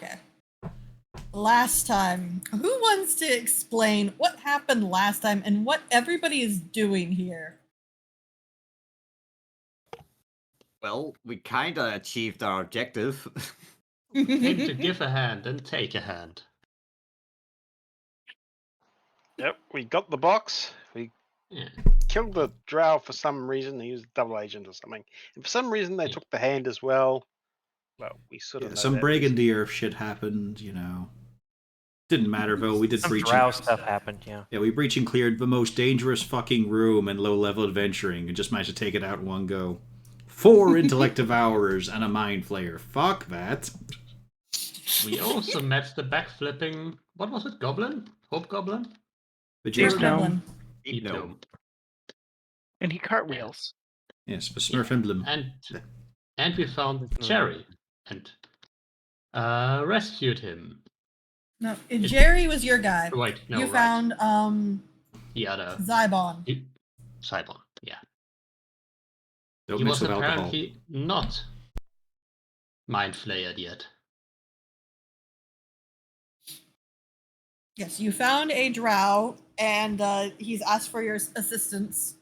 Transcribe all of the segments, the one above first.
Okay. Last time. Who wants to explain what happened last time and what everybody is doing here? Well, we kinda achieved our objective. Came to give a hand and take a hand. Yep, we got the box. We killed the drow for some reason. He was a double agent or something. And for some reason, they took the hand as well. Well, we sort of know some that reason. Brigandier shit happened, you know. Didn't matter though. We did Some breach. drow stuff happened, yeah. Yeah, we breach and cleared the most dangerous fucking room in low-level adventuring and just managed to take it out in one go. 4 intellect devourers and a mind flayer. Fuck that. We also met the backflipping. What was it? Goblin? Hobgoblin? The Deep Jared Goblin. Deep Gnome. Gnome. And he cartwheels. Yes, the Smurf emblem. And we found Jerry and rescued him. No, Jerry was your guy. Wait, no, you right. found The other Zybon. Cybon, yeah. Don't He mix was with alcohol. apparently not mind flayed yet. Yes, you found a drow, and he's asked for your assistance.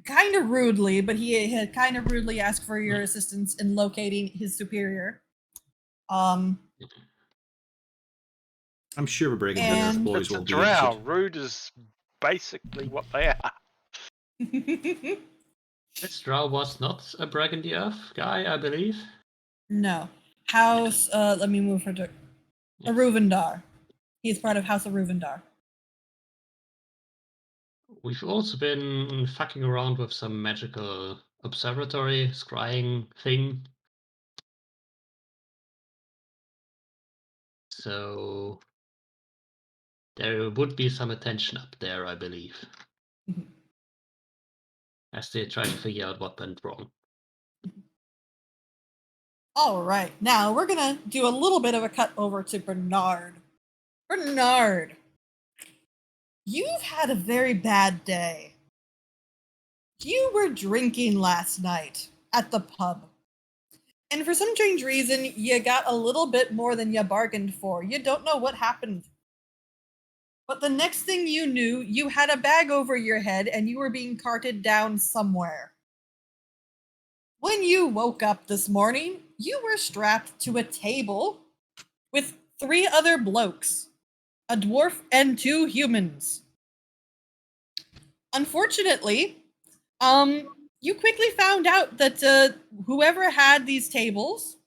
Kind of rudely, but he had kind of rudely asked for your assistance in locating his superior. I'm sure the Brigandier And- boys It's a will be drow. interested. Rude is basically what they are. This drow was not a Brigandier guy, I believe. No. House, let me move her to Aruvendar. He's part of House of Aruvendar. We've also been fucking around with some magical observatory scrying thing. So there would be some attention up there, I believe. As they try to figure out what went wrong. All right, now we're gonna do a little bit of a cut over to Bernard. Bernard, you've had a very bad day. You were drinking last night at the pub. And for some strange reason, you got a little bit more than you bargained for. You don't know what happened. But the next thing you knew, you had a bag over your head and you were being carted down somewhere. When you woke up this morning, you were strapped to a table with 3 other blokes, a dwarf and 2 humans. Unfortunately, you quickly found out that whoever had these tables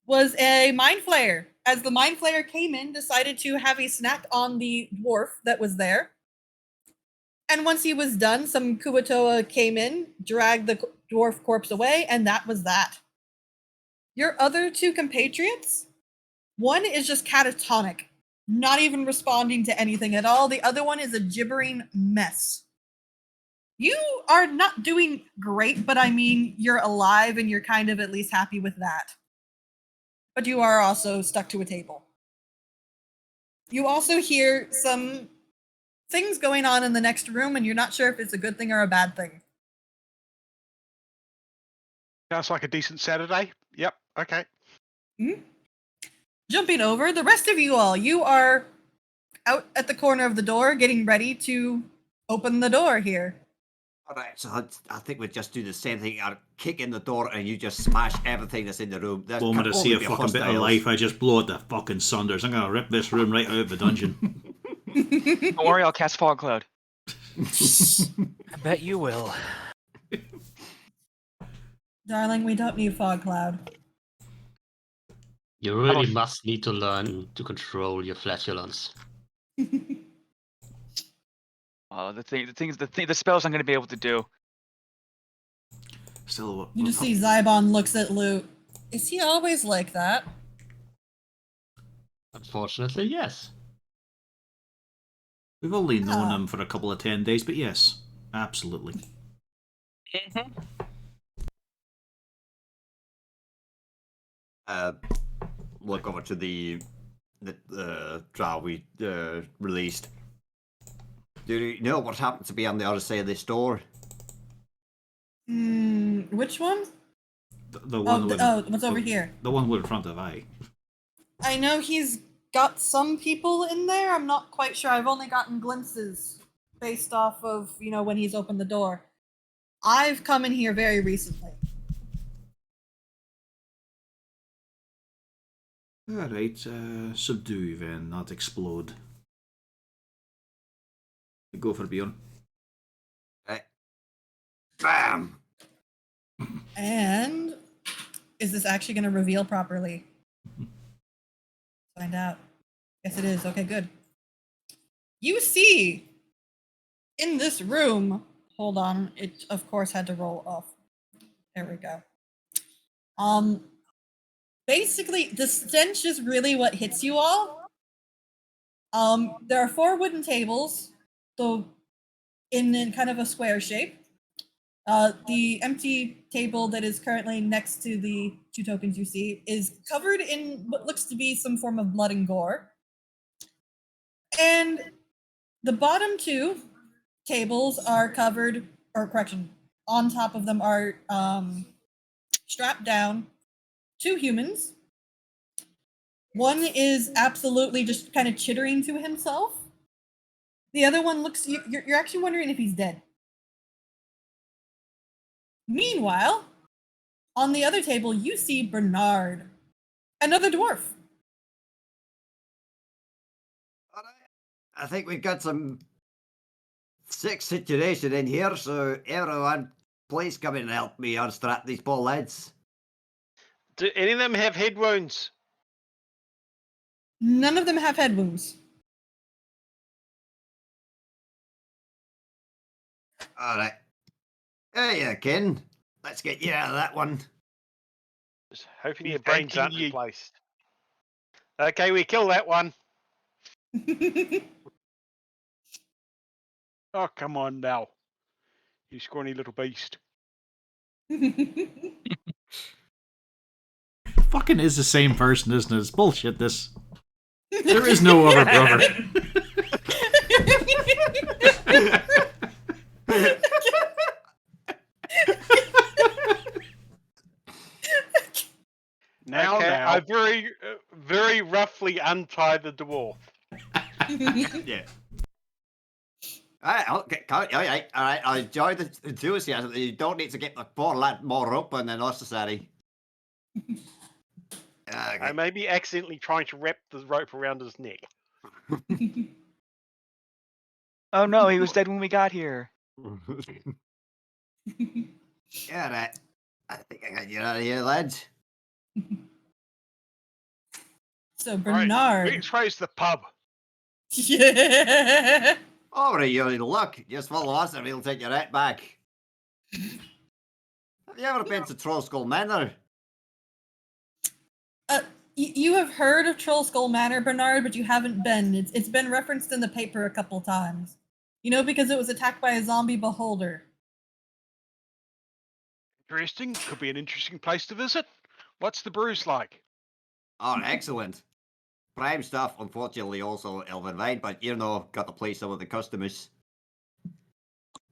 was a mind flayer. As the mind flayer came in, decided to have a snack on the dwarf that was there. And once he was done, some Kuatoa came in, dragged the dwarf corpse away, and that was that. Your other 2 compatriots, one is just catatonic, not even responding to anything at all. The other one is a gibbering mess. You are not doing great, but I mean, you're alive and you're kind of at least happy with that. But you are also stuck to a table. You also hear some things going on in the next room, and you're not sure if it's a good thing or a bad thing. Sounds like a decent Saturday. Yep, okay. Jumping over, the rest of you all, you are out at the corner of the door getting ready to open the door here. Alright, so I think we'd just do the same thing. I'll kick in the door and you just smash everything that's in the room. That Moment can to see only a be fucking bit of hostiles. life, I just blow it to fucking sunders. I'm gonna rip this room right out of the dungeon. Don't worry, I'll cast Fog Cloud. I bet you will. Darling, we don't need fog cloud. You really must need to learn to control your flatulence. The spells I'm going to be able to do. Still, You just see Zybon looks at Lute. Is he always like that? Unfortunately, yes. we've only known him for a couple of 10 days, but yes, absolutely. Look over to the drow we released. Do you know what happened to be on the other side of this door? Which one? The one with what's over here? The one with in front of I. I know he's got some people in there. I'm not quite sure. I've only gotten glimpses based off of, when he's opened the door. I've come in here very recently. Alright, subdue then, not explode. Go for Bjorn. Right. Bam! And is this actually going to reveal properly? Find out. Yes, it is. Okay, good. You see in this room, hold on, it of course had to roll off. There we go. Basically, the stench is really what hits you all. There are 4 wooden tables, so in kind of a square shape. The empty table that is currently next to the 2 tokens you see is covered in what looks to be some form of blood and gore. And the bottom 2 tables are covered, or correction, on top of them are strapped down 2 humans. One is absolutely just kind of chittering to himself. The other one looks, you're actually wondering if he's dead. Meanwhile, on the other table, you see Bernard, another dwarf. I think we've got some sick situation in here, so everyone, please come in and help me unstrap these poor lads. Do any of them have head wounds? None of them have head wounds. Alright. There you Ken. Let's get you out of that one. Just hoping Be your brains aren't thanking ye. replaced. Okay, we kill that one. Oh, come on now. You scrawny little beast. Fucking is the same person, isn't it? It's bullshit, this. There is no other brother. Now, okay, now. I very roughly untie the dwarf. Yeah. Alright, okay, alright. I enjoy the enthusiasm. You don't need to get the poor lad more open than necessary. I Okay. may be accidentally trying to wrap the rope around his neck. Oh no, he was dead when we got here. Alright. I think I got you out of here, lads. So Right, Bernard. let's raise the pub. Yeah. Over your luck. Just follow us and we'll take you right back. Have you ever been to Trollskull Manor? You have heard of Trollskull Manor, Bernard, but you haven't been. It's been referenced in the paper a couple times. Because it was attacked by a zombie beholder. Interesting. Could be an interesting place to visit. What's the brews like? Oh, excellent. Prime stuff, unfortunately also Elven Vine, but got to please some of the customers.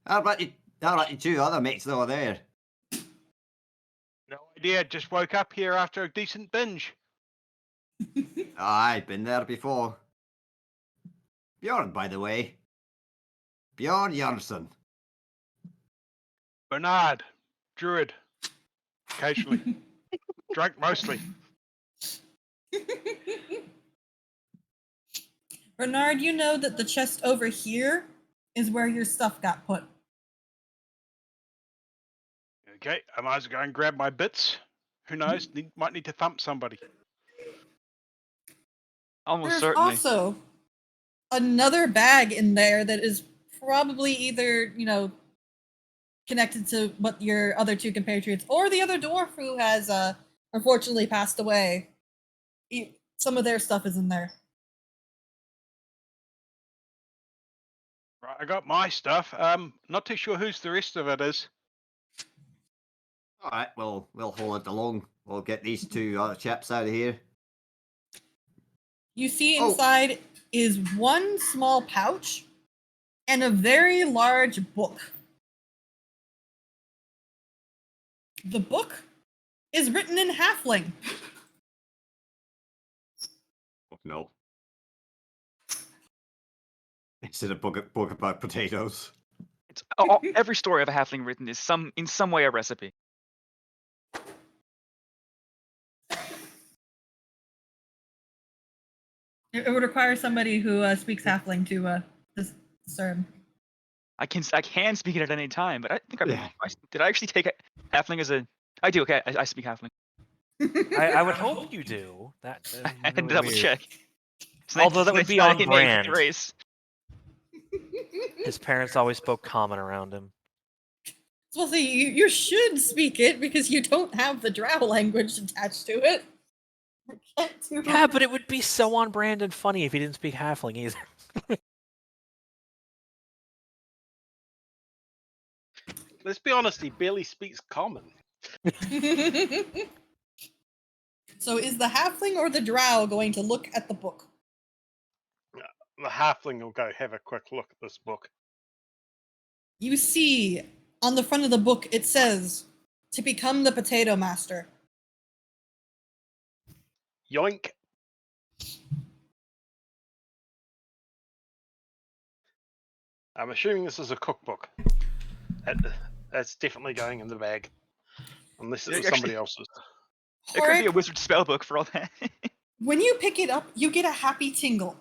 How about you 2 other mates over there? No idea. Just woke up here after a decent binge. I've been there before. Bjorn, by the way. Bjorn Jansson. Bernard. Druid. Occasionally. Drunk mostly. Bernard, you know that the chest over here is where your stuff got put. Okay, I might as well go and grab my bits. Who knows? Might need to thump somebody. Almost There's certainly. also another bag in there that is probably either, connected to what your other 2 compatriots or the other dwarf who has unfortunately passed away. Some of their stuff is in there. Right, I got my stuff. Not too sure whose the rest of it is. Alright, well, we'll hold it along. We'll get these 2 other chaps out of here. You see inside is one small pouch and a very large book. The book is written in Halfling. No. It's in a book about potatoes. It's every story of a halfling written is in some way a recipe. It would require somebody who speaks halfling to discern. I can speak it at any time, but I think Yeah. did I actually take halfling as a? I do. Okay, I speak halfling. I would hope you do. That I had to really double weird. check. Although that would be on brand. Race. His parents always spoke common around him. Well, see, you should speak it because you don't have the drow language attached to it. Yeah, but it would be so on brand and funny if he didn't speak halfling either. Let's be honest, he barely speaks common. So is the halfling or the drow going to look at the book? The halfling will go have a quick look at this book. You see, on the front of the book, it says, to become the potato master. Yoink. I'm assuming this is a cookbook. That's definitely going in the bag. Unless it was somebody else's. It could be a wizard spell book for all that. When you pick it up, you get a happy tingle.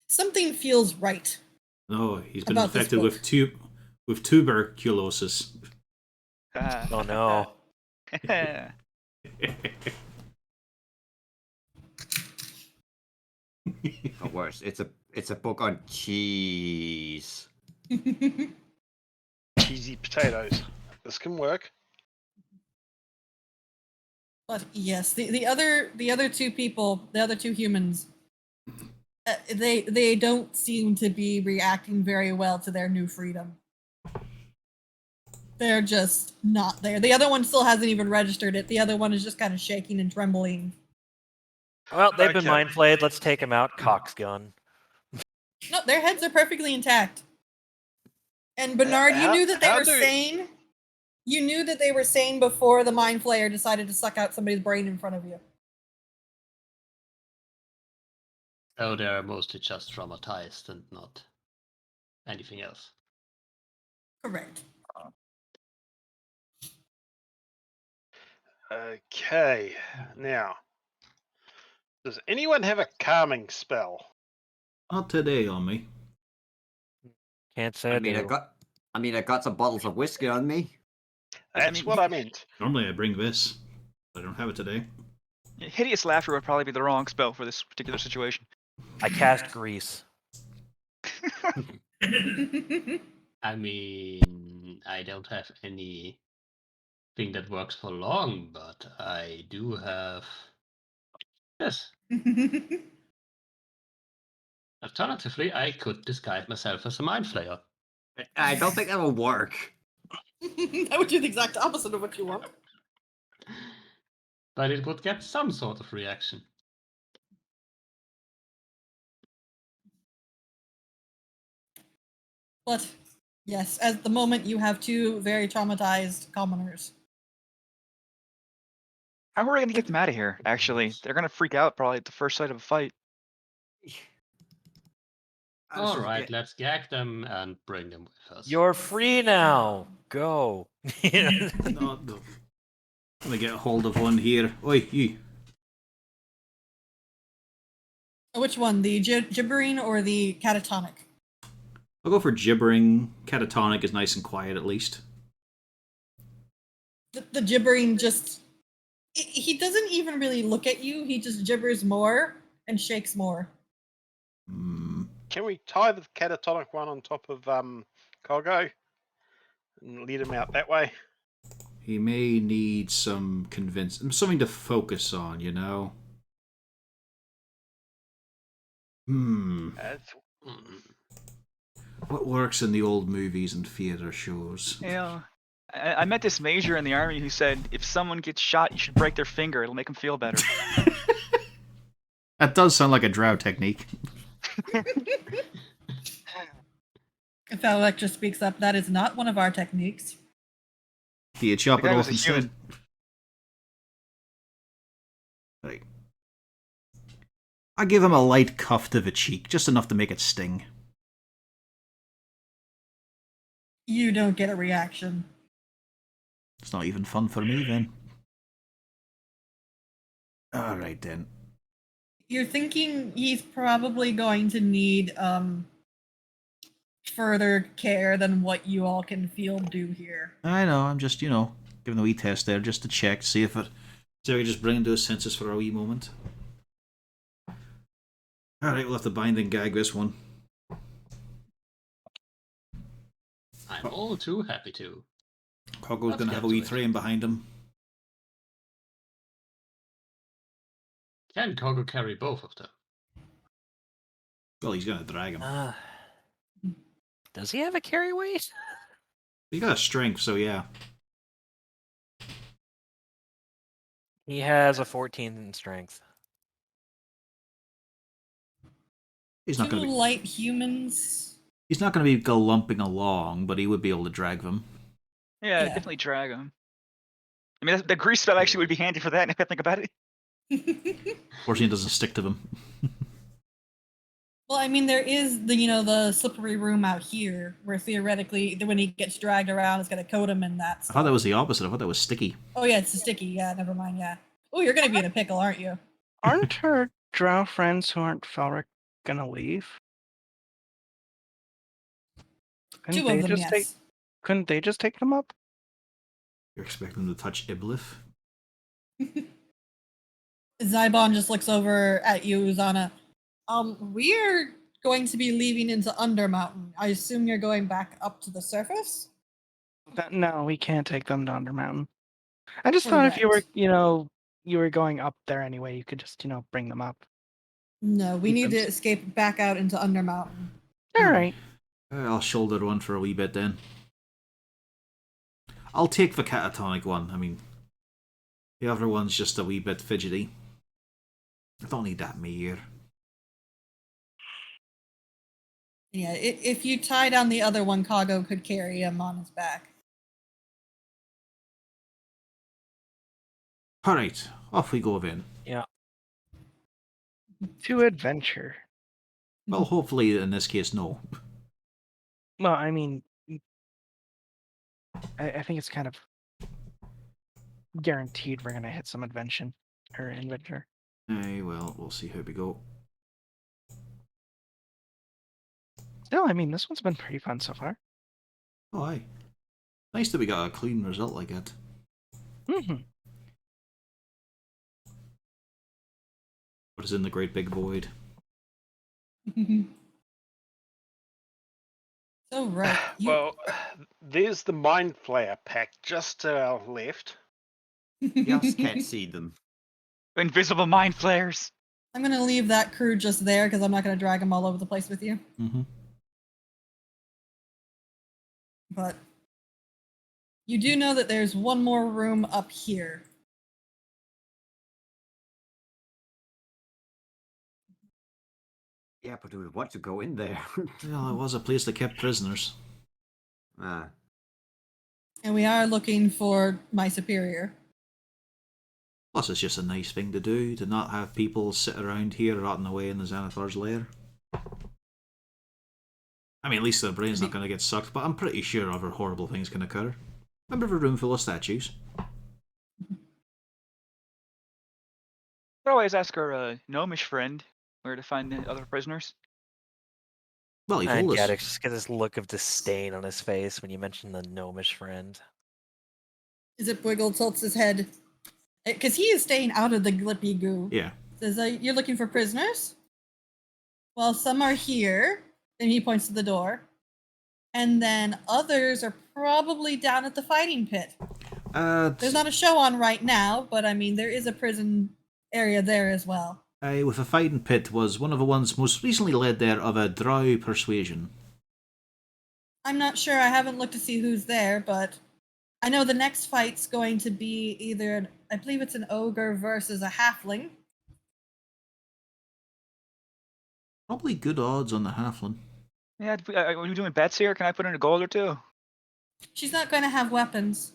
Something feels right. No, he's been About this infected book. with tuberculosis. Oh no. Or worse, it's a book on cheese. Cheesy potatoes. This can work. But yes, the other two people, the other two humans, they don't seem to be reacting very well to their new freedom. They're just not there. The other one still hasn't even registered it. The other one is just kind of shaking and trembling. Well, they've been Okay. mind flayed. Let's take him out. Cock's gun. No, their heads are perfectly intact. And Bernard, you knew that they were sane. You knew that they were sane before the mind flayer decided to suck out somebody's brain in front of you. Oh, they're mostly just traumatized and not anything else. Correct. Okay. Now, does anyone have a calming spell? Not today on me. Can't say I do. I got some bottles of whiskey on me. That's what I meant. Normally I bring this. I don't have it today. Hideous laughter would probably be the wrong spell for this particular situation. I cast grease. I mean, I don't have anything that works for long, but I do have this. Alternatively, I could disguise myself as a mind flayer. I don't think that'll work. I would do the exact opposite of what you want. But it would get some sort of reaction. But yes, at the moment you have two very traumatized commoners. How are we gonna get them out of here? Actually, they're gonna freak out probably at the first sight of a fight. All right, let's gag them and bring them with us. You're free now. Go. No. Let me get a hold of one here. Oi, you. Which one, the gibbering or the catatonic? I'll go for gibbering. Catatonic is nice and quiet at least. The gibbering just... He doesn't even really look at you, he just gibbers more and shakes more. Can we tie the catatonic one on top of Kogo and lead him out that way? He may need some something to focus on, you know? What works in the old movies and theater shows? Yeah. I met this major in the army who said if someone gets shot, you should break their finger. It'll make them feel better. That does sound like a drow technique. If Electra speaks up, that is not one of our techniques. Do you chop The it guy off was a instead? human. Right. I give him a light cuff to the cheek, just enough to make it sting. You don't get a reaction. It's not even fun for me, then. Alright, then. You're thinking he's probably going to need further care than what you all can feel do here. I know, I'm just, giving a wee test there, just to check, see if I can just bring him to his senses for a wee moment. Alright, we'll have to bind and gag this one. I'm all too happy to. Coggo's Let's going to get have a to wee it. train behind him. Can Kogo carry both of them? Well, he's going to drag him. Does he have a carry weight? He got a strength, so yeah. He has a 14 in strength. He's not Two going to be. light humans. He's not going to be galumping along, but he would be able to drag them. Yeah, Yeah. definitely drag him. I mean, the grease spell actually would be handy for that if I think about it. Fortunately, it doesn't stick to them. Well, I mean, there is the slippery room out here where theoretically, when he gets dragged around, it's going to coat him in that I stuff. thought that was the opposite. I thought that was sticky. Oh, yeah, it's sticky. Yeah, never mind. Yeah. Oh, you're going to be in a pickle, aren't you? Aren't her drow friends who aren't Felric gonna leave? Two of them, yes. Couldn't they just take them up? You're expecting them to touch Iblith? Zybon just looks over at you, Uzana. We're going to be leaving into Undermountain. I assume you're going back up to the surface? No, we can't take them to Undermountain. I just thought if you were, Correct. you were going up there anyway, you could just, bring them up. No, we need to Because- escape back out into Undermountain. All right. I'll shoulder one for a wee bit then. I'll take the catatonic one. I mean, the other one's just a wee bit fidgety. I don't need that mere. Yeah, if you tie down the other one, Kago could carry him on his back. Alright, off we go then. Yeah. To adventure. Well, hopefully in this case, no. Well, I mean, I think it's kind of guaranteed we're gonna hit some adventure. Well, we'll see how we go. Still, I mean, this one's been pretty fun so far. Oh, aye. Nice that we got a clean result like that. Mm-hmm. What is in the great big void? So, right. Well, there's the Mind Flayer pack just to our left. Just can't see them. Invisible mind flares. I'm going to leave that crew just there because I'm not going to drag them all over the place with you. Mm-hmm. But you do know that there's one more room up here. Yeah, but do we want to go in there? Well, it was a place that kept prisoners. Ah. And we are looking for my superior. Plus, it's just a nice thing to do, to not have people sit around here rotting away in the Xanathar's lair. I mean, at least their brain's not going to get sucked, but I'm pretty sure other horrible things can occur. Remember the room full of statues? I always ask our gnomish friend where to find the other prisoners. Well, he And told us. Gaddox just get this look of disdain on his face when you mention the gnomish friend. Is it Wiggle tilts his head? Because he is staying out of the glippy goo. Yeah. Says, you're looking for prisoners? Well, some are here. And he points to the door. And then others are probably down at the fighting pit. There's not a show on right now, but I mean, there is a prison area there as well. With a fighting pit was one of the ones most recently led there of a drow persuasion. I'm not sure. I haven't looked to see who's there, but I know the next fight's going to be either, I believe it's an ogre versus a halfling. Probably good odds on the halfling. Yeah, are we doing bets here? Can I put in a gold or two? She's not going to have weapons.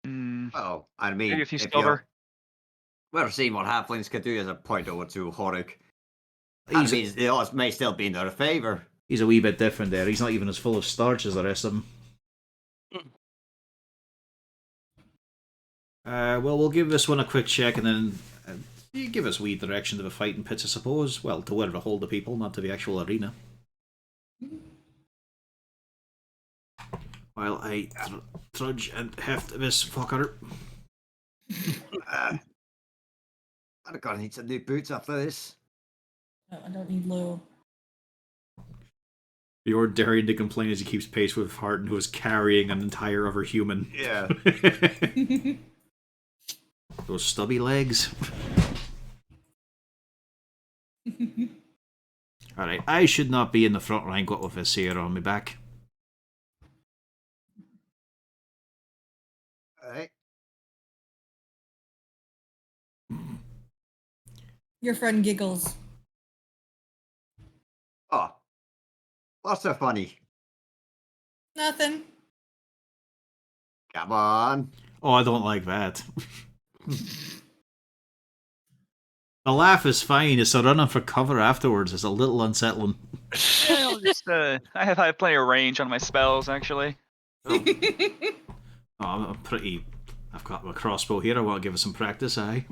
Hmm. Oh, I mean, Maybe a few if silver. We're seeing what halflings can do as a point over to Horik. He's, Means the odds may still be in their favour. he's a wee bit different there. He's not even as full of starch as the rest of them. Well, we'll give this one a quick check and then you give us wee direction to the fighting pits, I suppose. Well, to where to hold the people, not to the actual arena. While I trudge and heft this fucker. I'm gonna need some new boots after this. No, I don't need low. You're daring to complain as he keeps pace with Harton, who is carrying an entire other human. Yeah. Those stubby legs. Alright, I should not be in the front rank with this here on my back. Alright. Your friend giggles. Oh. What's so funny? Nothing. Come on. Oh, I don't like that. The laugh is fine, it's the running for cover afterwards is a little unsettling. I'll just, I have plenty of range on my spells, actually. Oh, I'm pretty... I've got my crossbow here, I want to give it some practice, aye?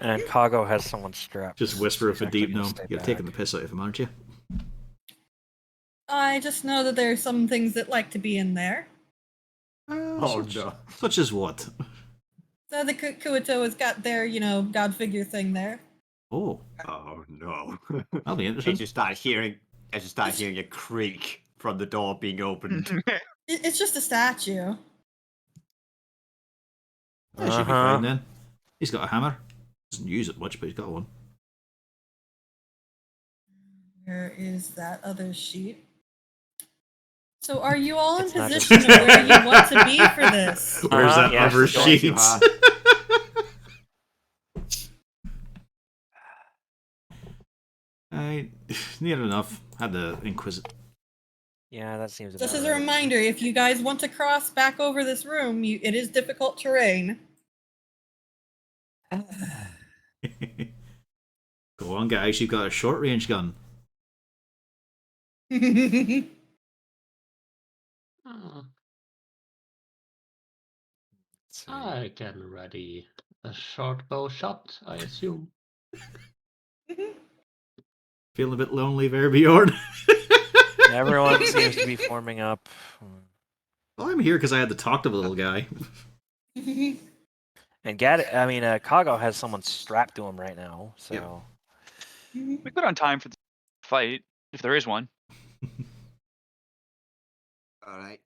And Kago has someone strapped. Just whisper of a Exactly, deep gonna gnome. stay You're back. taking the piss out of him, aren't you? I just know that there are some things that like to be in there. Oh such, no. Such as what? So the Kuito has got their, god figure thing there. Oh, Oh no. that'll be I interesting. just started hearing a creak from the door being opened. It's just a statue. That should be fine then. He's got a hammer. Doesn't use it much, but he's got one. Where is that other sheet? So are you all in It's not position of where you want to be for this? Where's that yes, other it's going sheet? I near enough. Had the Inquisit. Yeah, that seems. Just about as a right. reminder, if you guys want to cross back over this room, it is difficult terrain. Go on, guys. You've got a short range gun. Oh, Let's see. I can ready a short bow shot, I assume. Feeling a bit lonely there, Bjorn. Everyone seems to be forming up. Well, I'm here because I had to talk to the little guy. And Kago has someone strapped to him right now. So We put on time for the fight, if there is one. Alright.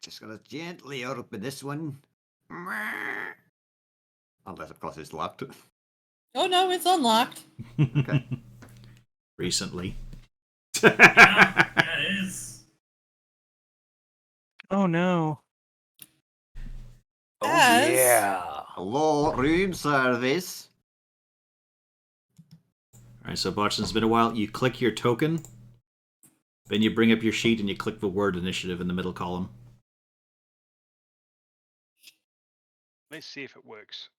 Just gonna gently open this one. Unless of course it's locked. Oh no, it's unlocked. Okay. Recently. Yeah, it is. Oh no. oh As- yeah. Hello, room service. Alright, so Botchin, it's been a while. You click your token, then you bring up your sheet and you click the word initiative in the middle column. Let's see if it works.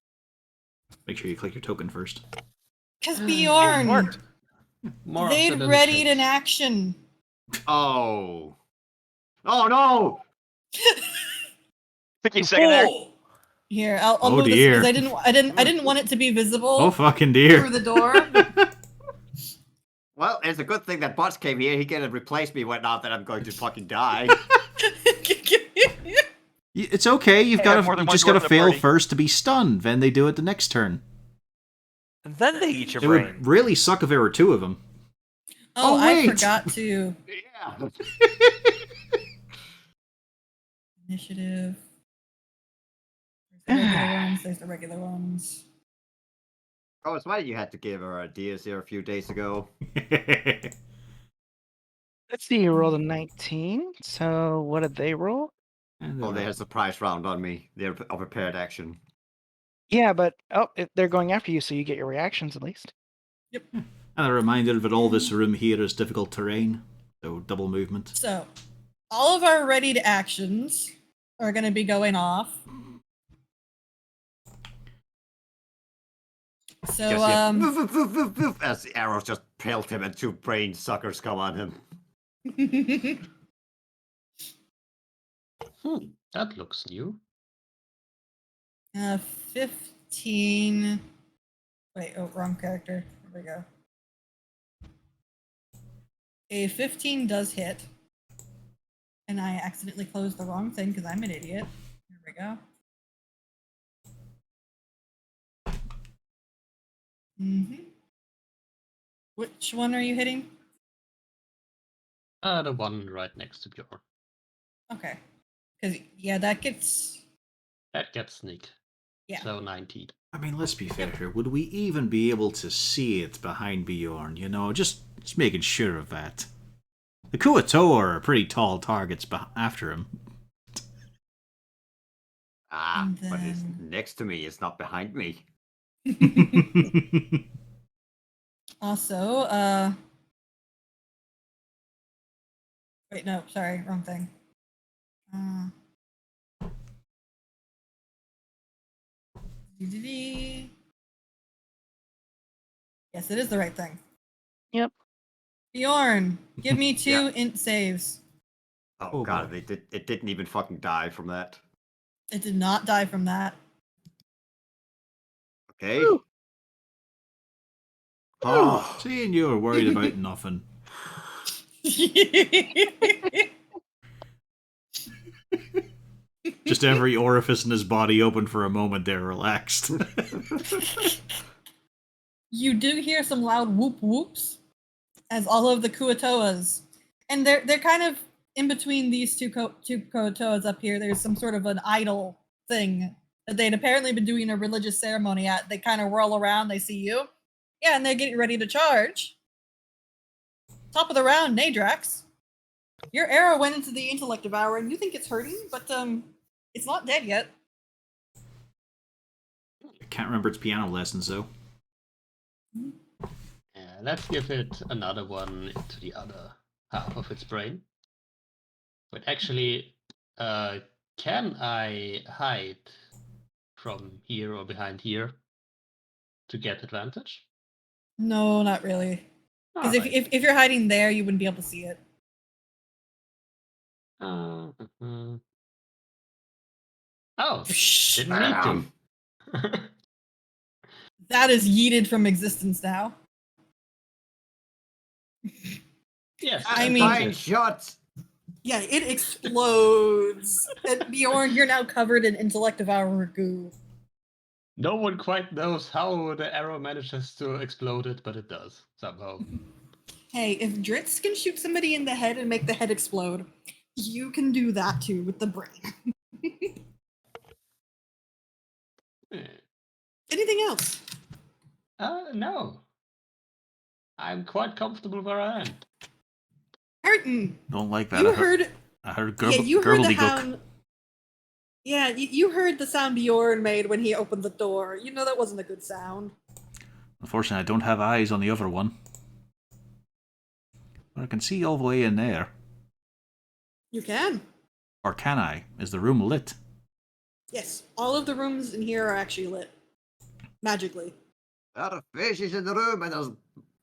Make sure you click your token first. Because It Bjorn, worked. More they'd often than readied six. an action. Oh. Oh no! Took you a second there. Here, I'll Oh, move this dear. because I didn't want it to be visible Oh, fucking through dear. the door. Well, it's a good thing that Bots came here. He could have replaced me when not that I'm going to fucking die. It's okay. You've Hey, I got have more to. than You one just got to dwarf in the fail party. first to be stunned. Then they do it the next turn. And then they eat your It brain. would really suck if there were two of them. Oh, Oh, I wait. forgot to. Yeah. Initiative. There's the regular ones. There's the regular ones. Oh, it's why you had to give her ideas here a few days ago. Let's see, you rolled a 19. So what did they roll? And Oh, they're they had a right. surprise round on me. They're a prepared action. Yeah, but they're going after you, so you get your reactions at least. And a reminder that all this room here is difficult terrain, so double movement. So, all of our readied actions are going to be going off. So, Just as the arrows just pelt him and 2 brain suckers come on him. That looks new. 15. Wait, oh, wrong character. There we go. A 15 does hit. And I accidentally closed the wrong thing because I'm an idiot. There we go. Which one are you hitting? The one right next to Bjorn. Okay. Because, yeah, that gets... That gets sneak. Yeah. So 19. I mean, let's be fair here. Would we even be able to see it behind Bjorn? You know, just making sure of that. The Kuatoa are pretty tall targets after him. Ah, but it's next to me, it's not behind me. Also, wait, no, sorry, wrong thing. Yes, it is the right thing. Yep. Bjorn, give me 2 Yeah. int saves. Oh god, it didn't even fucking die from that. It did not die from that. Okay. Woo. Oh. Seeing you were worried about nothing. Just every orifice in his body opened for a moment there, relaxed. You do hear some loud whoop whoops as all of the Kuatoas, and they're kind of in between these two Kuatoas up here. There's some sort of an idol thing that they'd apparently been doing a religious ceremony at. They kind of whirl around, they see you. Yeah, and they're getting ready to charge. Top of the round, Nadrax. Your arrow went into the intellect devourer, and you think it's hurting, but it's not dead yet. I can't remember its piano lessons, though. Let's give it another one into the other half of its brain. But actually, can I hide from here or behind here to get advantage? No, not really. Because Alright. if you're hiding there, you wouldn't be able to see it. Oh, didn't need to. That is yeeted from existence now. Yes, I mean, Fine shots. yeah, it explodes. And Bjorn, you're now covered in intellect devourer goo. no one quite knows how the arrow manages to explode it, but it does somehow. Hey, if Dritz can shoot somebody in the head and make the head explode, you can do that too with the brain. Anything else? No. I'm quite comfortable where I am. Hurtin, Don't like that. you heard... I heard Yeah, you heard the Gurgledy hound... Yeah, you heard the sound Bjorn made when he opened the door. You know that wasn't a good sound. Unfortunately, I don't have eyes on the other one. But I can see all the way in there. You can. Or can I? Is the room lit? Yes, all of the rooms in here are actually lit. Magically. There are faces in the room and there's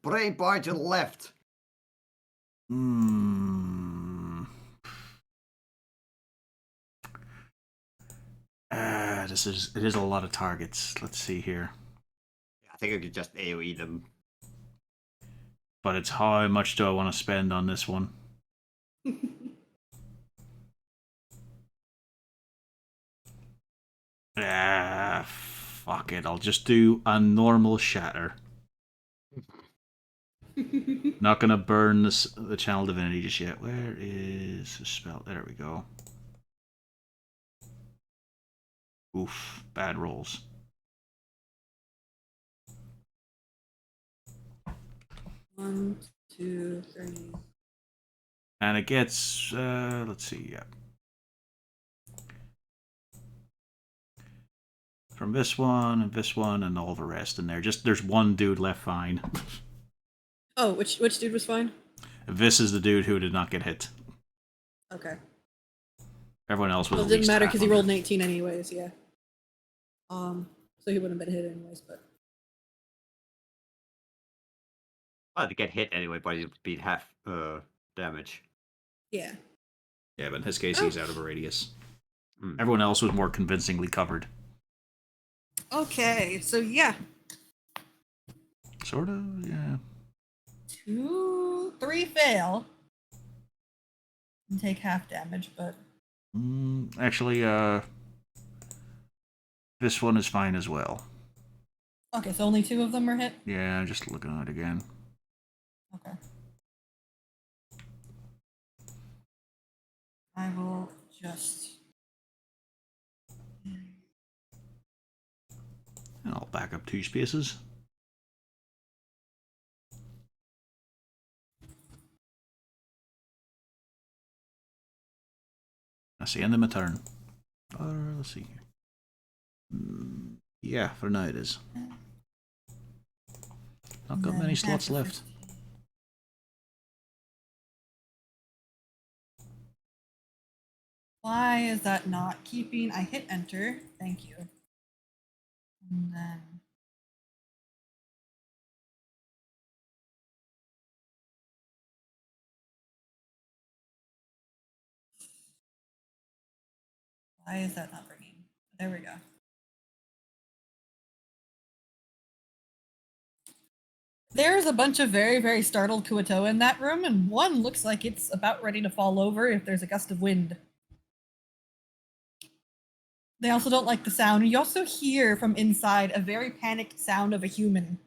brain point to the left. It is a lot of targets. Let's see here. I think I could just AoE them. But it's how much do I want to spend on this one? Fuck it. I'll just do a normal shatter. Not gonna burn the channel divinity just yet. Where is the spell? There we go. Oof, bad rolls. One, two, three. And it gets, let's see, yeah. From this one, and all the rest in there. Just, there's one dude left fine. Oh, which dude was fine? This is the dude who did not get hit. Okay. Everyone else was Well, at it didn't least matter half because he under. rolled an 18 anyways. Yeah. So he wouldn't have been hit anyways. But Well, to get hit anyway, but it'd be half damage. yeah. Yeah, but in his case, Oh. he's out of a radius. Hmm. Everyone else was more convincingly covered. Okay, so yeah, Sort of, yeah. 2, 3 fail and take half damage, but Actually, this one is fine as well. okay, so only 2 of them are hit. Yeah, I'm just looking at it again. Okay. I will just. And I'll back up 2 spaces. That's the end of my turn. Let's see here. Yeah, for now it is. Not got many slots left. Why is that not keeping? I hit enter. Thank you. And then. Why is that not bringing? There we go. There's a bunch of very, very startled Kuatoa in that room, and one looks like it's about ready to fall over if there's a gust of wind. They also don't like the sound. You also hear from inside a very panicked sound of a human.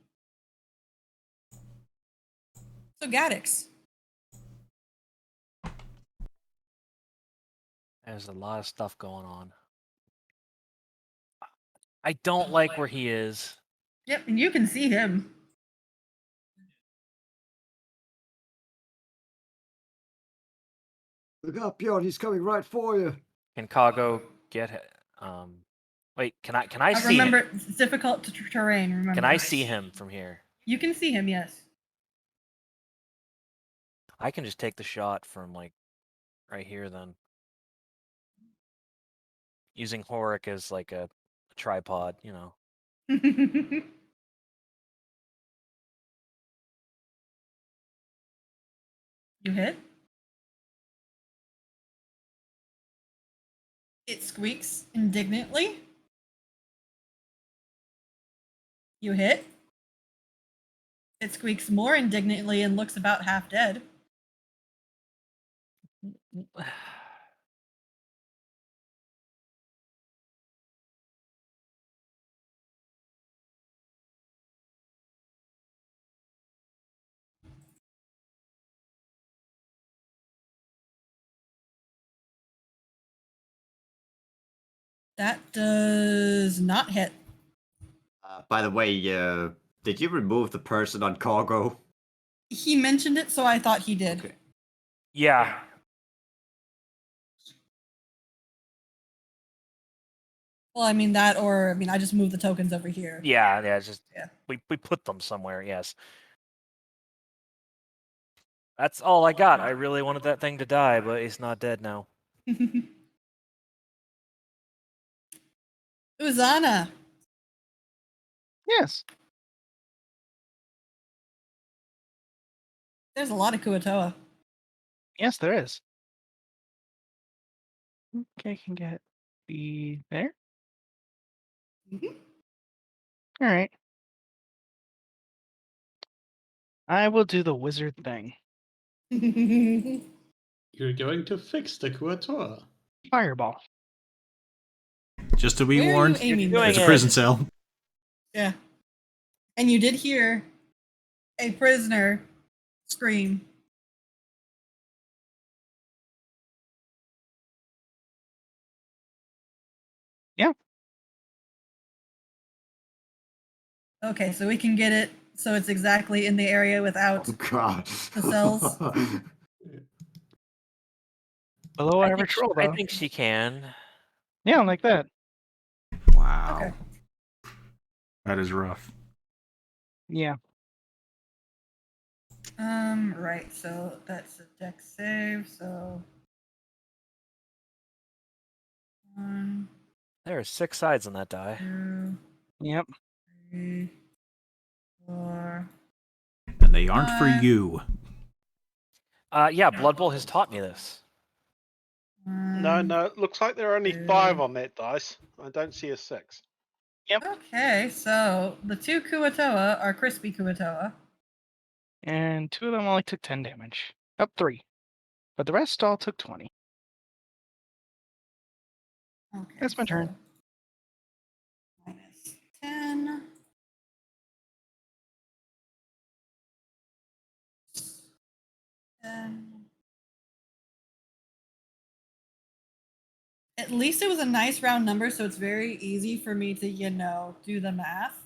So Gaddix. There's a lot of stuff going on. I don't like where he is. Yep, and you can see him. Look up, Bjorn, he's coming right for you. Can Kago get wait, can I see remember, him? it's difficult to terrain, remember. Can I see him from here? You can see him, yes. I can just take the shot from like right here then. Using Horik as like a tripod, you know. You hit. It squeaks indignantly. You hit. It squeaks more indignantly and looks about half dead. That does not hit. By the way, did you remove the person on cargo? He mentioned it, so I thought he did. Okay. Yeah. Well, I mean that, or I mean, I just moved the tokens over here. Yeah, it's just Yeah. we put them somewhere, yes. That's all I got. I really wanted that thing to die, but it's not dead now. Uzana. Yes. There's a lot of Kuatoa. Yes, there is. Okay, can get the there. All right. I will do the wizard thing. You're going to fix the Kuatoa. Fireball. Just to be Where are you warned, aiming there's a this? prison cell. Yeah. And you did hear a prisoner scream. Yeah. Okay, so we can get it so it's exactly in the area without Oh, God. the cells. Below I average roll, I though. think she can. Yeah, like that. Wow. Okay. That is rough. Yeah. Right, so that's a dex save, so 1, There are 6 sides on that die. 2, Yep. 3, 4. And they aren't for 5. you. Yeah, Blood Bowl has taught me this. No, no, it looks like there are only 5 on that dice. I don't see a 6. Okay, so the 2 Kuatoa are crispy Kuatoa. And 2 of them only took 10 damage. Up 3. But the rest all took 20. Okay, That's my turn. so minus 10. At least it was a nice round number, so it's very easy for me to, do the math.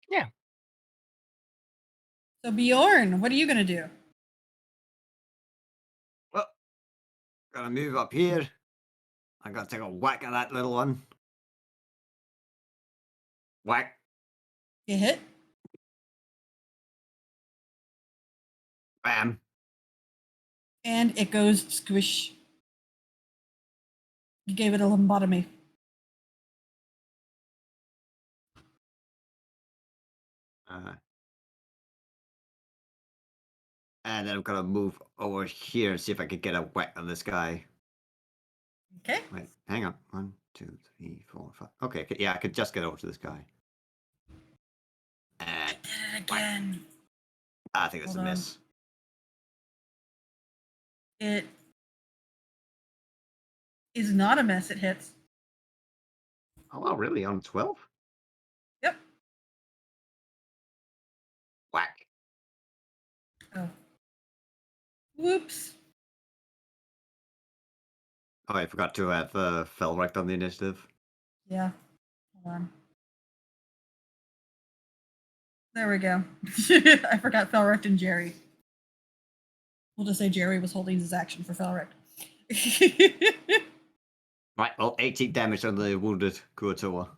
Yeah. So Bjorn, what are you gonna do? Well, gotta move up here. I gotta take a whack at that little one. Whack. You hit? Bam. And it goes squish. You gave it a lobotomy. And then I'm gonna move over here and see if I can get a whack on this guy. Okay. Wait, hang on. 1, 2, 3, 4, 5. Okay, yeah, I could just get over to this guy. I And did it again. I think it's Hold a on. miss. It is not a miss. It hits. Oh, wow, really? On 12? Yep. Whack. Oh. Whoops. Oh, I forgot to have Felrecht on the initiative. Yeah. Hold on. There we go. I forgot Felrecht and Jerry. We'll just say Jerry was holding his action for Felrecht. Right, well, 18 damage on the wounded Kuatoa.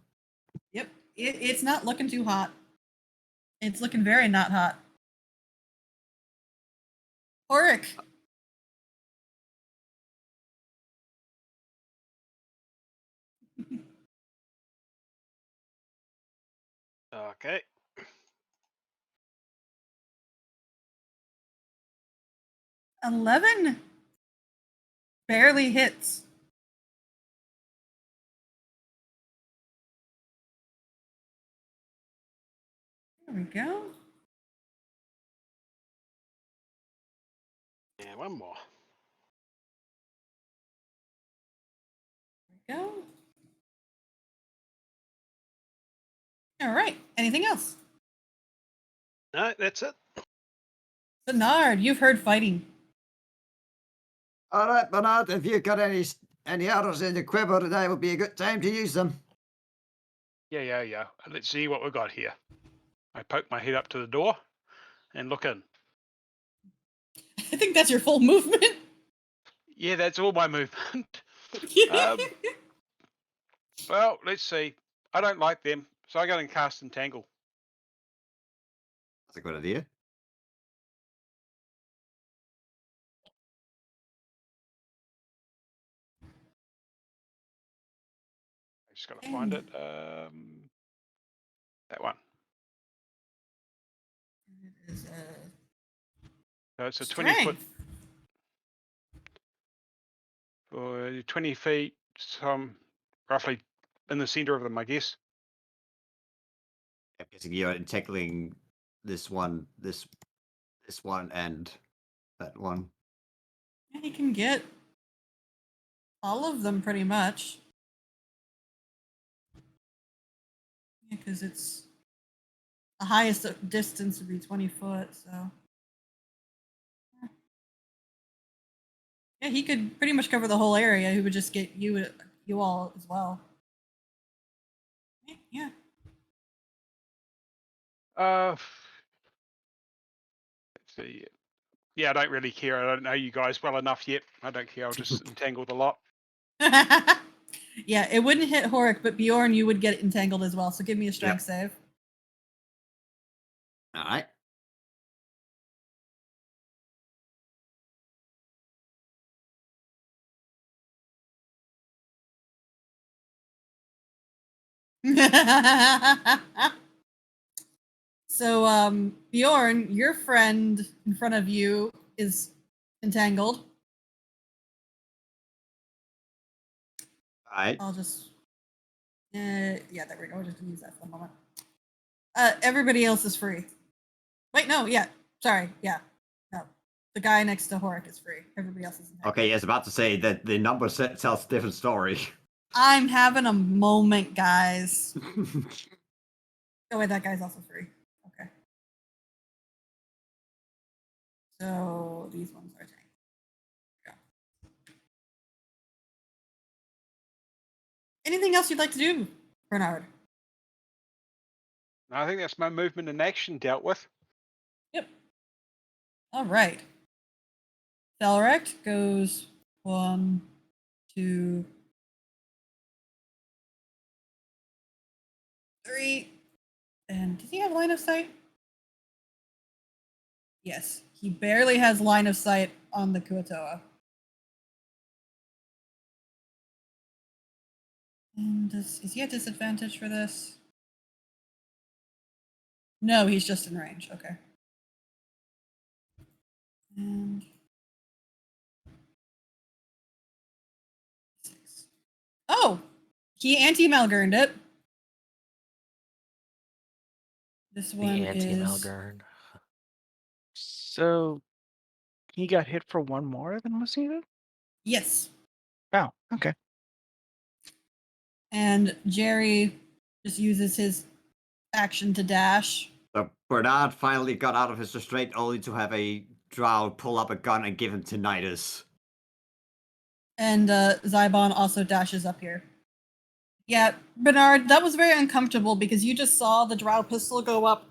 Yep. It's not looking too hot. It's looking very not hot. Auric. Okay. 11 barely hits. There we go. Yeah, one more. There we go. All right. Anything else? No, that's it. Bernard, you've heard fighting. All right, Bernard, if you've got any arrows in your quiver, today would be a good time to use them. Yeah. Let's see what we've got here. I poke my head up to the door and look in. I think that's your full movement. Yeah, that's all my movement. Well, let's see. I don't like them, so I go and cast Entangle. That's a good idea. I just got to find it. That one. It is So it's a 20-foot, strength. 20 feet, roughly in the center of them, I guess. I'm guessing you're tackling this one, this one, and that one. Yeah, he can get all of them pretty much. Yeah, because it's the highest distance would be 20 foot, so. Yeah, he could pretty much cover the whole area. He would just get you all as well. Yeah. Let's see. Yeah, I don't really care. I don't know you guys well enough yet. I don't care. I'll just entangle the lot. Yeah, it wouldn't hit Horik, but Bjorn, you would get entangled as well. So give me a strength save. All right. So, Bjorn, your friend in front of you is entangled. Alright. I'll just. Yeah, there we go. I'll just use that for a moment. Everybody else is free. Wait, no, yeah. Sorry, yeah. No. The guy next to Horik is free. Everybody else is entangled. Okay, I was about to say that the number tells a different story. I'm having a moment, guys. Oh, wait, that guy's also free. Okay. So these ones are tank. Yeah. Anything else you'd like to do, Bernard? I think that's my movement and action dealt with. Yep. All right. Felrect goes 1, 2, 3. And does he have line of sight? Yes. He barely has line of sight on the Kuatoa. And is he at disadvantage for this? No, he's just in range. Okay. And 6. Oh, he anti-Malgurned it. This The one is anti-Malgurn. So he got hit for one more than was needed? yes. Oh, okay. And Jerry just uses his action to dash. So Bernard finally got out of his restraint only to have a drow pull up a gun and give him tinnitus. And Zybon also dashes up here. Yeah, Bernard, that was very uncomfortable because you just saw the drow pistol go up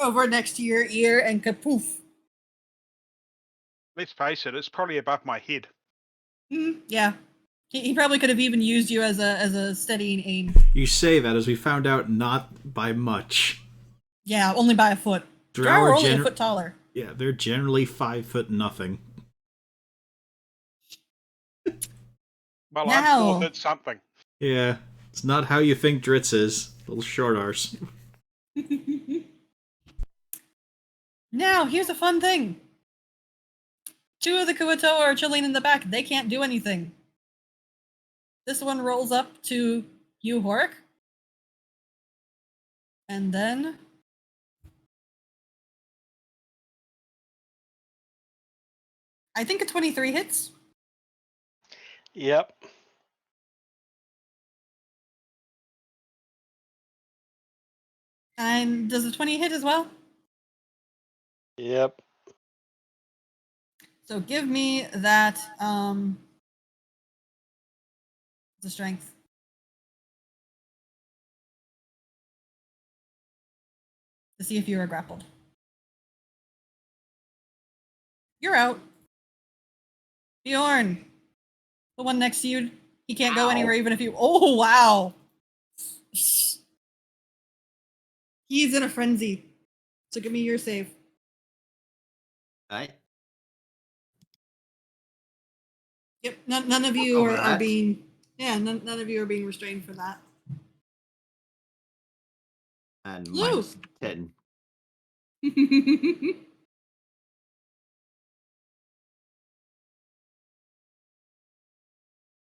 over next to your ear and kapoof. Let's face it, it's probably above my head. Yeah. He probably could have even used you as a steadying aim. You say that, as we found out, not by much. Yeah, only by a foot. Drow are only a foot taller. Yeah, they're generally 5 foot nothing. Well, Now- I'm 4 foot something. Yeah, it's not how you think Dritz is. Little short arse. Now, here's a fun thing. 2 of the Kuatoa are chilling in the back. They can't do anything. This one rolls up to you, Horik. And then... I think a 23 hits. Yep. And does a 20 hit as well? Yep. So give me that, the strength. To see if you are grappled. You're out. Bjorn. The one next to you, he can't go anywhere even if you... Oh, wow. He's in a frenzy. So give me your save. Right? Yep, none of you Over are that. being... Yeah, none of you are being restrained for that. And Lou. -10.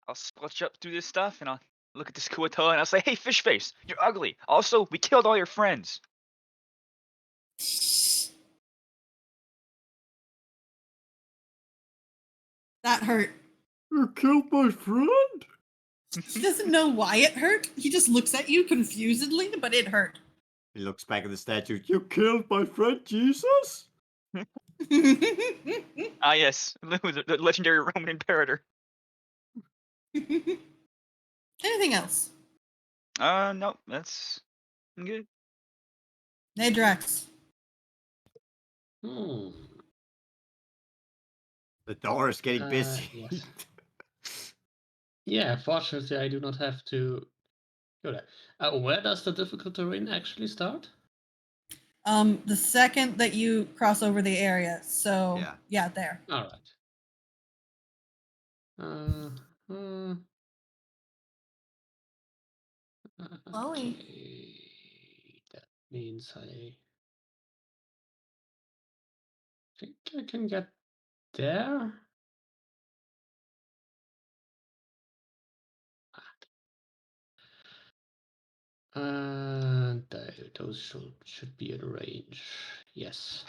I'll split you up through this stuff, and I'll look at this Kuatoa, and I'll say, "Hey, fish face, you're ugly. Also, we killed all your friends." That hurt. You killed my friend? He doesn't know why it hurt. He just looks at you confusedly, but it hurt. He looks back at the statue. You killed my friend Jesus? Ah, yes, Lou, the legendary Roman imperator. Anything else? No, that's good. Nadrax. Hmm. The door is getting busy. Yes. Yeah, fortunately, I do not have to go there. Where does the difficult terrain actually start? The second that you cross over the area. So, yeah there. All right. Chloe. Okay, that means I think I can get there. And those should be in range. Yes.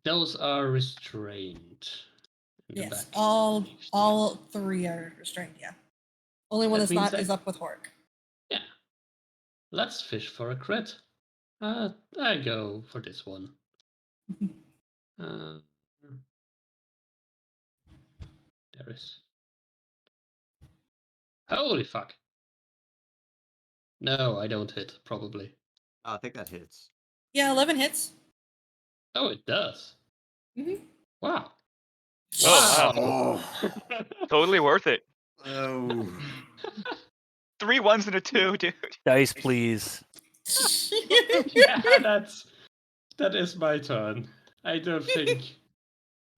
Those are restrained. In the Yes, back, all 3 are restrained. Yeah, only one That that's means not is up with Hork. Yeah. Let's fish for a crit. I go for this one. There is. Holy fuck. No, I don't hit, probably. Oh, I think that hits. Yeah, 11 hits. Oh, it does. Mhm. Wow. Oh, Oh. Totally worth it. Oh. 3 1s and a 2, dude. Dice, please. Yeah, that is my turn. I don't think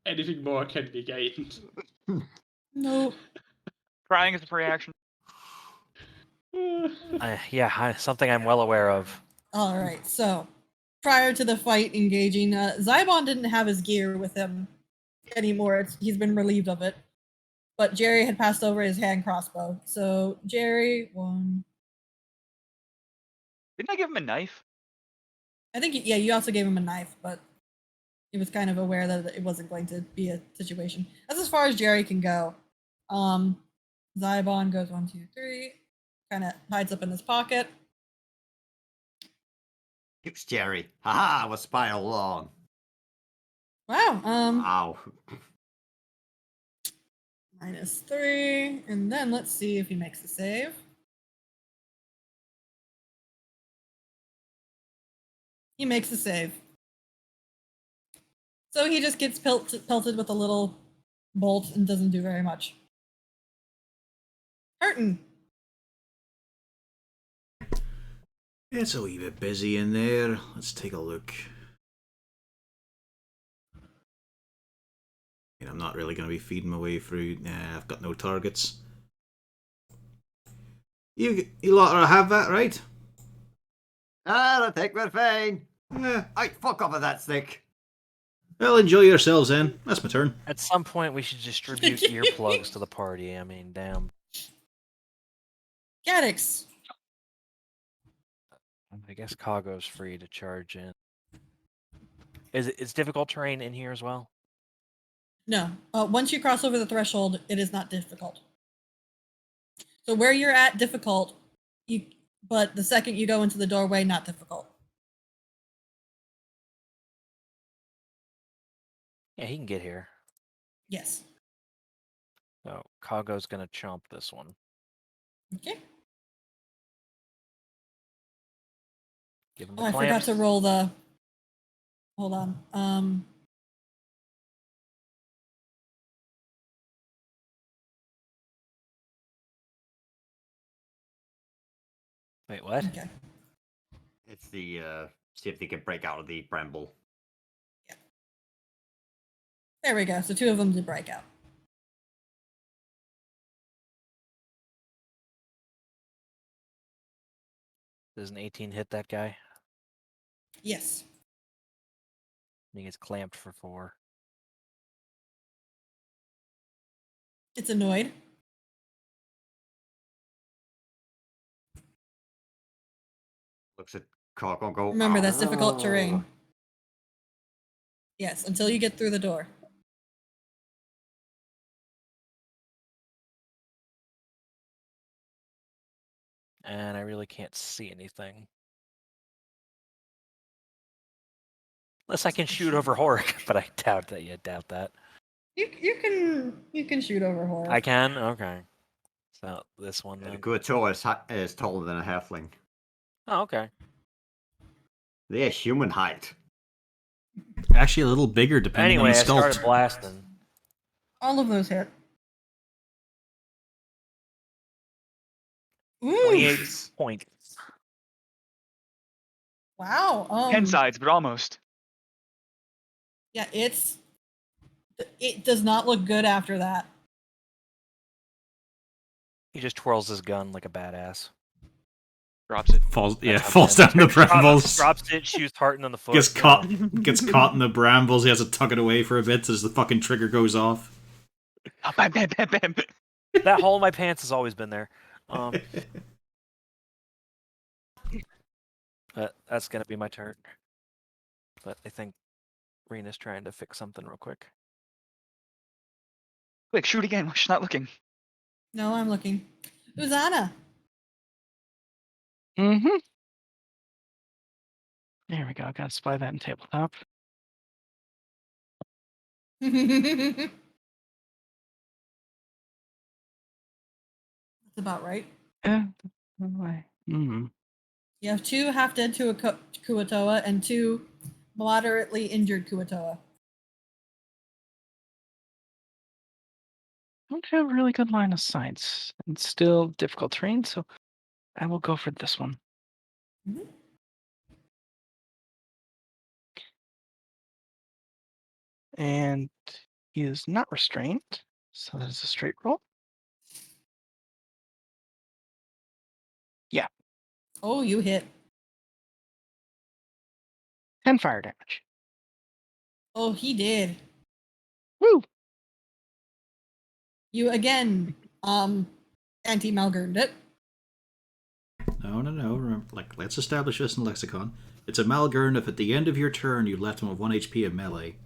anything more can be gained. No. Crying is a free action. Something I'm well aware of. All right. So, prior to the fight engaging, Zybon didn't have his gear with him anymore. He's been relieved of it. But Jerry had passed over his hand crossbow. So Jerry won. Didn't I give him a knife? I think yeah, you also gave him a knife, but he was kind of aware that it wasn't going to be a situation. That's as far as Jerry can go. Zybon goes 1, 2, 3. Kind of hides up in his pocket. It's Jerry. Haha, I was spy all along. Wow. Ow. -3, and then let's see if he makes the save. He makes the save. So he just gets pelted with a little bolt and doesn't do very much. Hurtin. It's a wee bit busy in there. Let's take a look. I'm not really going to be feeding my way through. Nah, I've got no targets. You lot are have that, right? I think we're fine. Eh. I fuck off with that stick. Well, enjoy yourselves then. That's my turn. At some point, we should distribute earplugs to the party. I mean, damn. Gaddix. I guess Kago's free to charge in. Is difficult terrain in here as well? No. Once you cross over the threshold, it is not difficult. So where you're at, difficult. But the second you go into the doorway, not difficult. Yeah, he can get here. Yes. So Kago's gonna chomp this one. Okay. Give him the Oh, I forgot clamps. to roll the. Hold on. Wait, what? Okay. It's the see if they can break out of the bramble. Yeah. There we go. So 2 of them did break out. Does an 18 hit that guy? Yes. He gets clamped for 4. It's annoyed. Looks at Cork and go. Remember, that's difficult "Oh." terrain. Yes, until you get through the door. And I really can't see anything. Unless I can shoot over Hork, but I doubt that. Doubt that. You can shoot over horror. I can? Okay. So this one The then. Kuato is taller than a halfling. Oh, okay. They're human height. Actually, a little bigger depending Anyway, on the I started sculpt. blasting. All of those hit. 28 Ooh. points. Wow. 10 sides, but almost. Yeah, it does not look good after that. He just twirls his gun like a badass. Drops it. Falls That's down how the brambles. Drops it, shoots Harton on the foot. Gets caught in the brambles. He has to tuck it away for a bit as the fucking trigger goes off. Oh, bam, bam, bam, bam. That hole in my pants has always been there. But that's gonna be my turn. But I think Rena's trying to fix something real quick. Quick, shoot again. Why she's not looking? No, I'm looking. Uzana. Mm-hmm. There we go. Gotta spy that in tabletop. That's about right. Yeah. Mm-hmm. You have 2 half-dead Kuatoa and 2 moderately injured Kuatoa. Don't have a really good line of sight. It's still difficult terrain, so I will go for this one. Mhm. And he is not restrained, so that is a straight roll. Yeah. Oh, you hit. 10 fire damage. Oh, he did. Woo! You again, anti-Malgurned it. No. Remember, let's establish this in lexicon. It's a Malgurn if at the end of your turn you left him with 1 HP at melee.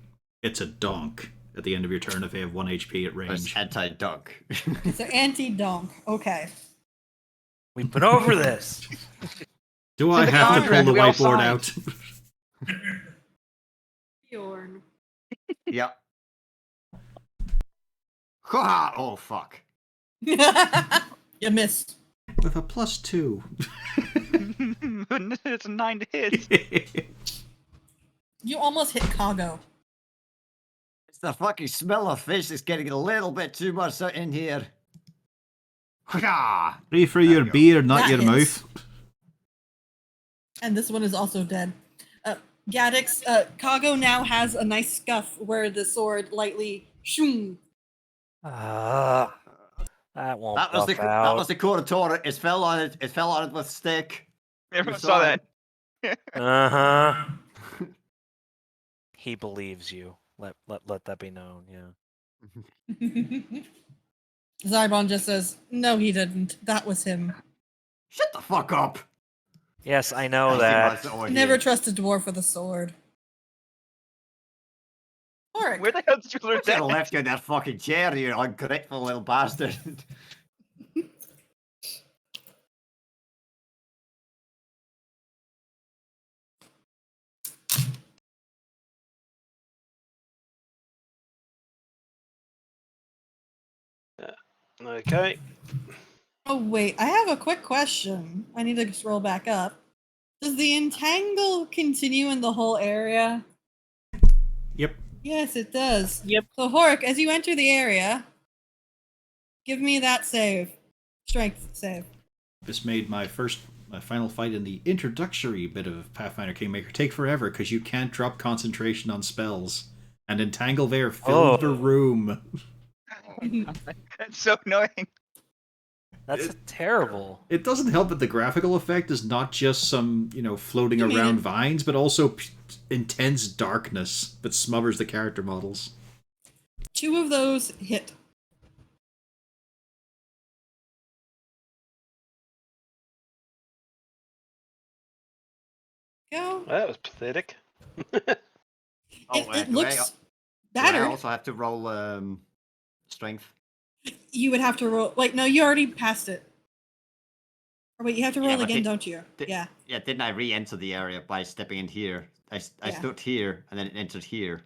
It's a donk at the end of your turn if they have 1 HP at range. It's anti-dunk. It's an anti-donk. Okay. We've been over this. Do I the have to pull contract, the we all whiteboard signed. out? Bjorn. Yep. Ha! Oh fuck. You missed. With a +2. It's a 9 to hit. You almost hit Kago. It's the fucking smell of fish that's getting a little bit too much in here. Ha! Ready for your beer, not That your hits. mouth. And this one is also dead. Gaddix, Kago now has a nice scuff where the sword lightly shoom. That won't That was buff the out. that was the Koratora. It fell on it. It fell on it with stick. Everyone saw saw that. Uh-huh. He believes you. Let that be known, yeah. Zybon just says, no, he didn't. That was him. Shut the fuck up. Yes, I know He that. wants it over Never here. trust a dwarf with a sword. Alright. Where the hell did you learn Should have that? left you in that fucking chair, you ungrateful little bastard. Okay. Oh, wait. I have a quick question. I need to scroll back up. Does the entangle continue in the whole area? Yep. Yes, it does. Yep. So, Horik, as you enter the area, give me that save. Strength save. This made my final fight in the introductory bit of Pathfinder Kingmaker take forever because you can't drop concentration on spells. And Entangle there filled the room. That's so annoying. That's terrible. It doesn't help that the graphical effect is not just some, floating You mean around it- vines, but also intense darkness that smothers the character models. 2 of those hit. Go. That was pathetic. It do I- looks do I better. also have to roll strength. You would have to roll. Wait, no, you already passed it. Or wait, you have to roll Yeah, but again, did- don't you? did- Yeah. Yeah, didn't I re-enter the area by stepping in here? I Yeah. stood here and then it entered here.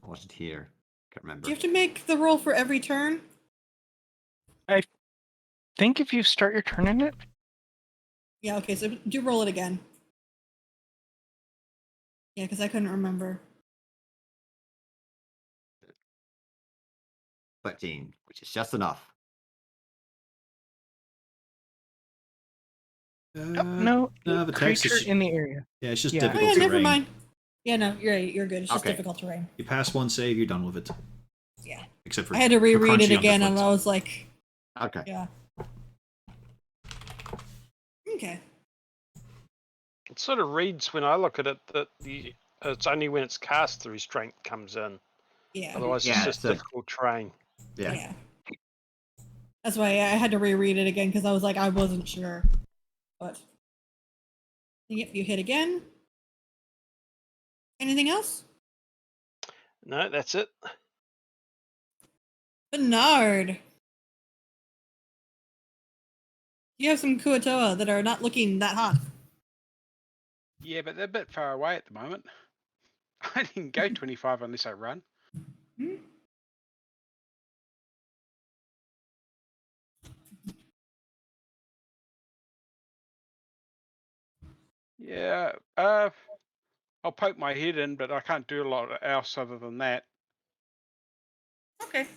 Or was it here? Can't remember. Do you have to make the roll for every turn? Think if you start your turn in it, Yeah, okay, so do roll it again. Yeah, because I couldn't remember. 13, which is just enough. no, no, the text creature is- in the area. Yeah, it's just Yeah. Oh, difficult yeah, never terrain. mind. Yeah, no, you're right. You're good. It's just Okay. difficult terrain. You pass one save, you're done with it. Yeah. Except for I had to reread crunchy it again, and underfoot. I was like, Okay. Yeah. Okay. It sort of reads when I look at it that it's only when it's cast the restraint comes in. Yeah. Otherwise, Yeah, it's just it's a- difficult terrain. Yeah. That's why I had to reread it again because I was like, I wasn't sure. But yep, you hit again. Anything else? No, that's it. Bernard. You have some Kuatoa that are not looking that hot. Yeah, but they're a bit far away at the moment. I didn't go 25 unless I run. Hmm? Yeah, I'll poke my head in, but I can't do a lot else other than that. Okay. You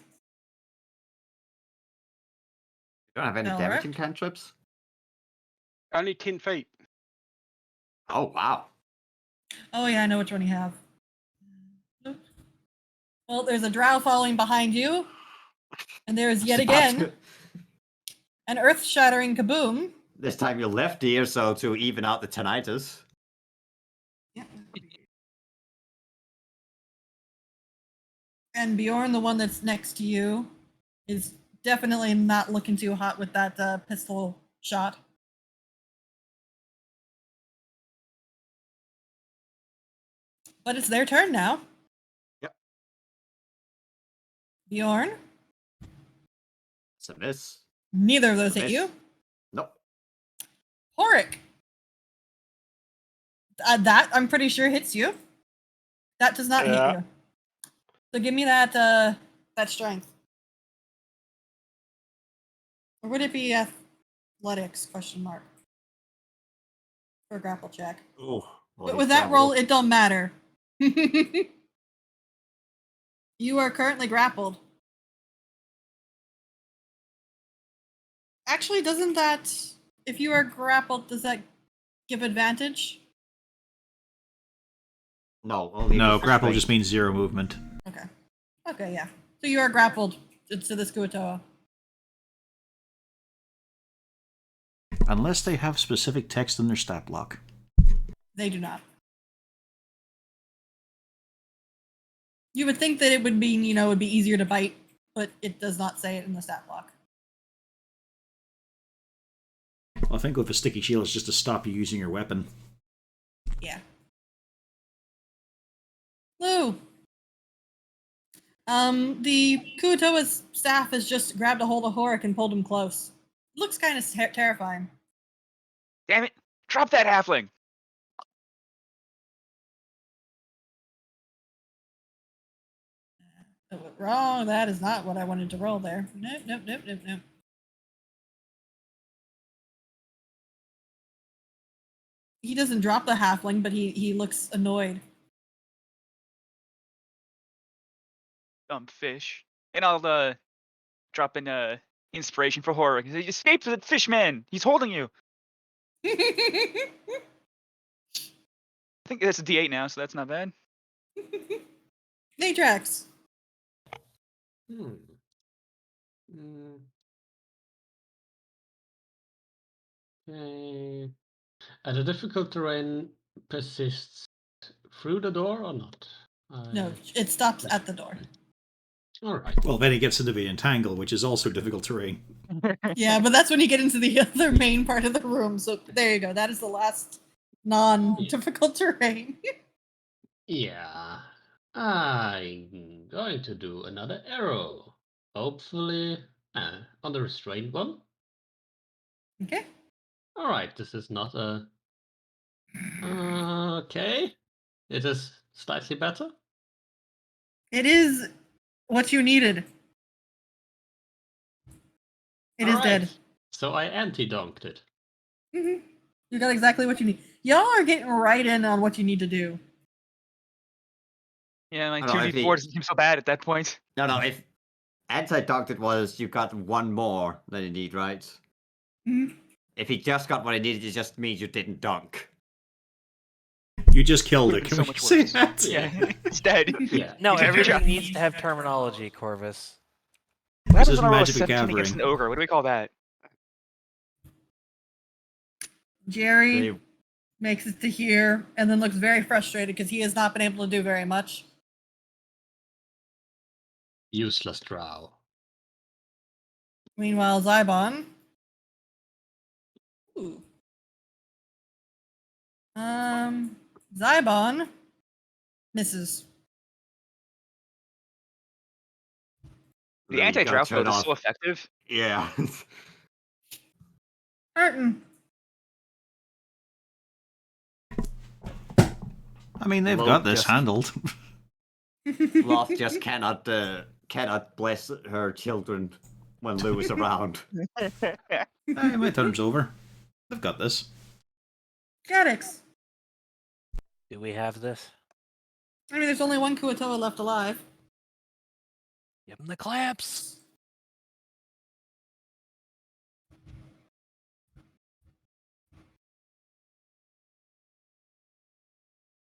don't have any All damaging right. cantrips? Only 10 feet. Oh, wow. Oh yeah, I know which one you have. Well, there's a drow following behind you, and there is yet again an earth-shattering kaboom. This time your left ear, so to even out the tinnitus. Yeah. And Bjorn, the one that's next to you, is definitely not looking too hot with that pistol shot. But it's their turn now. Yep. Bjorn, It's a miss. neither of those It's a hit you. miss. Nope. Horik, that I'm pretty sure hits you. That does not hit Yeah. you. So give me that that strength. Or would it be athletics? Question mark. For a grapple check. Oh, But with that roll, it don't matter. You are currently grappled. Actually, doesn't that, if you are grappled, does that give advantage? No, only No, with grapple restraint. just means 0 movement. Okay. Okay, yeah. So you are grappled to this Kuatoa. Unless they have specific text in their stat block. They do not. You would think that it would mean, it would be easier to bite, but it does not say it in the stat block. I think with a sticky shield, it's just to stop you using your weapon. Yeah. Lou. The Kuatoa's staff has just grabbed a hold of Horik and pulled him close. Looks kind of terrifying. Damn it! Drop that halfling! Wrong. That is not what I wanted to roll there. Nope, nope, nope, nope, nope. He doesn't drop the halfling, but he looks annoyed. Dumb fish. And I'll drop in inspiration for horror. He escape the fish man. He's holding you. I think that's a D8 now, so that's not bad. Natrax. Okay. And the difficult terrain persists through the door or not? No, it stops at the door. All right. Well, then he gets into the entangle, which is also difficult terrain. Yeah, but that's when you get into the other main part of the room. So there you go. That is the last non-difficult terrain. Yeah. I'm going to do another arrow. Hopefully on the restrained one. Okay. All right. This is not a... okay. It is slightly better. It is what you needed. It is dead. So I anti-donked it. Mm-hmm. You got exactly what you need. Y'all are getting right in on what you need to do. Yeah, my I don't know, if 2d4 doesn't seem so bad at that point. No, if anti-doctored was you got one more than you need, right? Mm-hmm. If he just got what he needed, it just means you didn't dunk. You just killed it. Could've Can been we so say much worse. that? Yeah, it's dead. Yeah. No, You did a good everything job. needs to have terminology, Corvus. What happens is when I roll a Magic the 17 against an Gathering. ogre? What do we call that? Jerry They- makes it to here and then looks very frustrated because he has not been able to do very much. Useless drow. Meanwhile, Zybon. Ooh. Zybon misses. The Then you anti-drow gotta turn field is off. so effective. Yeah. Hurtin. I mean, they've Low got this just- handled. Loth just cannot bless her children when Lou is around. Hey, my turn's over. They've got this. Gadix. Do we have this? I mean, there's only one Kuatoa left alive. Give him the clamps.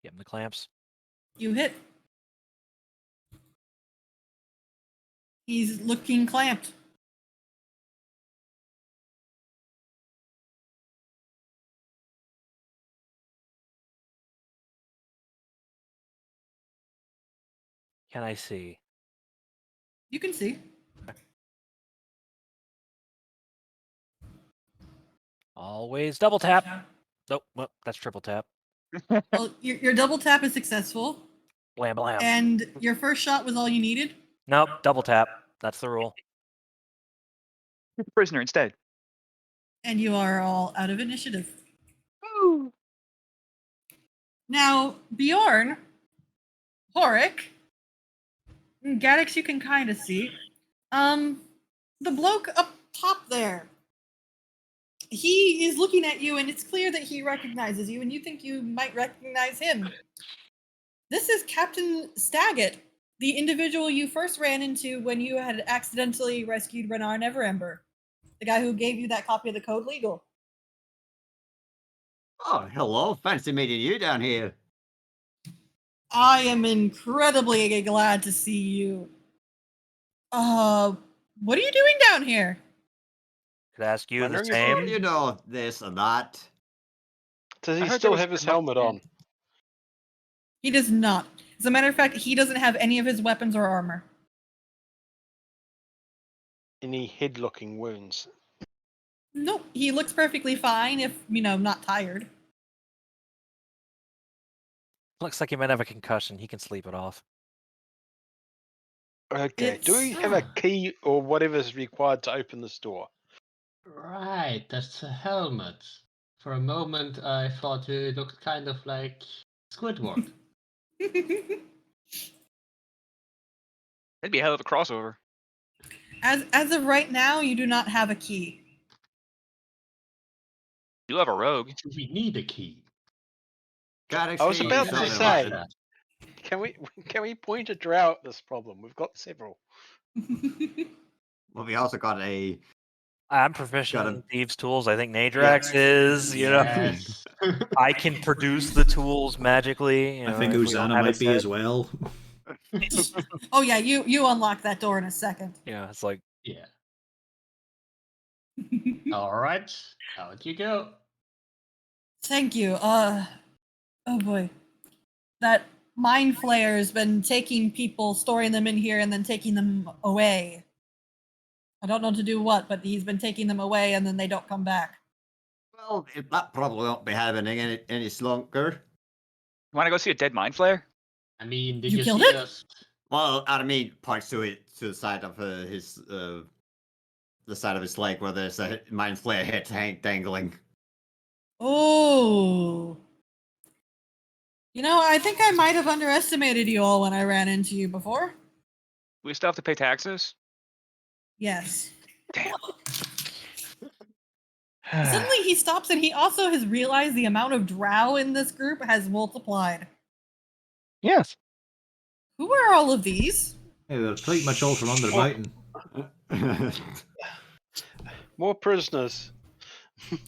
Give him the clamps. You hit. He's looking clamped. Can I see? You can see. Always double tap. Nope, well, that's triple tap. Well, your double tap is successful, Blam blam. and your first shot was all you needed. Nope, double tap. That's the rule. Prisoner instead. And you are all out of initiative. Now, Bjorn, Horik, and Gadix, you can kind of see. The bloke up top there. He is looking at you, and it's clear that he recognizes you, and you think you might recognize him. This is Captain Staggett, the individual you first ran into when you had accidentally rescued Renar Neverember. The guy who gave you that copy of the Code Legal. Oh, hello. Fancy meeting you down here. I am incredibly glad to see you. What are you doing down here? Could ask you the Wondering if same. You know, this and that. Does I he heard still there was have his a monk helmet in. on? He does not. As a matter of fact, he doesn't have any of his weapons or armor. Any head-looking wounds? Nope, he looks perfectly fine if, not tired. Looks like he might have a concussion. He can sleep it off. Okay. Do we have a key or whatever's required to open this door? Right, that's a helmet. For a moment, I thought it looked kind of like Squidward. That'd be a hell of a crossover. As of right now, you do not have a key. You have a rogue. Do we need a key? God, I was excuse about me, to something say- like Can we point a drow at this problem? We've got several. Well, we also got a. I'm proficient Got in thieves' tools. I think Nadrax is. Yes. I can produce the tools magically. I think if we don't Uzana have might it be set. as well. Oh yeah, you unlock that door in a second. Yeah, it's like Yeah. All right. Out you go. Thank you. Oh boy. That mind flayer has been taking people, storing them in here, and then taking them away. I don't know to do what, but he's been taking them away and then they don't come back. Well, that probably won't be happening any longer. Want to go see a dead mind flare? I mean, did You you, killed see it? us? Well, I mean, points to the side of his the side of his leg where there's a mind flare head dangling. Oh. I think I might have underestimated you all when I ran into you before. We still have to pay taxes? Yes. Damn. Suddenly he stops and he also has realized the amount of drow in this group has multiplied. Yes. Who are all of these? Hey, they're pretty much all from under the mountain. More prisoners.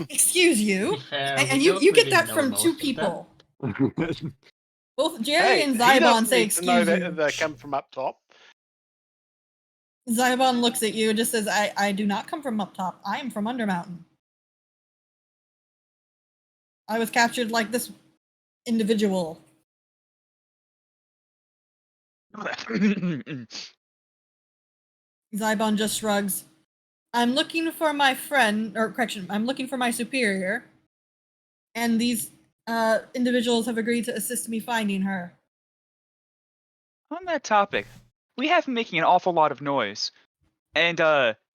Excuse To you. be fair, And we you don't get really that know from most two of them. people. Both Jerry Hey, and he Zybon doesn't say need to know excuse that you. they come from up top. Zybon looks at you and just says, I do not come from up top. I am from Undermountain. I was captured like this individual. Zybon just shrugs. I'm looking for my friend, or correction, I'm looking for my superior. And these individuals have agreed to assist me finding her. On that topic, we have been making an awful lot of noise. And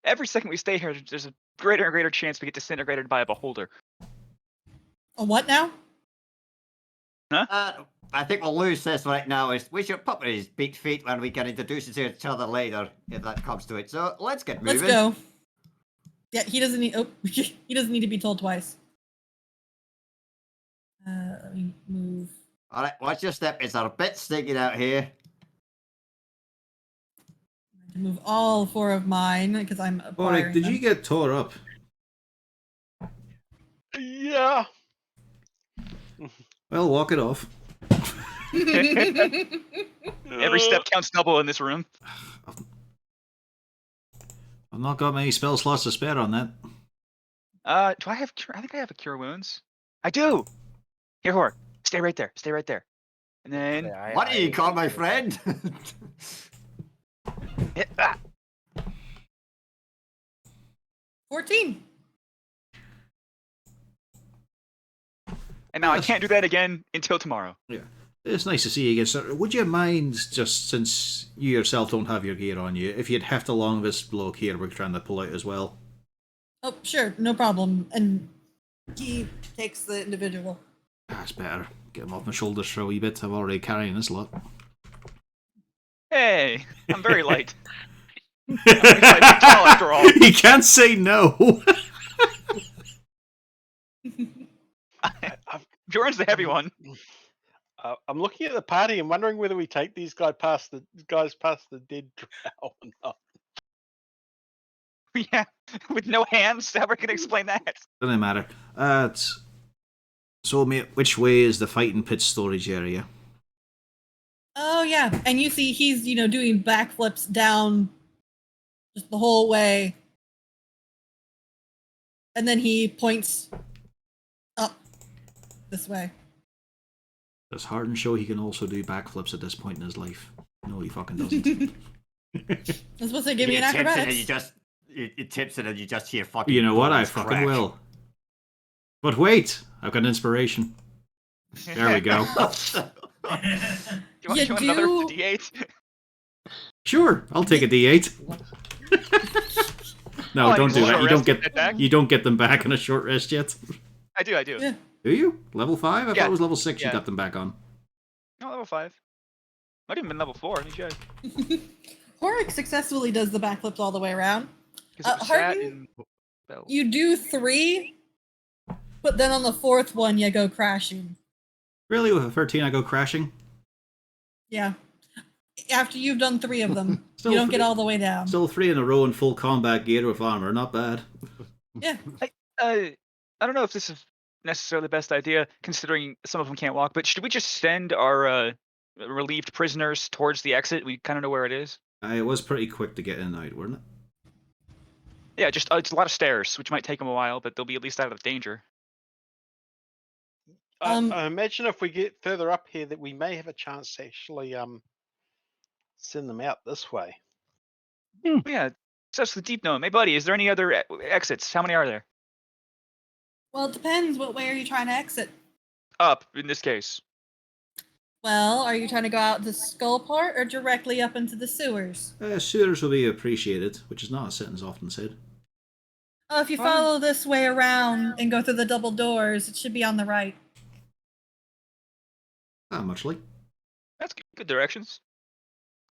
every second we stay here, there's a greater and greater chance we get disintegrated by a beholder. A what now? Huh? I think we'll lose this right now. We should put his big feet when we can introduce each other later, if that comes to it. So let's get moving. Let's go. Yeah, he doesn't need. Oh, he doesn't need to be told twice. Let me move. All right, watch your step. It's a bit sticking out here. I'm going to move all 4 of mine because I'm acquiring Alright, did them. you get tore up? Yeah. Well, walk it off. Every step counts double in this room. I've not got many spell slots to spare on that. Do I have cure? I think I have a cure wounds. I do. Here, Hor. Stay right there. Stay right there. And then What do you call my friend? hit that. 14. And now I can't do that again until tomorrow. Yeah. It's nice to see you again, sir. Would you mind, just since you yourself don't have your gear on you, if you'd heft along this bloke here we're trying to pull out as well? Oh, sure, no problem. And he takes the individual. That's better. Get him off my shoulders for a wee bit. I'm already carrying this lot. Hey, I'm very light. I'm 5 feet tall after all. You can't say no. Jordan's the heavy one. I'm looking at the party and wondering whether we take these guys past the dead drow or not. Yeah, with no hands. How are we gonna explain that? Doesn't matter. So, mate, which way is the fighting pit storage area? Oh yeah, and you see he's doing backflips down just the whole way, and then he points up this way. Does Harden show he can also do backflips at this point in his life? No, he fucking doesn't. I was supposed to give me an He tips it and acrobatics. you tips it and you just hear fucking. You know what? I bones fucking crack. will. But wait, I've got an inspiration. There we go. Do you want You another do- D8? Sure, I'll take a D8. No, Oh, I don't need do a that. short You don't rest to get get back? you don't get them back in a short rest yet. I do. Yeah. Do you? Level 5? I thought Yeah. it was level 6 you Yeah. got them back on. No, level 5. Might even been level 4. Let me check. Horik successfully does the backflips all the way around. 'Cause it was sat Harden, in bell. you do 3, but then on the 4th one you go crashing. Really, with a 13 I go crashing? Yeah. After you've done 3 of them, Still you don't get three- all the way down. Still 3 in a row in full combat gear with armor, not bad. Yeah. I don't know if this is necessarily the best idea, considering some of them can't walk. But should we just send our relieved prisoners towards the exit? We kind of know where it is. It was pretty quick to get in and out, wasn't it? Yeah, just it's a lot of stairs, which might take them a while, but they'll be at least out of danger. I imagine if we get further up here that we may have a chance to actually send them out this way. But yeah, so that's the deep gnome. Hey, buddy, is there any other exits? How many are there? Well, it depends. What way are you trying to exit? Up, in this case. Well, are you trying to go out the skull part or directly up into the sewers? Sewers will be appreciated, which is not a sentence often said. Oh, if you follow this way around and go through the double doors, it should be on the right. Not much like. That's good directions.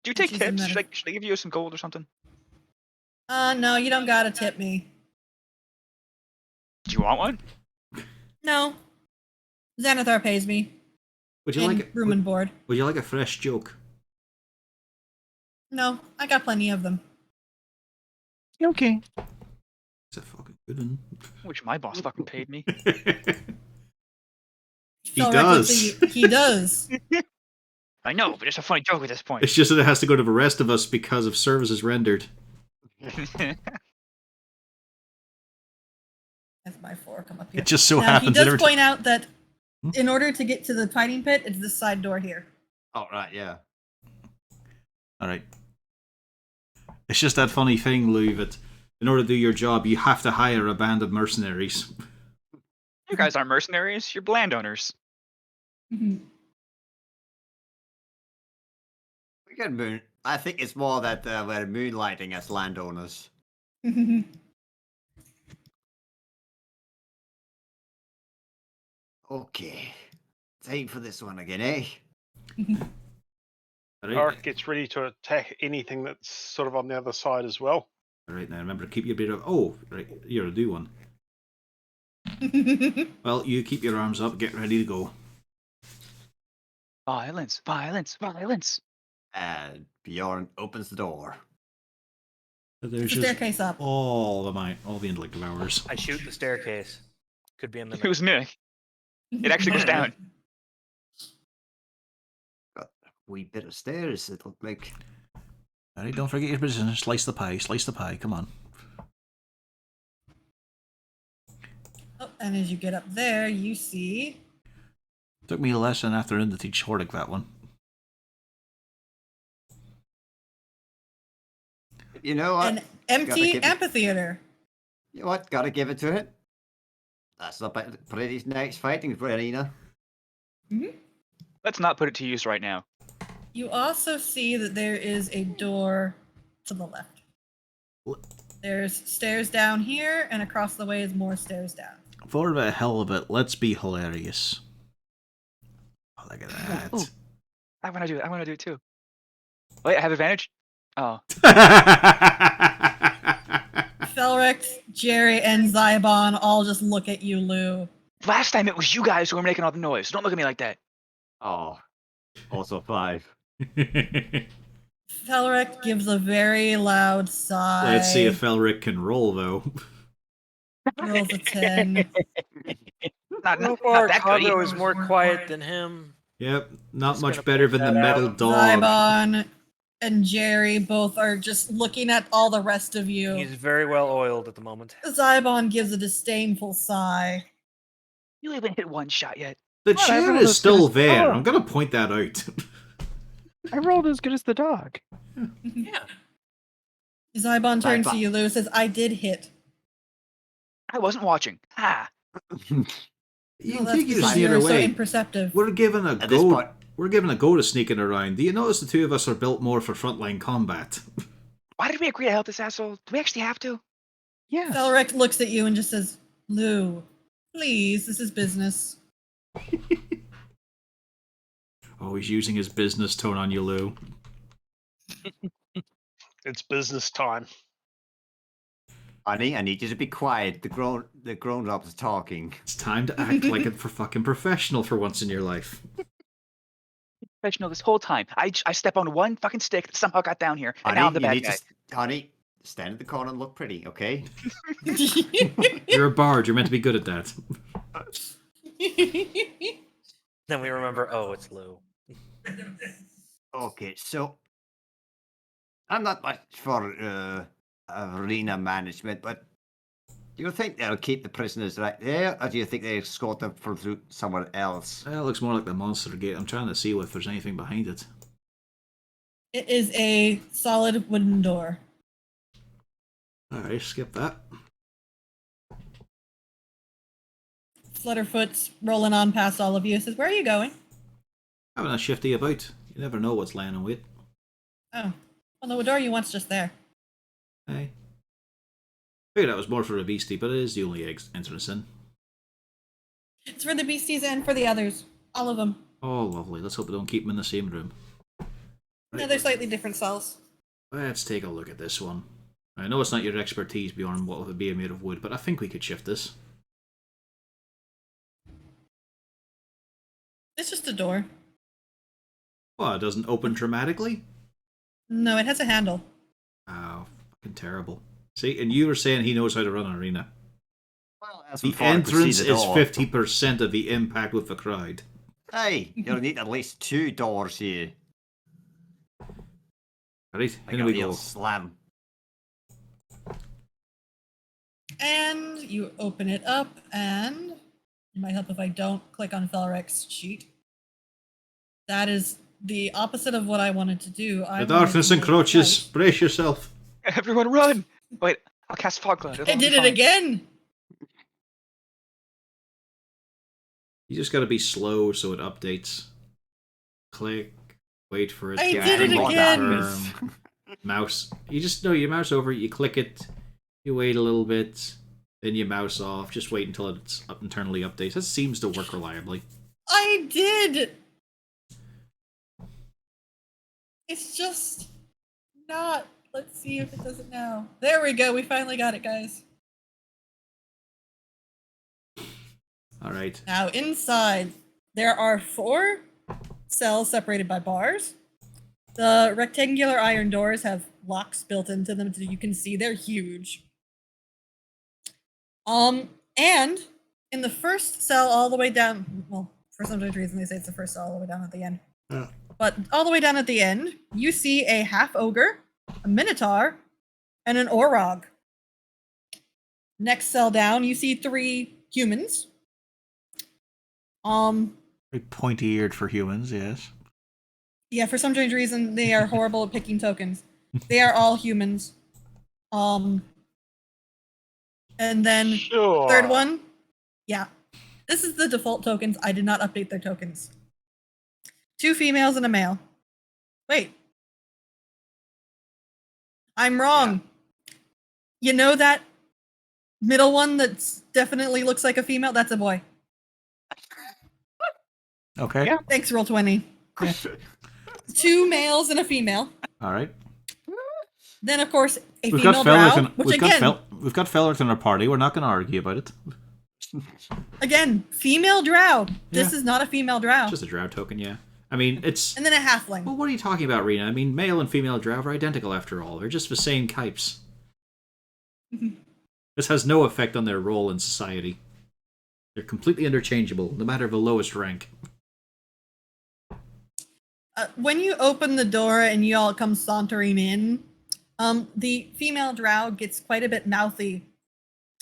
Do you take Which is a tips? meta- Should I give you some gold or something? No, you don't gotta tip me. Do you want one? No. Xanathar pays me. Would you And like room and board. Would you like a fresh joke? No, I got plenty of them. Okay. It's a fucking good one. Which my boss fucking paid me. He So does. recklessly, he does. I know, but it's a funny joke at this point. It's just that it has to go to the rest of us because of services rendered. As my 4 come up here. It just so now, he happens that does every point out that in order to get to the fighting pit, it's this side door here. Oh, right, yeah. Alright. It's just that funny thing, Lou, that in order to do your job, you have to hire a band of mercenaries. You guys aren't mercenaries. You're landowners. Mhm. We can moon. I think it's more that we're moonlighting as landowners. Okay. Time for this one again, eh? Alright, Ark gets ready to attack anything that's sort of on the other side as well. Alright, now remember to keep your bit of... Oh, right, you're a do one. Well, you keep your arms up, get ready to go. Violence, violence, violence. And Bjorn opens the door. There's the staircase up. all the intellect devourers. I shoot the staircase. Could be in the. It was me. It actually goes down. Got a wee bit of stairs, it looked like. Alright, don't forget your position. Slice the pie, come on. Oh, and as you get up there, you see. Took me a lesson afternoon to teach Hordic that one. You know what? An empty give it- amphitheater. You know what? Gotta give it to it. That's a pretty nice fighting arena. Let's not put it to use right now. You also see that there is a door to the left. There's stairs down here, and across the way is more stairs down. For the hell of it, let's be hilarious. Oh, look at that. Ooh. I want to do it too. Wait, I have advantage? Oh. Felric, Jerry, and Zybon all just look at you, Lou. Last time it was you guys who were making all the noise. Don't look at me like that. Oh. Also 5. Felric gives a very loud sigh. Let's see if Felric can roll, though. Rolls a 10. So far, that good Congo either. is more quiet than him. Yep, not Just much gonna better point than the that metal out. dog. Zybon and Jerry both are just looking at all the rest of you. He's very well oiled at the moment. Zybon gives a disdainful sigh. You haven't hit one shot yet. The What? I chair rolled is as still good as- there. Oh. I'm gonna point that out. I rolled as good as the dog. Yeah. Zybon turns to Zybon. you, Lou, and says, I did hit. I wasn't watching. Ha! You Well, can that's take your because sneak you're so away. imperceptive. We're given a At this go. point, We're given a go to sneaking around. Do you notice the two of us are built more for frontline combat? Why did we agree to help this asshole? Do we actually have to? Yes. Felric looks at you and just says, Lou, please, this is business. Oh, he's using his business tone on you, Lou. It's business time. honey, I need you to be quiet. The grown-ups are talking. It's time to act like a fucking professional for once in your life. Professional this whole time. I step on one fucking stick that somehow got down here, and Honey, now I'm the you bad need guy. to, honey, stand in the corner and look pretty, okay? You're a bard. You're meant to be good at that. Then we remember, oh, it's Lou. Okay, so I'm not much for arena management, but do you think they'll keep the prisoners right there, or do you think they escort them through somewhere else? That looks more like the monster gate. I'm trying to see if there's anything behind it. It is a solid wooden door. Alright, skip that. Flutterfoot's rolling on past all of you. Says, where are you going? Having a shifty about. You never know what's lying in wait. Oh, well, the door you want's just there. Hey. Figured that was more for a beastie, but it is the only entrance in. It's for the beasties and for the others. All of them. Oh, lovely. Let's hope we don't keep them in the same room. No, they're slightly different cells. Let's take a look at this one. I know it's not your expertise, Bjorn, what would be made of wood, but I think we could shift this. It's just a door. Well, it doesn't open dramatically? No, it has a handle. Oh, fucking terrible. See, and you were saying he knows how to run an arena. Well, as The we thought, we could see entrance the is door. 50% of the impact with the crowd. Hey, you'll need at least 2 doors here. Right, Like in a we real go. slam. And you open it up, and it might help if I don't click on Felric's sheet. That is the opposite of what I wanted to do. The darkness encroaches. Brace yourself. Everyone run! Wait, I'll cast Fog Cloud. I did it again! You just gotta be slow so it updates. Click. Wait for it. I to did it confirm. Mouse. You just know you mouse over it, you click it, you wait a little bit, then you mouse off. Just wait until it's internally updates. That seems to work reliably. I did! It's just not. Let's see if it does it now. There we go. We finally got it, guys. Alright. Now, inside, there are 4 cells separated by bars. The rectangular iron doors have locks built into them so you can see they're huge. And in the first cell all the way down, well, for some reason they say it's the first cell all the way down at the end. Yeah. But all the way down at the end, you see a half ogre, a minotaur, and an orog. Next cell down, you see 3 humans. Very pointy-eared for humans, yes. Yeah, for some strange reason, they are horrible at picking tokens. They are all humans. And then Sure. third one, yeah. This is the default tokens. I did not update their tokens. 2 females and a male. Wait. I'm wrong. You know that middle one that definitely looks like a female? That's a boy. Okay. Yeah. Thanks, Roll20. 2 males and a female. Alright. Then, of course, a We've got female drow, Felric which again... we've got Felric in our party. We're not going to argue about it. Again, female drow. This Yeah. is not a female drow. Just a drow token, yeah. I mean, it's... And then a halfling. Well, what are you talking about, Rena? I mean, male and female drow are identical after all. They're just the same types. This has no effect on their role in society. They're completely interchangeable, no matter the lowest rank. When you open the door and you all come sauntering in, the female drow gets quite a bit mouthy.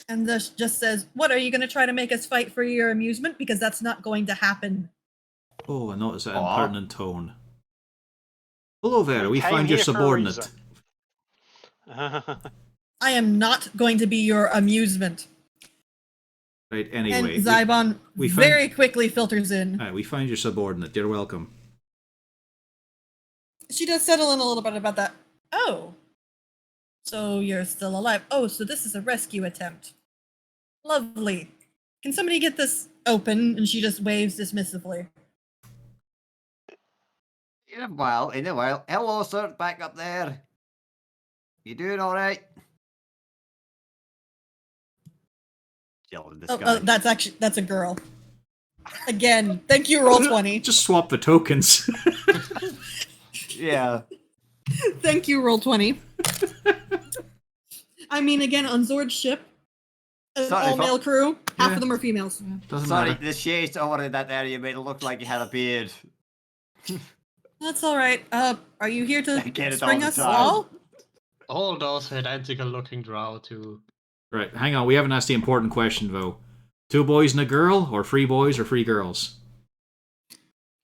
And this just says, "What, are you going to try to make us fight for your amusement? Because that's not going to happen." Oh, I noticed that impertinent tone. Hello there, we Came find your here for a subordinate. reason. I am not going to be your amusement. Right, anyway. And Zybon we find- very quickly filters in. Alright, we find your subordinate. You're welcome. She does settle in a little bit about that. Oh. So you're still alive. Oh, so this is a rescue attempt. Lovely. Can somebody get this open? And she just waves dismissively. In a while. Hello, sir, back up there. You doing alright? Still in disguise. That's a girl. Again, thank you, Roll20. Just swap the tokens. Yeah. Thank you, Roll20. I mean, again, on Zord's ship, an Sorry, all-male crew, half Yeah. of them are females. Doesn't Sorry, matter. the shades over in that area made it look like you had a beard. That's all right. Are you here to I get it spring all the us time. all? All those identical looking drow to... Right, hang on. We haven't asked the important question, though. 2 boys and a girl, or 3 boys or 3 girls?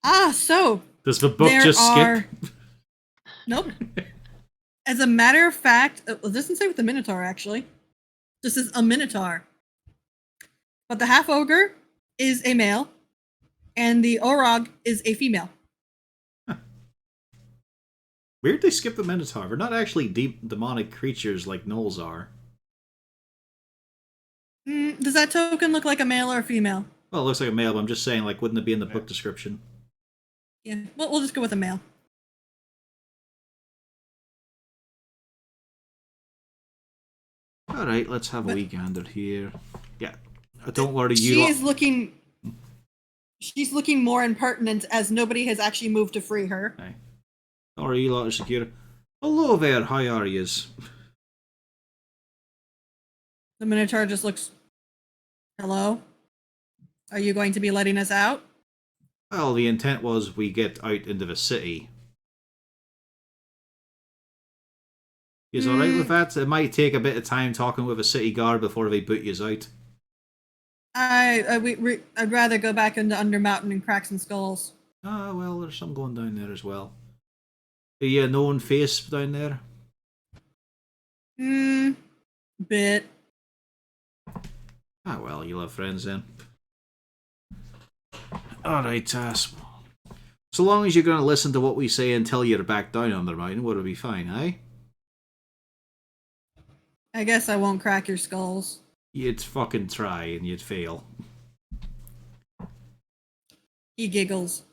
Ah, so Does the book there just are... skip? Nope. As a matter of fact, it doesn't say with the Minotaur, actually. This is a Minotaur. But the half-ogre is a male, and the Orog is a female. Weird they skip the Minotaur. They're not actually deep demonic creatures like gnolls are. Does that token look like a male or a female? Well, it looks like a male, but I'm just saying, like, wouldn't it be in the book description? Yeah, we'll just go with a male. Alright, let's have a wee gander here. Yeah. Don't worry, She's looking more impertinent as nobody has actually moved to free her. Hey. Don't worry, you lot are secure. Hello there, how are yous? The Minotaur just looks... Hello? Are you going to be letting us out? Well, the intent was we get out into the city. He's alright with that? It might take a bit of time talking with a city guard before they boot you out. I'd rather go back into Undermountain and crack some skulls. Ah, well, there's some going down there as well. Are you a known face down there? Bit. Ah, well, you'll have friends then. Alright, so long as you're going to listen to what we say until you're back down on the mountain, it'll be fine, eh? I guess I won't crack your skulls. You'd fucking try and you'd fail. He giggles.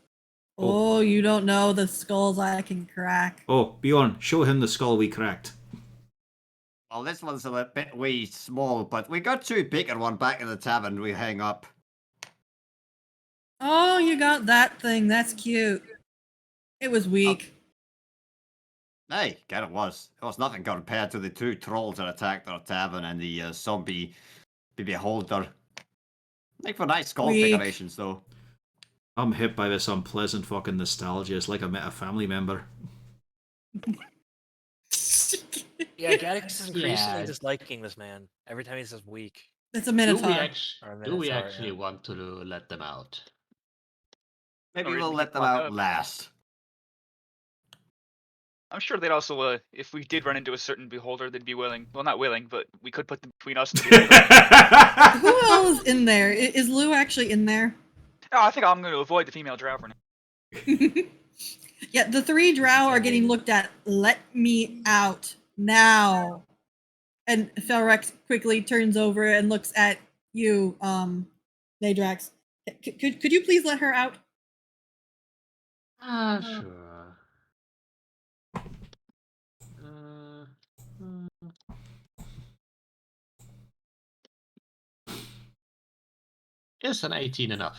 Oh, you don't know the skulls I can crack. Oh, Bjorn, show him the skull we cracked. Well, this one's a bit wee small, but we got two bigger one back in the tavern we hang up. Oh, you got that thing. That's cute. It was weak. Hey, kind of was. It was nothing compared to the two trolls that attacked our tavern and the zombie beholder. Make for nice skull Weak. decorations, though. I'm hit by this unpleasant fucking nostalgia. It's like I met a family member. Yeah, Gaddix is increasingly disliking this man. Every time he says weak. It's a minotaur. Do we actually want to let them out? Maybe we'll let them out last. I'm sure they'd also, if we did run into a certain beholder, they'd be willing. Well, not willing, but we could put them between us and the beholder. Who else is in there? Is Lou actually in there? Oh, I think I'm going to avoid the female drow for now. Yeah, the 3 drow are getting looked at. Let me out now. And Felrex quickly turns over and looks at you, Nadrax. Could you please let her out? Sure. Is an 18 enough?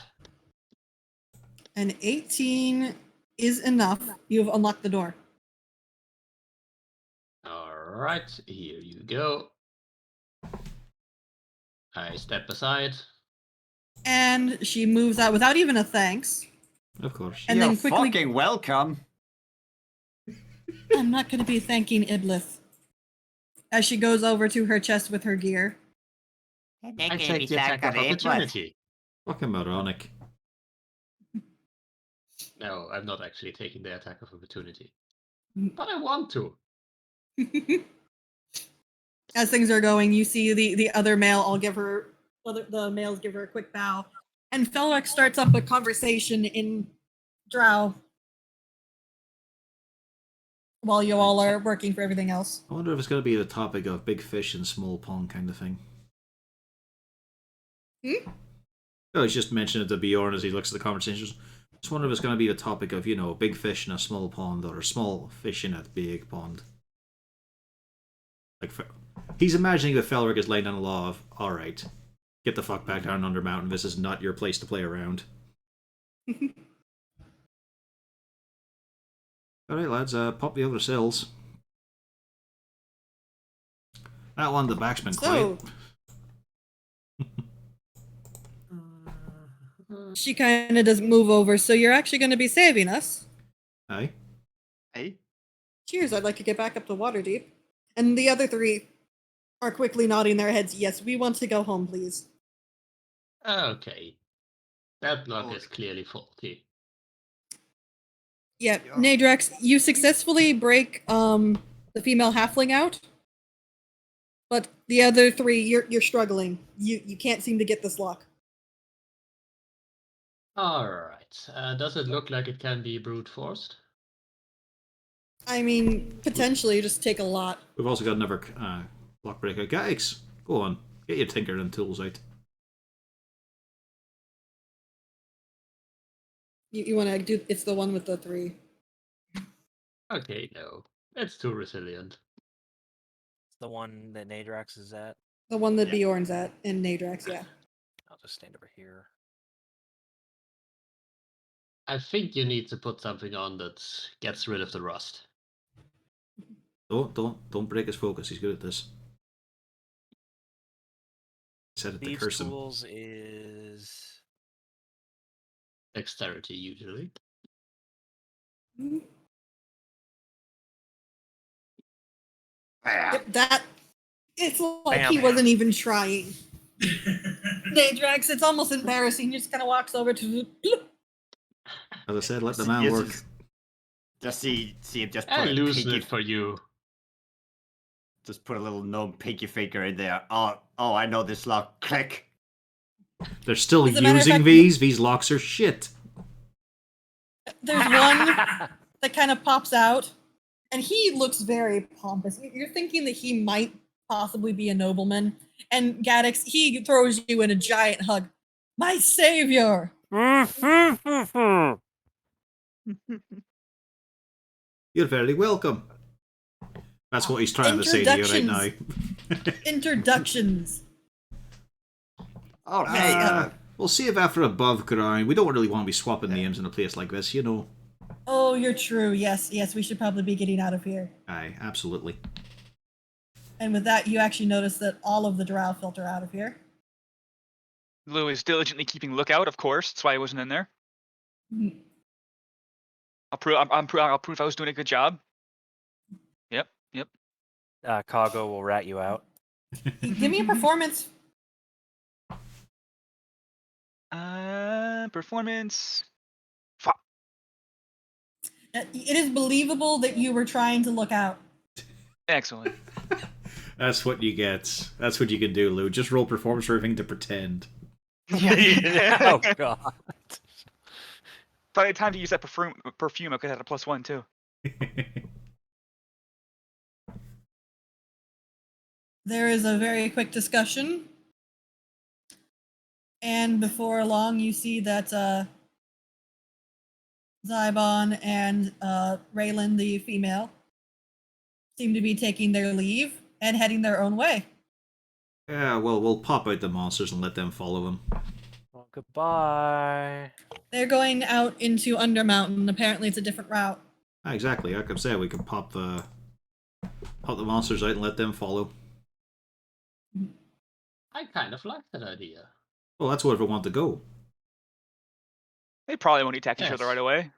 An 18 is enough. You have unlocked the door. Alright, here you go. I step aside. And she moves out without even a thanks. Of course. And then quickly, fucking welcome. I'm not going to be thanking Iblis. As she goes over to her chest with her gear. I take the attack of opportunity. Fucking moronic. No, I'm not actually taking the attack of opportunity. But I want to. As things are going, you see the other male. The males give her a quick bow, and Felrex starts up a conversation in Drow while you all are working for everything else. I wonder if it's going to be the topic of big fish and small pond kind of thing. Oh, he's just mentioned it to Bjorn as he looks at the conversation. Just wonder if it's going to be the topic of, big fish in a small pond or a small fish in a big pond. Like, he's imagining that Felric is laying down the law of, alright, get the fuck back down Under Mountain, this is not your place to play around. Alright lads, pop the other cells. That one, the back's been quiet. She kind of doesn't move over, so you're actually going to be saving us. Aye. Hey. Cheers, I'd like to get back up to Waterdeep. And the other 3 are quickly nodding their heads. Yes, we want to go home, please. Okay. That lock is clearly faulty. Yeah, Nadrax, you successfully break the female halfling out. But the other 3, you're struggling. You can't seem to get this lock. Alright. Does it look like it can be brute forced? I mean, potentially, just take a lot. We've also got another block breaker. Guys, go on. Get your tinkering tools out. You want to do, it's the one with the 3. Okay, no. It's too resilient. It's the one that Nadrax is at. The one that Bjorn's at, and Nadrax, yeah. I'll just stand over here. I think you need to put something on that gets rid of the rust. Don't break his focus. He's good at this. Said it to curse him. Tools is Dexterity, usually. Bam. Yep, that. It's like Bam. he wasn't even trying. Daedrax, it's almost embarrassing. He just kind of walks over to. As I said, let the man work. Just see him just put I a loosen pinky, it for you. just put a little numb pinky finger in there. Oh, I know this lock. Click. They're still As a matter of using fact- these. These locks are shit. There's one that kind of pops out, and he looks very pompous. You're thinking that he might possibly be a nobleman. And Gaddix, he throws you in a giant hug. My savior! You're very welcome. That's what he's trying to say to you right now. Introductions. All right. We'll save after above ground. We don't really want to be swapping names in a place like this, you know. Oh, you're true. Yes, we should probably be getting out of here. Aye, absolutely. And with that, you actually notice that all of the drow filter out of here. Lou is diligently keeping lookout, of course. That's why he wasn't in there. Mhm. I'll prove I was doing a good job. Yep. Kago will rat you out. Give me a performance. Performance. It is believable that you were trying to look out. Excellent. That's what you get. That's what you can do, Lou. Just roll performance for everything to pretend. Oh god. By the time to use that perfume, I could have had a +1 too. There is a very quick discussion. And before long, you see that Zybon and Raylan, the female, seem to be taking their leave and heading their own way. Yeah, well, we'll pop out the monsters and let them follow them. Well, goodbye. They're going out into Undermountain. Apparently, it's a different route. Ah, exactly. Like I said, we can pop the monsters out and let them follow. I kind of like that idea. Well, that's where we want to go. They probably won't attack each Yes. other right away.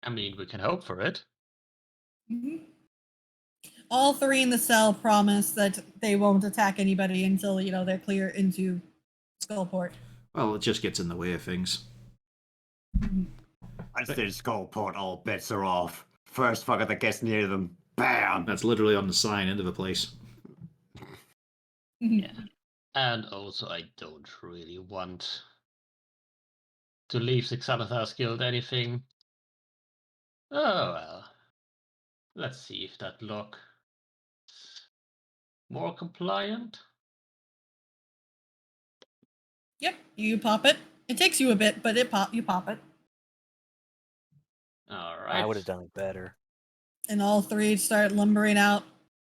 I mean, we can hope for it. Mhm. All three in the cell promise that they won't attack anybody until, they're clear into Skullport. Well, it just gets in the way of things. Once they're Skullport, all bets are off. First fucker that gets near them, bam! That's literally on the sign, end of the place. Yeah. And also, I don't really want to leave the Xanathars Guild anything. Oh well. Let's see if that lock is more compliant. Yep, you pop it. It takes you a bit, but you pop it. Alright. I would have done it better. And all three start lumbering out.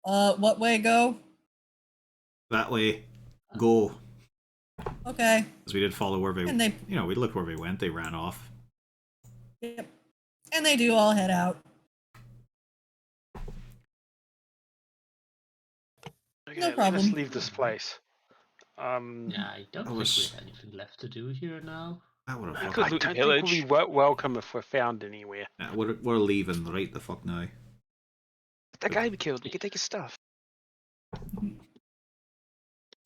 What way go? That way, go. Okay. Because we did follow where they, And they, we looked where they went. They ran off. yep. And they do all head out. Okay, No Let problem. us leave this place. Yeah, I don't think we was- have anything left to do here now. That would I have could I loot the don't think we'll be village. welcome if we're found anywhere. we're leaving right the fuck now. That guy we killed. We could take his stuff. Do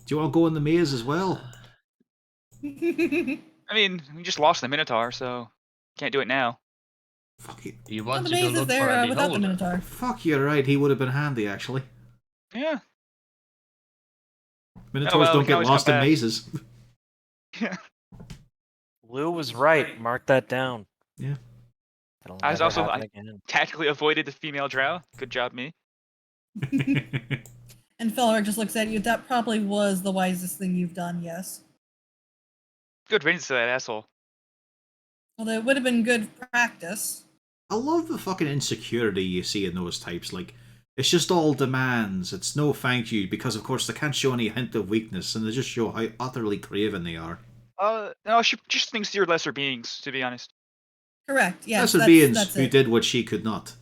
you want to go in the maze as well? I mean, we just lost the Minotaur, so can't do it now. Fuck you. You Well, want the to go maze is look for there a without the beholder? Minotaur. Fuck, you're right. He would have been handy, actually. Yeah. Minotaurs well, we don't can get always lost come in back. mazes. Yeah. Lou was right. Mark that down. Yeah. It'll I was never also- happen I- again. Tactically avoided the female drow. Good job, me. And Felric just looks at you. That probably was the wisest thing you've done, yes. Good riddance to that asshole. Although it would have been good practice. I love the fucking insecurity you see in those types. Like, it's just all demands. It's no thank you, because of course they can't show any hint of weakness, and they just show how utterly craven they are. No, she just thinks you're lesser beings, to be honest. Correct, yes. Lesser beings that's who it. did what she could not,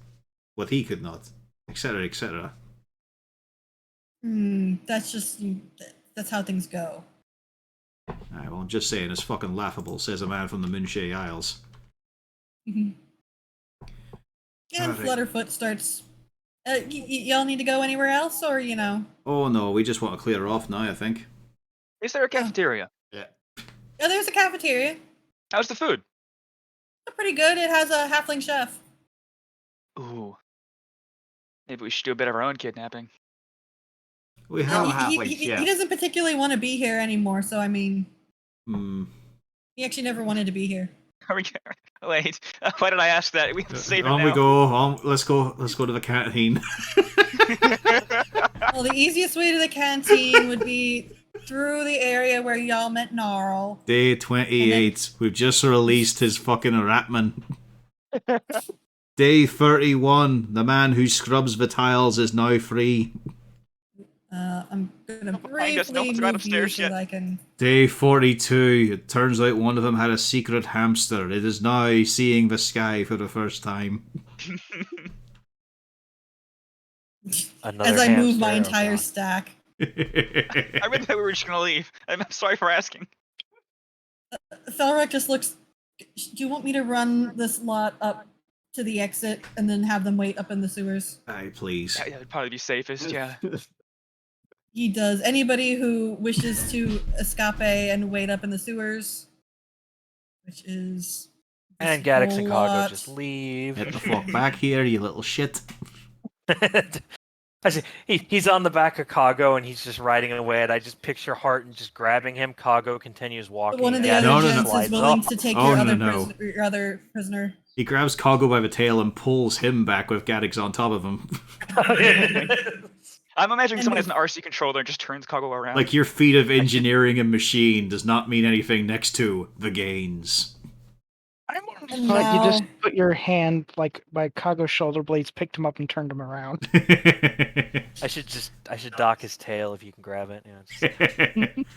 what he could not, etc., etc. That's just, that's how things go. Well, I'm just saying, it's fucking laughable, says a man from the Moonshay Isles. And Alright. Flutterfoot starts. Y'all need to go anywhere else, or Oh no, we just want to clear off now, I think. Is there a cafeteria? Yeah. Yeah, there's a cafeteria. How's the food? Pretty good. It has a halfling chef. Ooh. Maybe we should do a bit of our own kidnapping. We have He doesn't particularly want to be here anymore, so I mean, he actually never wanted to be here. Are we? Wait, why did I ask that? We have to save it on now. we go. Let's go to the canteen. Well, the easiest way to the canteen would be through the area where y'all met Gnarl. Day 28. We've just released his fucking Ratman. Day 31. The man who scrubs the tiles is now free. I'm gonna I guess no briefly one's got move you upstairs so yet. that I can. Day 42. It turns out one of them had a secret hamster. It is now seeing the sky for the first time. Another As I move my hamster, oh entire God. stack. I really thought we were just gonna leave. I'm sorry for asking. Thalrek just looks. Do you want me to run this lot up to the exit and then have them wait up in the sewers? Aye, please. Yeah, it'd probably be safest. Yeah. He does. Anybody who wishes to escape and wait up in the sewers, which is. And this Gaddix whole and Cargo lot. just leave. Get the fuck back here, you little shit. I see, he's on the back of Cargo and he's just riding away, and I just picture Hart just grabbing him. Cargo continues walking. But one of the and other No, no, Gaddix no. gents is slides willing off. to take Oh, your, no. your other prisoner. He grabs Kago by the tail and pulls him back with Gaddix on top of him. I'm imagining And someone has the- an RC controller and just turns Kago around. Like, your feat of engineering a machine does not mean anything next to the gains. I want to And thought you just now- put your hand like by Kago's shoulder blades, picked him up, and turned him around. I should dock his tail if you can grab it. Just,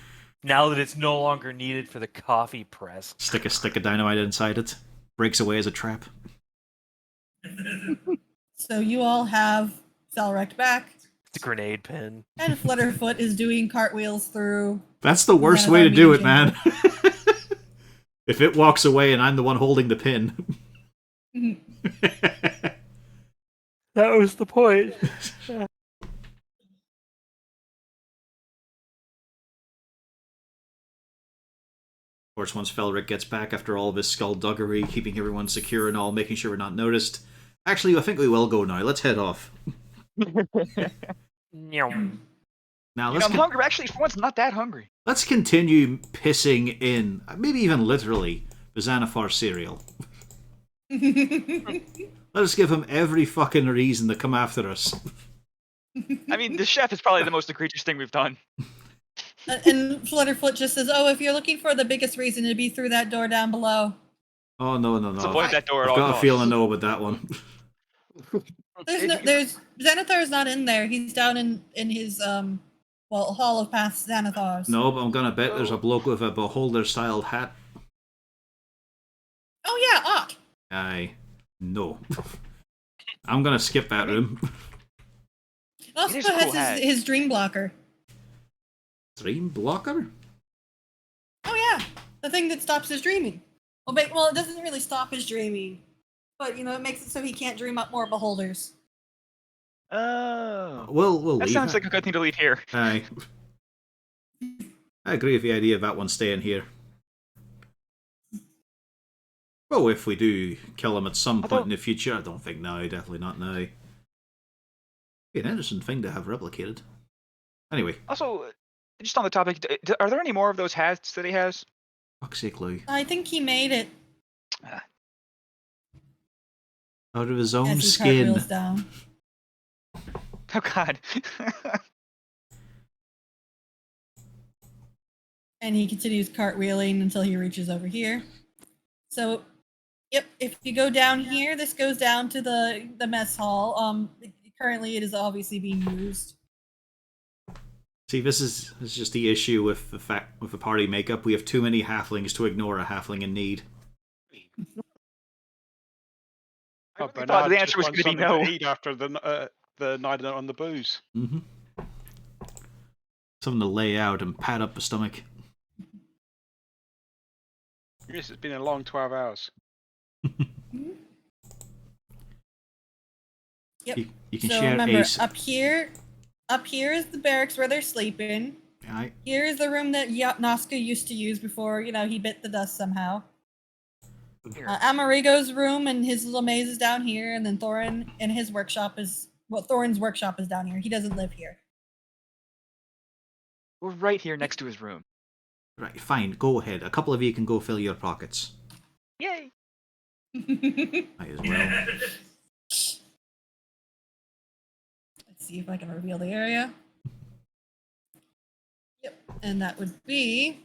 now that it's no longer needed for the coffee press. Stick a dynamite inside it. Breaks away as a trap. So you all have Thalrek back, It's a grenade pin. and Flutterfoot is doing cartwheels through. That's the worst None way of to our do it, meeting man. If it walks away and I'm the one holding the pin. That was the point. Of course, once Felric gets back after all of his skullduggery, keeping everyone secure and all, making sure we're not noticed. Actually, I think we will go now. Let's head off. Now, I'm hungry. Actually, for once, not that hungry. let's continue pissing in, maybe even literally, the Xanathar cereal. Let us give him every fucking reason to come after us. I mean, the chef is probably the most egregious thing we've done. And Flutterfoot just says, "Oh, if you're looking for the biggest reason, it'd be through that door down below." Oh, no. Let's avoid that door at I've all got a costs. feeling I know about that one. There's Xanathar is not in there. He's down in his Hall of Past Xanathars. No, but I'm gonna bet there's a bloke with a beholder-styled hat. Oh yeah, Ott. Aye. No. I'm gonna skip that room. It also It is a cool has hat. his dream blocker. Dream blocker? Oh yeah, the thing that stops his dreaming. Well, it doesn't really stop his dreaming, but it makes it so he can't dream up more beholders. Oh. We'll That leave. sounds like a good thing to leave here. Aye. I agree with the idea of that one staying here. Well, if we do kill him at some point in the future, I don't think now, definitely not now. Be an interesting thing to have replicated. Anyway, Also, just on the topic, are there any more of those hats that he has? fuck's sake, Lou. I think he made it Out of his own as he skin. cartwheels down. Oh God. And he continues cartwheeling until he reaches over here. So, yep, if you go down here, this goes down to the mess hall. Currently it is obviously being used. See, this is just the issue with the party makeup. We have too many halflings to ignore a halfling in need. I Oh, really thought Bernard the just answer was wants going to be something no. to eat after the night on the booze. Mm-hmm. Something to lay out and pat up the stomach. Yes, it's been a long 12 hours. Yep. You can So share remember, a. up here is the barracks where they're sleeping. Aye. Here is the room that Noska used to use before, he bit the dust somehow. Amerigo's room and his little maze is down here, and then Thorin and his workshop Thorin's workshop is down here. He doesn't live here. We're right here next to his room. Right, fine. Go ahead. A couple of you can go fill your pockets. Yay! Might as well. Let's see if I can reveal the area. Yep, and that would be.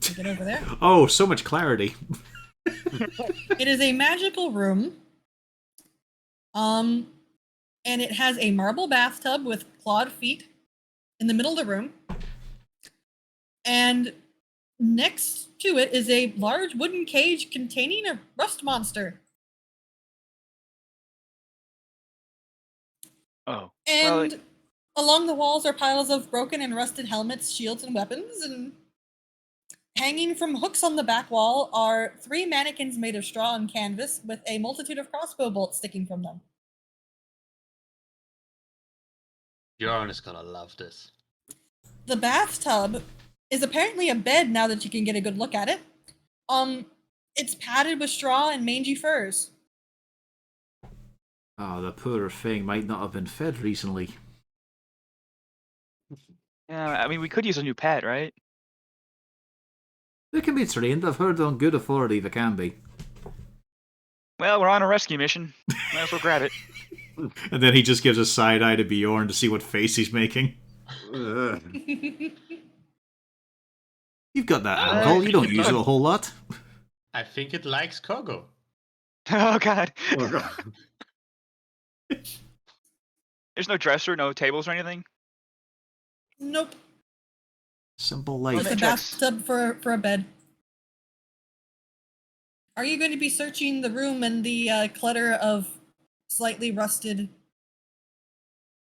Get over there. Oh, so much clarity. It is a magical room. And it has a marble bathtub with clawed feet in the middle of the room. And next to it is a large wooden cage containing a rust monster. Oh. And along the walls are piles of broken and rusted helmets, shields, and weapons. And hanging from hooks on the back wall are 3 mannequins made of straw and canvas with a multitude of crossbow bolts sticking from them. Bjorn is gonna love this. The bathtub is apparently a bed now that you can get a good look at it. It's padded with straw and mangy furs. Oh, the poor thing might not have been fed recently. Yeah, I mean, we could use a new pet, right? They can be trained. I've heard on good authority they can be. Well, we're on a rescue mission. Might as well grab it. And then he just gives a side eye to Bjorn to see what face he's making. You've got that ankle. You don't use it a whole lot. I think it likes Kogo. Oh, God. Oh, God. There's no dresser, no tables or anything? Nope. Simple Just life. a bathtub for a bed. Are you going to be searching the room and the clutter of slightly rusted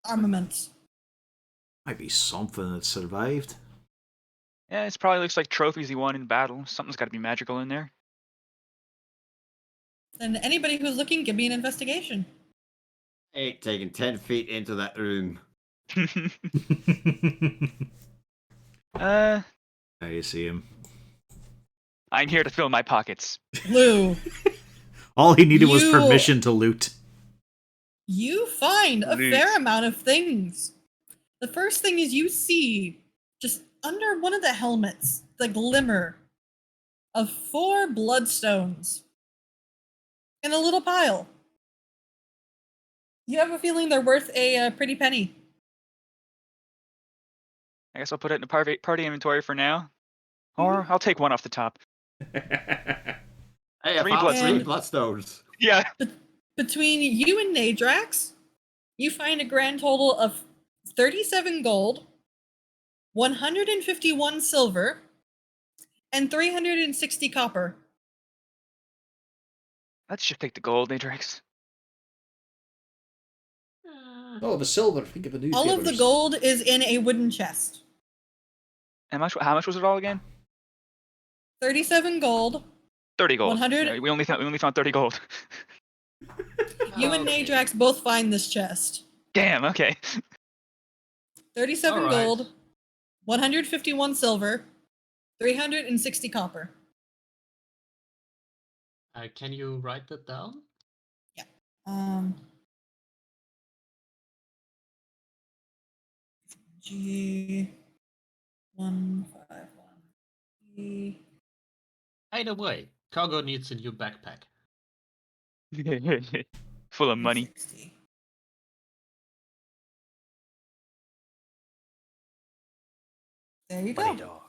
armaments? Might be something that survived. Yeah, it probably looks like trophies he won in battle. Something's got to be magical in there. Then anybody who's looking, give me an investigation. Ain't taking 10 feet into that room. There you see him. I'm here to fill my pockets. Lou, All he needed was You- permission to loot. you find a Loot. fair amount of things. The first thing is you see, just under one of the helmets, the glimmer of 4 bloodstones in a little pile. You have a feeling they're worth a pretty penny. I guess I'll put it in the party inventory for now. Or I'll take one off the top. Hey, I 3 found bloodstones. 3 bloodstones. Yeah. Between you and Nadrax, you find a grand total of 37 gold, 151 silver, and 360 copper. Let's just take the gold, Natrix. Oh, the silver. Think of the newspapers. All of the gold is in a wooden chest. How much was it all again? 37 gold. 30 gold. 100 Yeah, we only found 30 gold. You and Okay. Nadrax both find this chest. Damn, okay. 37 All right. gold, 151 silver, 360 copper. Can you write that down? Um, G151. Either way, Kogo needs a new backpack. Full of money. 360. There you Money go. dog.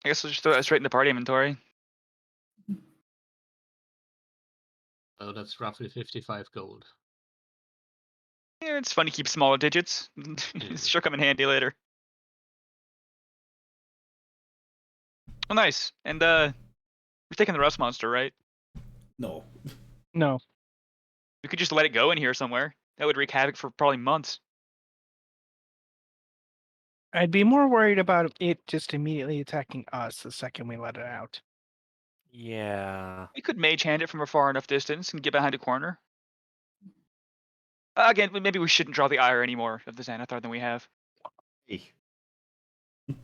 I guess I'll just throw that straight in the party inventory. So that's roughly 55 gold. Yeah, it's fun to keep smaller digits. It should come in handy later. Oh, nice. And we're taking the rust monster, right? No. No. We could just let it go in here somewhere. That would wreak havoc for probably months. I'd be more worried about it just immediately attacking us the second we let it out. Yeah. We could mage hand it from a far enough distance and get behind a corner. Again, maybe we shouldn't draw the ire anymore of the Xanathar than we have. Hey,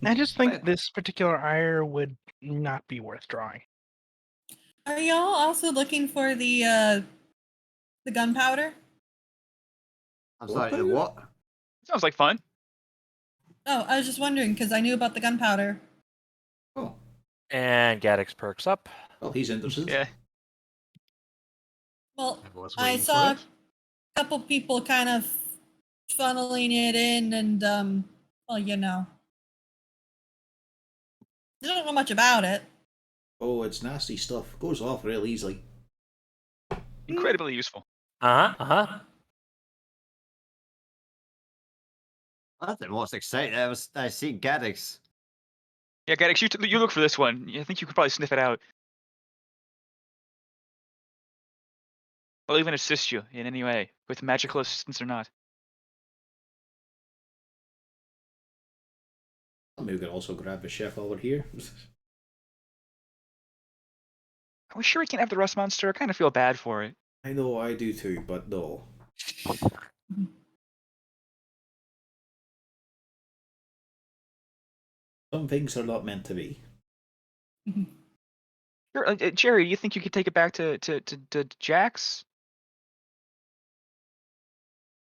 I just think But- this particular ire would not be worth drawing. Are y'all also looking for the gunpowder? I'm sorry, the What? what? Sounds like fun. Oh, I was just wondering because I knew about the gunpowder. Oh, And Gaddix perks up. well, he's interested. Yeah. Well, I was I waiting saw for a it. couple people kind of funneling it in, and well, you know, I don't know much about it. Oh, it's nasty stuff. Goes off real easily. Incredibly useful. That's the most exciting. I see Gaddix. Yeah, Gaddix, you look for this one. I think you could probably sniff it out. I'll even assist you in any way, with magical assistance or not. Maybe we can also grab the chef over here. Are we sure we can't have the rust monster? I kind of feel bad for it. I know I do too, but no. Some things are not meant to be. Sure, Jerry, do you think you could take it back to Jax?